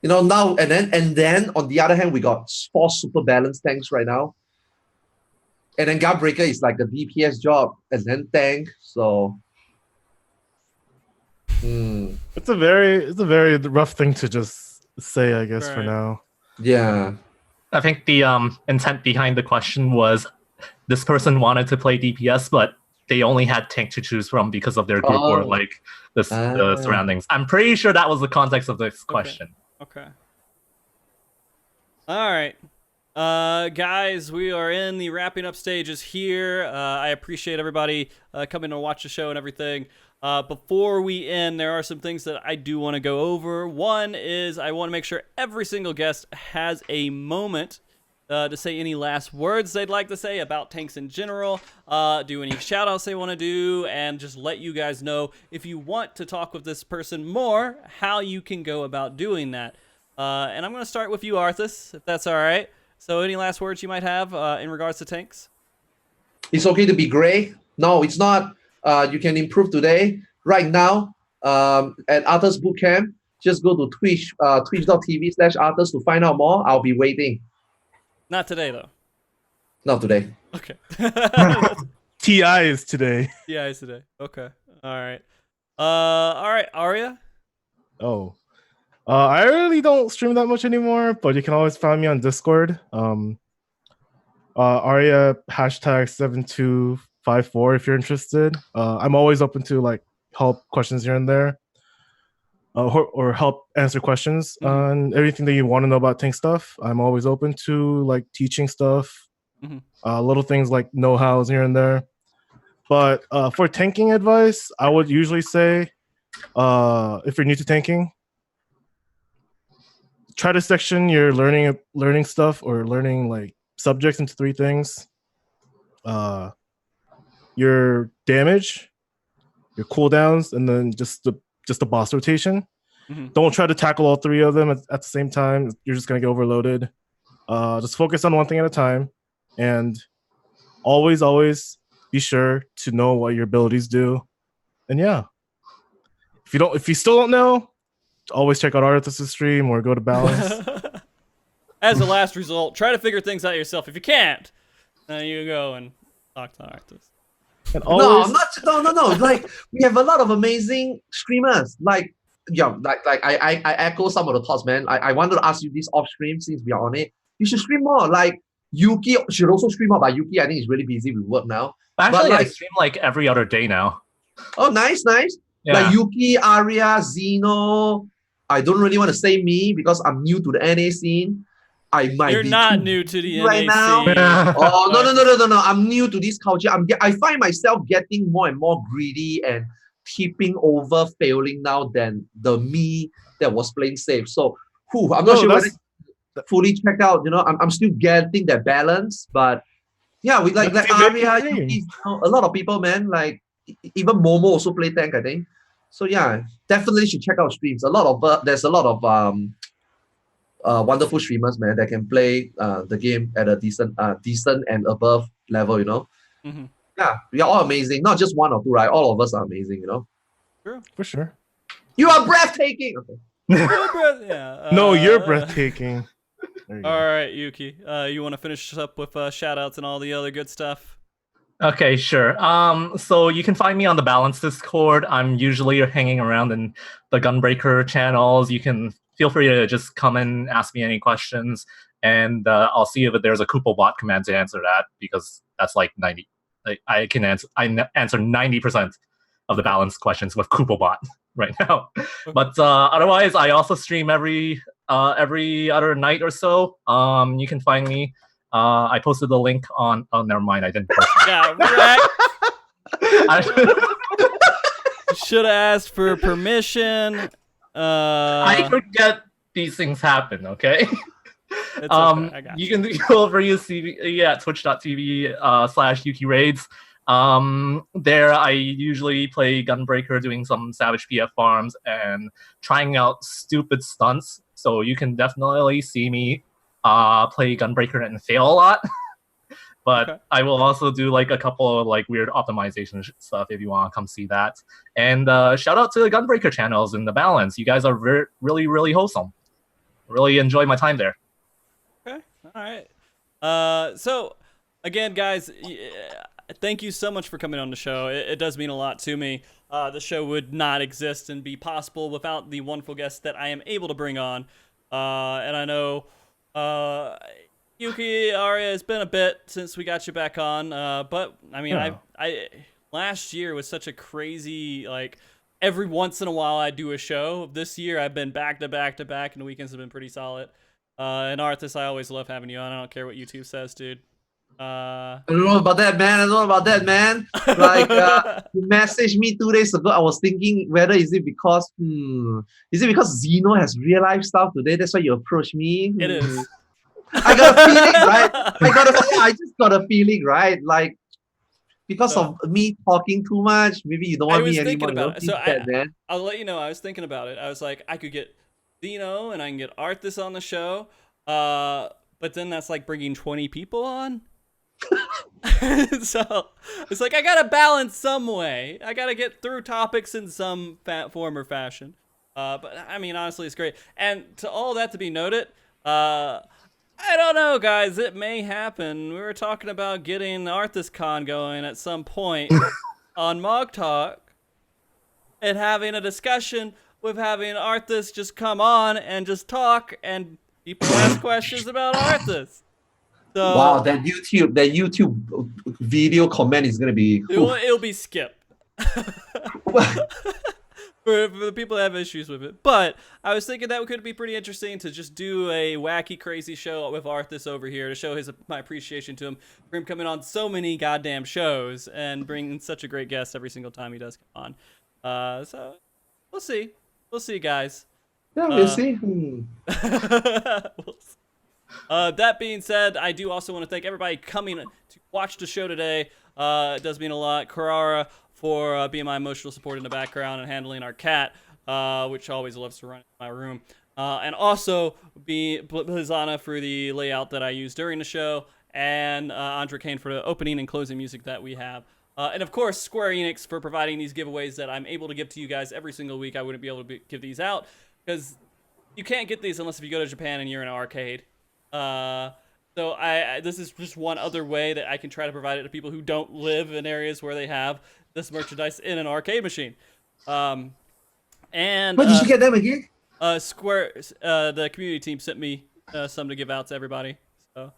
Now and then on the other hand, we got 4 super balanced tanks right now. And then Gunbreaker is like a DPS job and then tank. So it's a very rough thing to just say, I guess, for now. Yeah. I think the intent behind the question was this person wanted to play DPS, but they only had tank to choose from because of their group or like the surroundings. I'm pretty sure that was the context of this question. Okay. All right. Guys, we are in the wrapping up stages here. I appreciate everybody coming to watch the show and everything. Before we end, there are some things that I do want to go over. One is I want to make sure every single guest has a moment to say any last words they'd like to say about tanks in general, do any shout-outs they want to do, and just let you guys know if you want to talk with this person more, how you can go about doing that. And I'm going to start with you, Arthas, if that's all right. So any last words you might have in regards to tanks? It's okay to be gray. No, it's not. You can improve today. Right now, at Arthars Bootcamp, just go to Twitch, twitch.tv/Arthars to find out more. I'll be waiting. Not today, though. Not today. Okay. TI is today. TI is today. Okay. All right. All right, Aria? Oh. I really don't stream that much anymore, but you can always find me on Discord. Aria #7254 if you're interested. I'm always open to like help questions here and there, or help answer questions on everything that you want to know about tank stuff. I'm always open to like teaching stuff, little things like know-hows here and there. But for tanking advice, I would usually say, if you're new to tanking, try to section your learning stuff or learning like subjects into 3 things: your damage, your cooldowns, and then just the boss rotation. Don't try to tackle all 3 of them at the same time. You're just gonna get overloaded. Just focus on one thing at a time, and always be sure to know what your abilities do. And yeah, if you still don't know, always check out Arthas' stream or go to Balance. As a last result, try to figure things out yourself. If you can't, then you go and talk to Arthas. And always... No. Like, we have a lot of amazing streamers. Like, yeah, I echo some of the thoughts, man. I wanted to ask you this off stream since we are on it. You should stream more. Like, Yuki should also stream more, but Yuki, I think, is really busy with work now. Actually, but, like, I stream like every other day now. Oh, nice. Yeah. Like Yuki, Aria, Zeno. I don't really want to say me because I'm new to the NA scene. You're not new to the right NA now. scene. Oh, no. I'm new to this culture. I find myself getting more and more greedy and tipping over, failing now than the me that was playing safe. So, I'm not sure whether fully check out. I'm still getting that balance, but yeah, with like Aria, Yuki, a lot of people, man, like even Momo also play tank, I think. So yeah, definitely should check out streams. There's a lot of wonderful streamers, man, that can play the game at a decent and above level. Yeah, we are all amazing. Not just 1 or 2, right? All of us are amazing. True. For sure. You are breathtaking. Okay. No, you're breathtaking. All right, Yuki. You want to finish up with shout-outs and all the other good stuff? Okay, sure. So you can find me on the Balance Discord. I'm usually hanging around in the Gunbreaker channels. You can feel free to just come and ask me any questions, and I'll see if there's a Kupo-bot command to answer that, because that's like 90. I answer 90% of the Balance questions with Kupo-bot right now. But otherwise, I also stream every other night or so. You can find me. I posted the link on. Oh, never mind. I didn't post it. Yeah, right. Should have asked for permission. I forget these things happen. Okay. It's okay. I got you can go over to twitch.tv/Yuki Raids. There I usually play Gunbreaker, doing some Savage PF farms and trying out stupid stunts. So you can definitely see me play Gunbreaker and fail a lot. But I will also do like a couple of like weird optimization stuff if you want to come see that. And shout out to the Gunbreaker channels in the Balance. You guys are really, really wholesome. Really enjoy my time there. Okay. All right. So again, guys, thank you so much for coming on the show. It does mean a lot to me. The show would not exist and be possible without the wonderful guests that I am able to bring on. And I know Yuki, Aria, it's been a bit since we got you back on, but I mean, I last year was such a crazy, like, every once in a while I do a show. This year I've been back to back to back, and the weekends have been pretty solid. And Arthas, I always love having you on. I don't care what YouTube says, dude. I don't know about that, man. I don't know about that, man. Like, you messaged me 2 days ago. I was thinking whether is it because Zeno has real life stuff today? That's why you approached me. It is. I got a feeling, right? I just got a feeling, right? Like, because of me talking too much, maybe you don't want me anymore. About it. So man. I'll let you know. I was thinking about it. I was like, I could get Zeno and I can get Arthas on the show. But then that's like bringing 20 people on. So it's like I gotta balance some way. I gotta get through topics in some form or fashion. But I mean, honestly, it's great. And to all that to be noted, I don't know, guys. It may happen. We were talking about getting Arthas Con going at some point on MogTalk and having a discussion with having Arthas just come on and just talk and people ask questions about Arthas. So, wow, that YouTube video comment is gonna be. It'll be skipped. For the people that have issues with it. But I was thinking that could be pretty interesting to just do a wacky, crazy show with Arthas over here to show my appreciation to him for him coming on so many goddamn shows and bringing such a great guest every single time he does come on. So we'll see. We'll see, guys. Yeah, we'll see. We'll see. That being said, I do also want to thank everybody coming to watch the show today. It does mean a lot. Carrara for being my emotional support in the background and handling our cat, which always loves to run in my room. And also Blizana for the layout that I use during the show, and Andre Kane for the opening and closing music that we have. And of course, Square Enix for providing these giveaways that I'm able to give to you guys every single week. I wouldn't be able to give these out because you can't get these unless if you go to Japan and you're in an arcade. So this is just one other way that I can try to provide it to people who don't live in areas where they have this merchandise in an arcade machine. And where did you get them again? Square, the community team sent me some to give out to everybody. So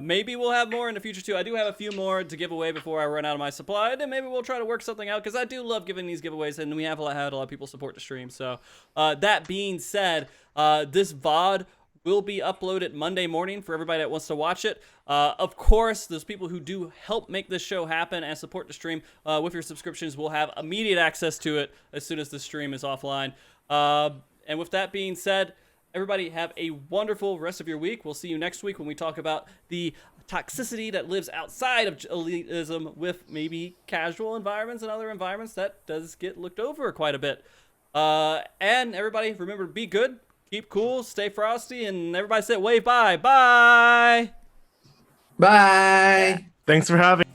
maybe we'll have more in the future too. I do have a few more to give away before I run out of my supply, and then maybe we'll try to work something out because I do love giving these giveaways, and we have had a lot of people support the stream. So that being said, this VOD will be uploaded Monday morning for everybody that wants to watch it. Of course, those people who do help make this show happen and support the stream with your subscriptions will have immediate access to it as soon as the stream is offline. And with that being said, everybody have a wonderful rest of your week. We'll see you next week when we talk about the toxicity that lives outside of elitism with maybe casual environments and other environments that does get looked over quite a bit. And everybody, remember to be good. Keep cool, stay frosty, and everybody say wave bye. Bye. Bye. Thanks for having